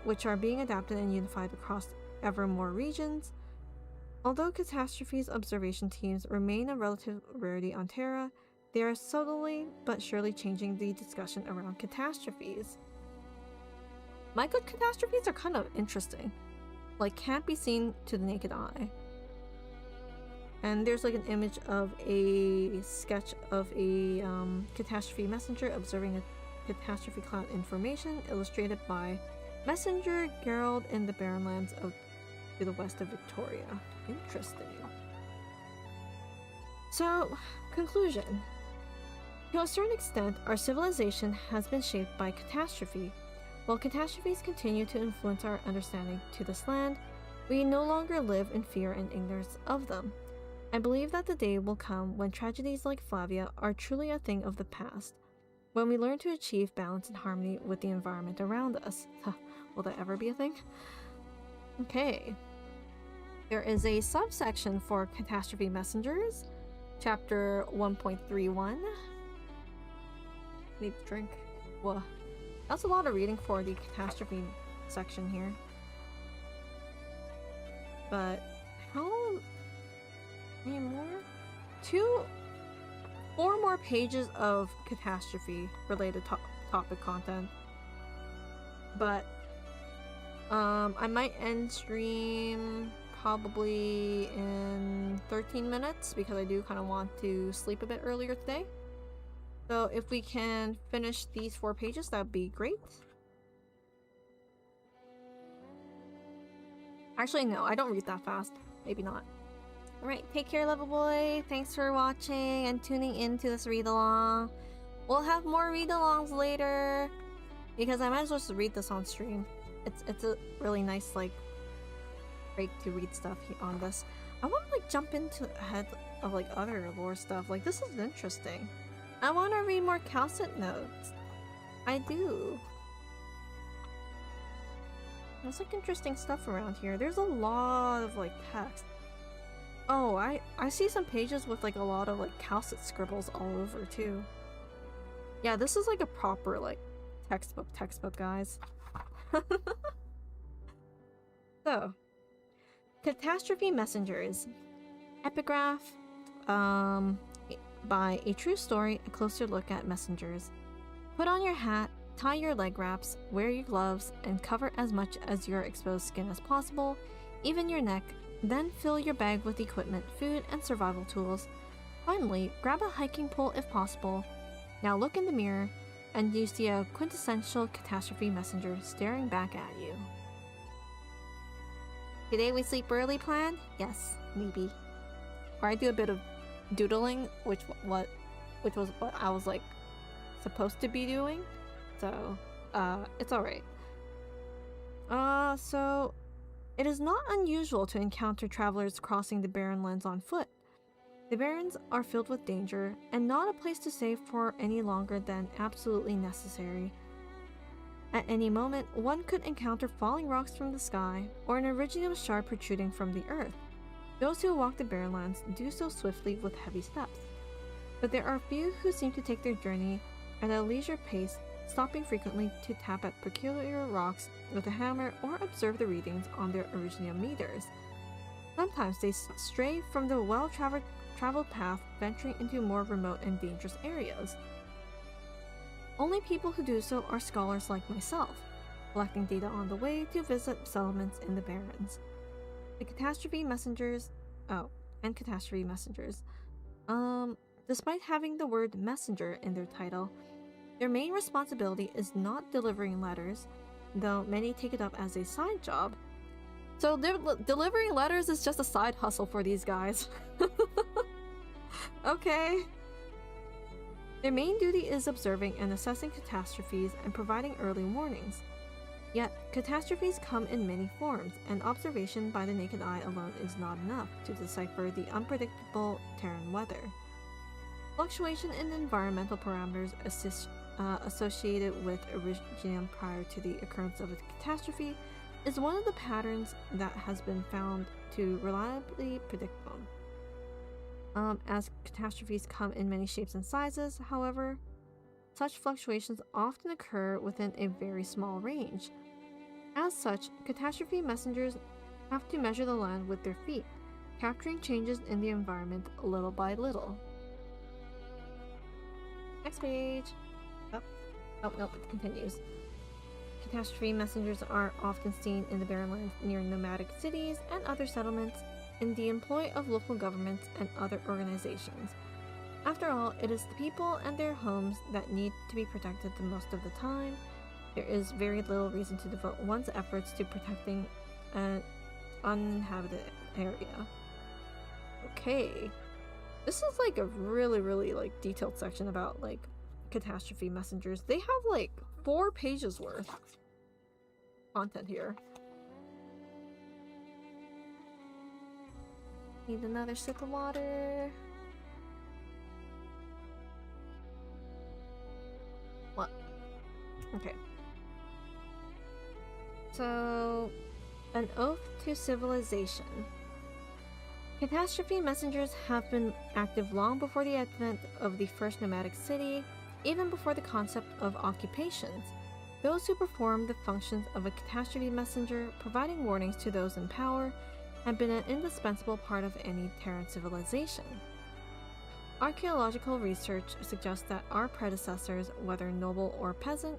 which are being adapted and unified across ever more regions, although catastrophes observation teams remain a relative rarity on Terra, they are subtly but surely changing the discussion around catastrophes. My good catastrophes are kind of interesting. Like, can't be seen to the naked eye. And there's like an image of a sketch of a catastrophe messenger observing a catastrophe cloud information, illustrated by Messenger Gerald in the Barren Lands to the west of Victoria. Interesting. So, conclusion. To a certain extent, our civilization has been shaped by catastrophe. While catastrophes continue to influence our understanding to this land, we no longer live in fear and ignorance of them. I believe that the day will come when tragedies like Flavia are truly a thing of the past, when we learn to achieve balance and harmony with the environment around us. Will that ever be a thing? Okay. There is a subsection for catastrophe messengers, chapter 1.31. Need a drink. Whoa. That's a lot of reading for the catastrophe section here. But how many more? 4 more pages of catastrophe related topic content. But I might end stream probably in 13 minutes because I do kind of want to sleep a bit earlier today. So if we can finish these 4 pages, that would be great. Actually, no, I don't read that fast. Maybe not. Alright, take care, Level Boy. Thanks for watching and tuning in to this read-along. We'll have more read-alongs later, because I might as well just read this on stream. It's a really nice, like, break to read stuff on this. I want to, like, jump into ahead of, like, other lore stuff. Like, this is interesting. I want to read more Calcit notes. I do. There's, like, interesting stuff around here. There's a lot of, like, text. Oh, I see some pages with, like, a lot of, like, Calcit scribbles all over, too. Yeah, this is, like, a proper, like, textbook, guys. So, Catastrophe Messengers. Epigraph, by A True Story, a closer look at messengers. Put on your hat, tie your leg wraps, wear your gloves, and cover as much as your exposed skin as possible, even your neck. Then fill your bag with equipment, food, and survival tools. Finally, grab a hiking pole if possible. Now look in the mirror, and you see a quintessential catastrophe messenger staring back at you. Today we sleep early plan? Yes, maybe. Or I do a bit of doodling, which was what I was, like, supposed to be doing. So, it's alright. So it is not unusual to encounter travelers crossing the Barren Lands on foot. The Barrens are filled with danger, and not a place to stay for any longer than absolutely necessary. At any moment, one could encounter falling rocks from the sky, or an iridium shard protruding from the earth. Those who walk the Barren Lands do so swiftly with heavy steps. But there are few who seem to take their journey at a leisure pace, stopping frequently to tap at peculiar rocks with a hammer or observe the readings on their iridium meters. Sometimes they stray from the well-traveled traveled path venturing into more remote and dangerous areas. Only people who do so are scholars like myself, collecting data on the way to visit settlements in the Barrens. The catastrophe messengers... catastrophe messengers. Despite having the word messenger in their title, their main responsibility is not delivering letters, though many take it up as a side job. So delivering letters is just a side hustle for these guys. Okay. Their main duty is observing and assessing catastrophes and providing early warnings. Yet, catastrophes come in many forms, and observation by the naked eye alone is not enough to decipher the unpredictable Terran weather. Fluctuation in environmental parameters associated with originium prior to the occurrence of a catastrophe is one of the patterns that has been found to reliably predict them. As catastrophes come in many shapes and sizes, however, such fluctuations often occur within a very small range. As such, catastrophe messengers have to measure the land with their feet, capturing changes in the environment little by little. Next page. Nope, it continues. Catastrophe messengers are often seen in the barren land near nomadic cities and other settlements in the employ of local governments and other organizations. After all, it is the people and their homes that need to be protected the most of the time. There is very little reason to devote one's efforts to protecting an uninhabited area. Okay. This is like a really like detailed section about like catastrophe messengers. They have like 4 pages worth content here. Need another sip of water. What? Okay. So, an oath to civilization. Catastrophe messengers have been active long before the advent of the first nomadic city, even before the concept of occupations. Those who perform the functions of a catastrophe messenger, providing warnings to those in power, have been an indispensable part of any Terran civilization. Archaeological research suggests that our predecessors, whether noble or peasant,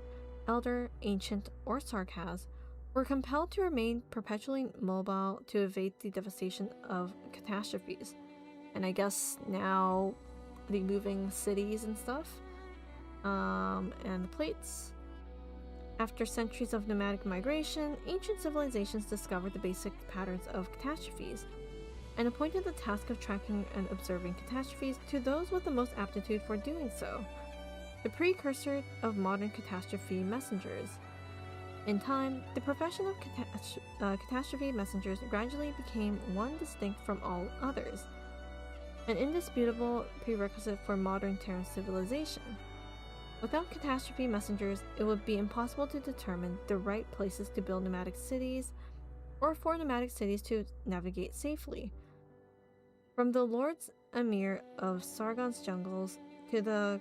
elder, ancient, or sarkaz, were compelled to remain perpetually mobile to evade the devastation of catastrophes. And I guess now the moving cities and stuff. And the plates. After centuries of nomadic migration, ancient civilizations discovered the basic patterns of catastrophes, and appointed the task of tracking and observing catastrophes to those with the most aptitude for doing so, the precursor of modern catastrophe messengers. In time, the profession of catastrophe messengers gradually became one distinct from all others, an indisputable prerequisite for modern Terran civilization. Without catastrophe messengers, it would be impossible to determine the right places to build nomadic cities, or for nomadic cities to navigate safely. From the Lords Emir of Sargon's jungles to the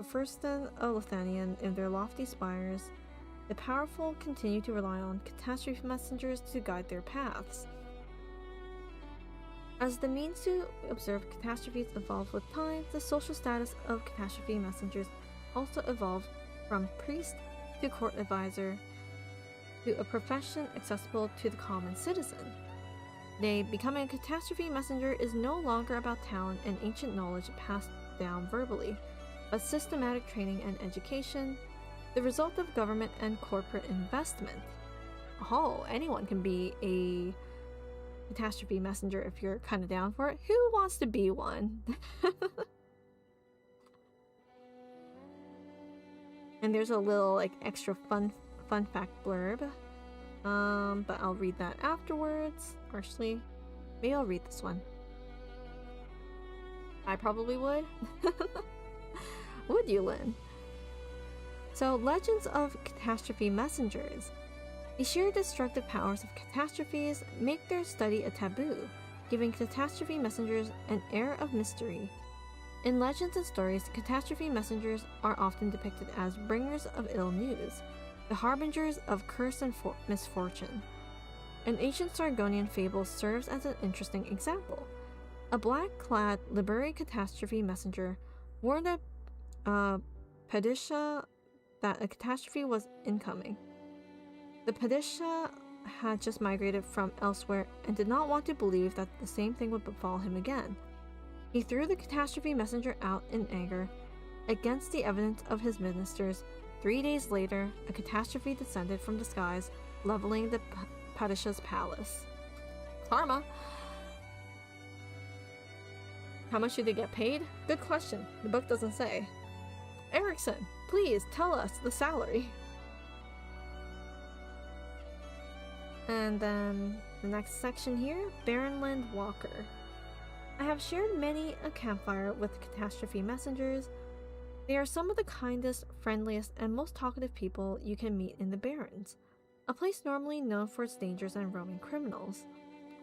Furstan of Lithanian in their lofty spires, the powerful continue to rely on catastrophe messengers to guide their paths. As the means to observe catastrophes evolved with time, the social status of catastrophe messengers also evolved from priest to court advisor to a profession accessible to the common citizen. Today, becoming a catastrophe messenger is no longer about talent and ancient knowledge passed down verbally, but systematic training and education, the result of government and corporate investment. Oh, anyone can be a catastrophe messenger if you're kind of down for it. Who wants to be one? And there's a little like extra fun fact blurb, but I'll read that afterwards. Actually, maybe I'll read this one. I probably would. Would you, Lynn? So, legends of catastrophe messengers. The sheer destructive powers of catastrophes make their study a taboo, giving catastrophe messengers an air of mystery. In legends and stories, catastrophe messengers are often depicted as bringers of ill news, the harbingers of curse and misfortune. An ancient Sargonian fable serves as an interesting example. A black-clad Liberi catastrophe messenger warned Padishah that a catastrophe was incoming. The Padishah had just migrated from elsewhere and did not want to believe that the same thing would befall him again. He threw the catastrophe messenger out in anger against the evidence of his ministers. 3 days later, a catastrophe descended from the skies, leveling the Padishah's palace. Karma. How much do they get paid? Good question. The book doesn't say. Erickson, please tell us the salary. And then the next section here, Barrenland Walker. I have shared many a campfire with catastrophe messengers. They are some of the kindest, friendliest, and most talkative people you can meet in the Barrens, a place normally known for its dangers and roaming criminals.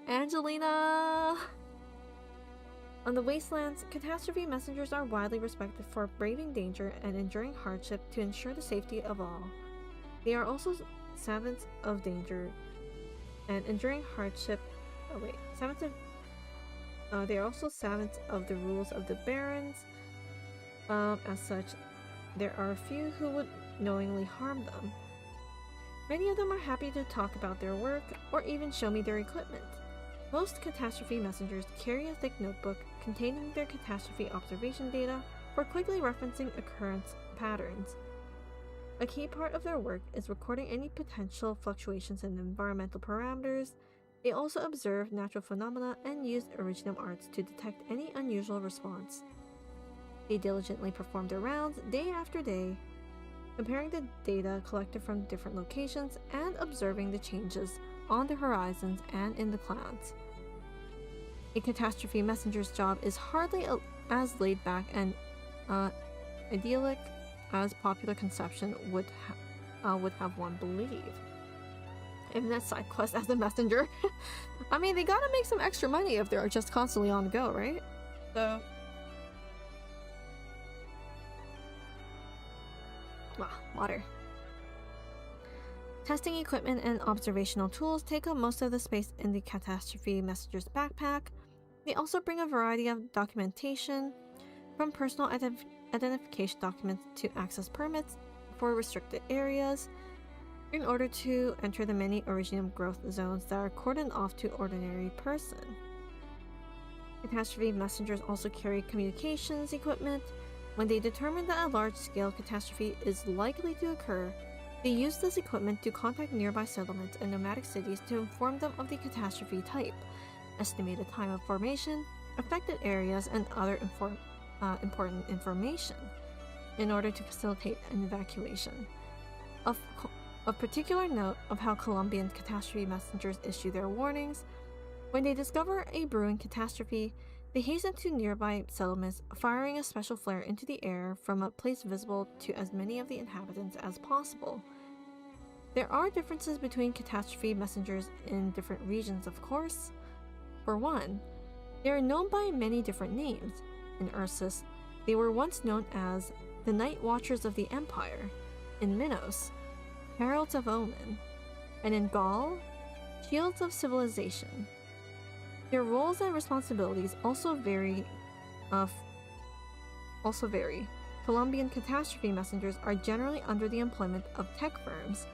Angelina! On the wastelands, catastrophe messengers are widely respected for braving danger and enduring hardship to ensure the safety of all. They are also savants of danger and enduring hardship. They are also savants of the rules of the Barrens. As such, there are a few who would knowingly harm them. Many of them are happy to talk about their work or even show me their equipment. Most catastrophe messengers carry a thick notebook containing their catastrophe observation data for quickly referencing occurrence patterns. A key part of their work is recording any potential fluctuations in environmental parameters. They also observe natural phenomena and use original arts to detect any unusual response. They diligently perform their rounds day after day, comparing the data collected from different locations and observing the changes on the horizons and in the clouds. A catastrophe messenger's job is hardly as laid back and idyllic as popular conception would have one believe. Infinite side quest as a messenger. I mean, they gotta make some extra money if they're just constantly on the go, right? So... water. Testing equipment and observational tools take up most of the space in the catastrophe messenger's backpack. They also bring a variety of documentation, from personal identification documents to access permits for restricted areas, in order to enter the many Originium growth zones that are cordoned off to ordinary person. Catastrophe messengers also carry communications equipment. When they determine that a large-scale catastrophe is likely to occur, they use this equipment to contact nearby settlements and nomadic cities to inform them of the catastrophe type, estimated time of formation, affected areas, and other important information, in order to facilitate an evacuation. Of particular note of how Colombian catastrophe messengers issue their warnings. When they discover a brewing catastrophe, they hasten to nearby settlements, firing a special flare into the air from a place visible to as many of the inhabitants as possible. There are differences between catastrophe messengers in different regions, of course. For one, they are known by many different names. In Ursus, they were once known as the Night Watchers of the Empire. In Minos, Heralds of Omen. And in Gaul, Shields of Civilization. Their roles and responsibilities also vary. Colombian catastrophe messengers are generally under the employment of tech firms,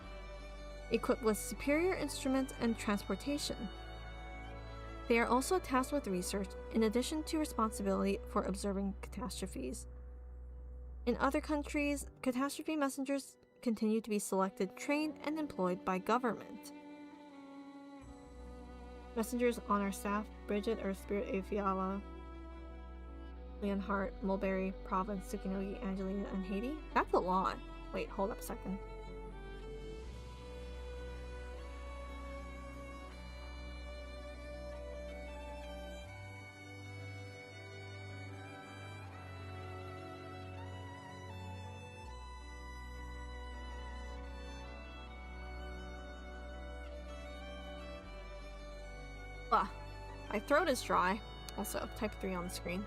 equipped with superior instruments and transportation. They are also tasked with research, in addition to responsibility for observing catastrophes. In other countries, catastrophe messengers continue to be selected, trained, and employed by government. Messengers on our staff: Bridget, Earth Spirit, Afiala, Leonhardt, Mulberry, Province, Tsukinogi, Angelina, and Haiti. That's a lot. Wait, hold up a second. My throat is dry. Also, type 3 on the screen.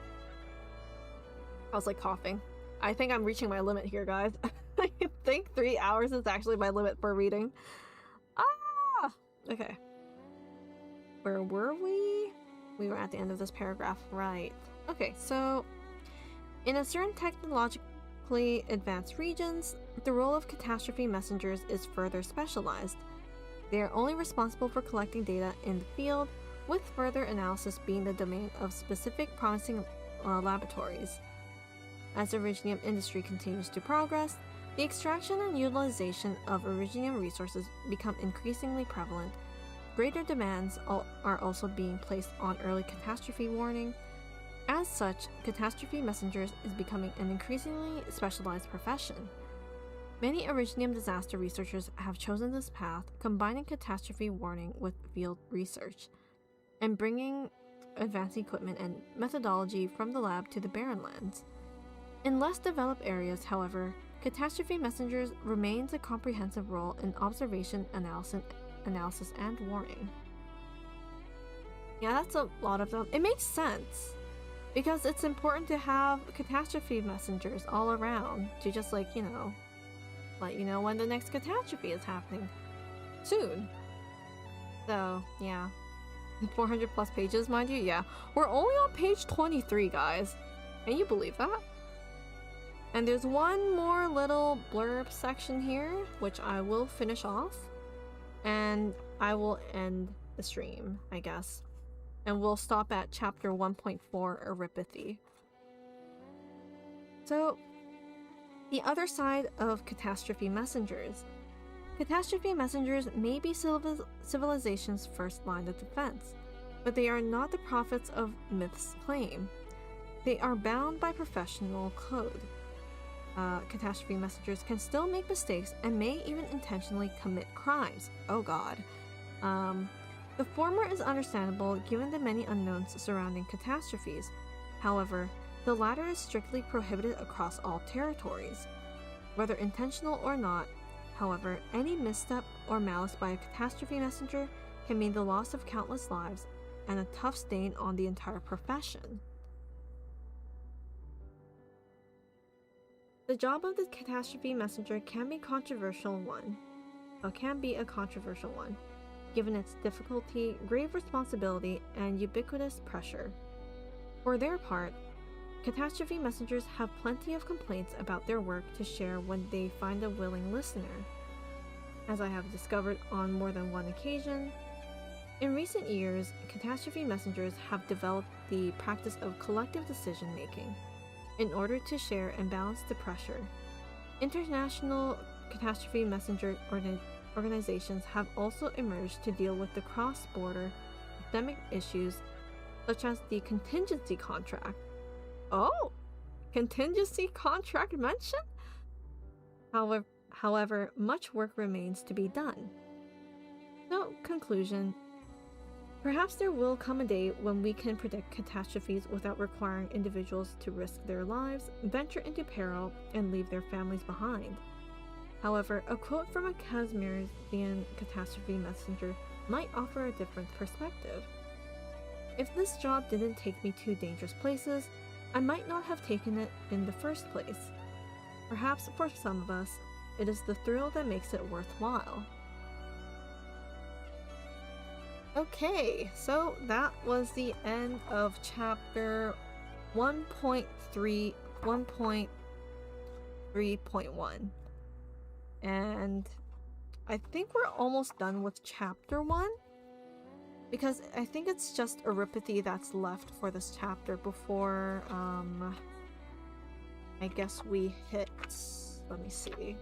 I was like coughing. I think I'm reaching my limit here, guys. I think 3 hours is actually my limit for reading. Ah! Okay. Where were we? We were at the end of this paragraph, right. Okay, so in a certain technologically advanced regions, the role of catastrophe messengers is further specialized. They are only responsible for collecting data in the field, with further analysis being the domain of specific promising laboratories. As the Originium industry continues to progress, the extraction and utilization of Originium resources become increasingly prevalent. Greater demands are also being placed on early catastrophe warning. As such, catastrophe messengers is becoming an increasingly specialized profession. Many Originium disaster researchers have chosen this path, combining catastrophe warning with field research, and bringing advanced equipment and methodology from the lab to the barren lands. In less developed areas, however, catastrophe messengers remains a comprehensive role in observation, analysis, and warning. Yeah, that's a lot of them. It makes sense, because it's important to have catastrophe messengers all around to just, like, you know, let you know when the next catastrophe is happening soon. So, yeah. 400 plus pages, mind you? Yeah. We're only on page 23, guys. Can you believe that? And there's one more little blurb section here, which I will finish off. And I will end the stream, I guess. And we'll stop at chapter 1.4, Eripathy. So, the other side of catastrophe messengers. Catastrophe messengers may be civilization's first line of defense, but they are not the prophets of myth's claim. They are bound by professional code. Catastrophe messengers can still make mistakes and may even intentionally commit crimes. Oh god. The former is understandable given the many unknowns surrounding catastrophes. However, the latter is strictly prohibited across all territories. Whether intentional or not, however, any misstep or malice by a catastrophe messenger can mean the loss of countless lives and a tough stain on the entire profession. The job of the catastrophe messenger can be a controversial one, given its difficulty, grave responsibility, and ubiquitous pressure. For their part, catastrophe messengers have plenty of complaints about their work to share when they find a willing listener. As I have discovered on more than one occasion, in recent years, catastrophe messengers have developed the practice of collective decision-making in order to share and balance the pressure. International catastrophe messenger organizations have also emerged to deal with the cross-border systemic issues such as the contingency contract. Oh! Contingency contract mention? However, much work remains to be done. So, conclusion. Perhaps there will come a day when we can predict catastrophes without requiring individuals to risk their lives, venture into peril, and leave their families behind. However, a quote from a Kazmirian catastrophe messenger might offer a different perspective. If this job didn't take me to dangerous places, I might not have taken it in the first place. Perhaps for some of us, it is the thrill that makes it worthwhile. Okay, so that was the end of chapter 1.3.1. And I think we're almost done with chapter 1. Because I think it's just Eripathy that's left for this chapter before, I guess we hit, let me see.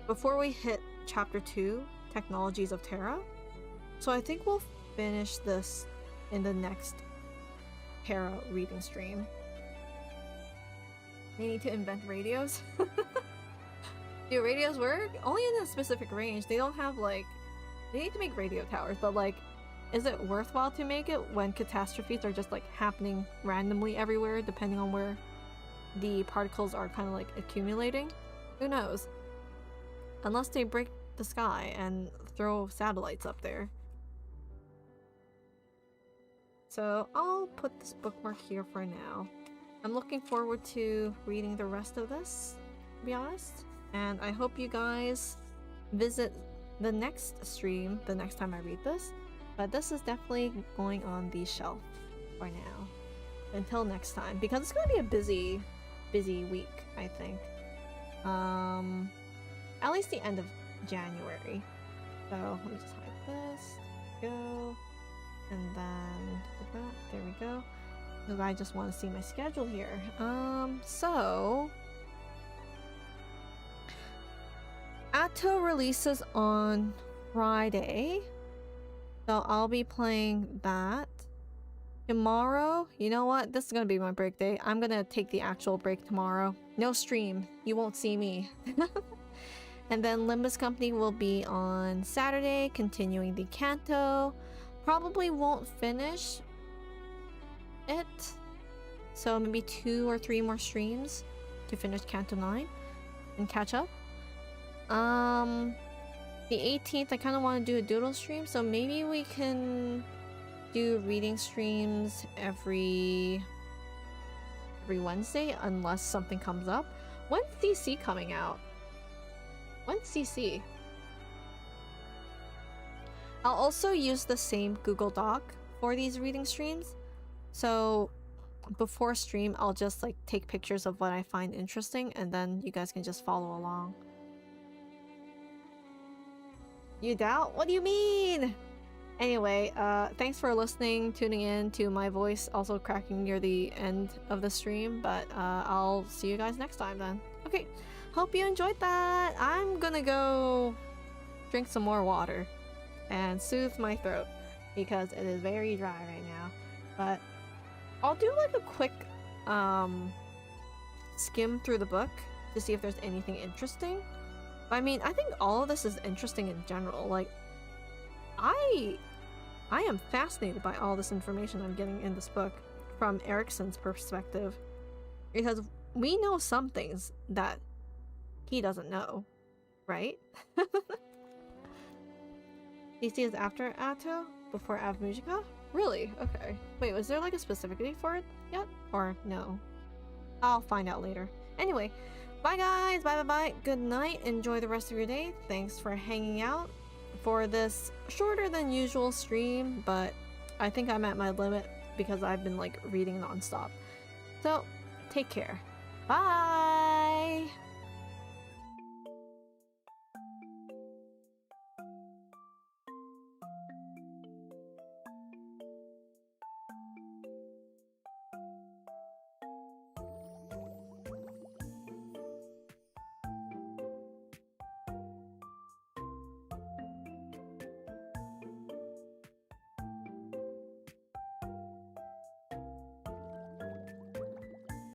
Before we hit chapter 2, Technologies of Terra. So I think we'll finish this in the next Terra reading stream. They need to invent radios. Do radios work? Only in a specific range. They don't have, like... They need to make radio towers, but, like, is it worthwhile to make it when catastrophes are just, like, happening randomly everywhere, depending on where the particles are kind of, like, accumulating? Who knows? Unless they break the sky and throw satellites up there. So I'll put this bookmark here for now. I'm looking forward to reading the rest of this, to be honest. And I hope you guys visit the next stream the next time I read this. But this is definitely going on the shelf for now. Until next time. Because it's gonna be a busy week, I think. At least the end of January. So let me just hide this. Go. And then there we go. Because I just want to see my schedule here. So Atto releases on Friday. So I'll be playing that. Tomorrow, you know what? This is gonna be my break day. I'm gonna take the actual break tomorrow. No stream. You won't see me. And then Limbus Company will be on Saturday, continuing the Kanto. Probably won't finish it. So maybe 2 or 3 more streams to finish Kanto 9 and catch up. The 18th, I kind of want to do a doodle stream, so maybe we can do reading streams every Wednesday, unless something comes up. When's CC coming out? When's CC? I'll also use the same Google Doc for these reading streams. So before stream, I'll just like take pictures of what I find interesting, and then you guys can just follow along. You doubt? What do you mean? Anyway, thanks for listening, tuning in to my voice also cracking near the end of the stream, but I'll see you guys next time then. Okay, hope you enjoyed that. I'm gonna go drink some more water and soothe my throat because it is very dry right now. But I'll do like a quick skim through the book to see if there's anything interesting. But I mean, I think all of this is interesting in general. Like, I am fascinated by all this information I'm getting in this book from Ericsson's perspective, because we know some things that he doesn't know, right? DC is after Atto, before Av Musica? Really? Okay. Wait, was there like a specific date for it yet? Or no? I'll find out later. Anyway, bye guys! Bye bye bye! Good night, enjoy the rest of your day. Thanks for hanging out for this shorter than usual stream, but I think I'm at my limit because I've been like reading nonstop. So, take care. Bye!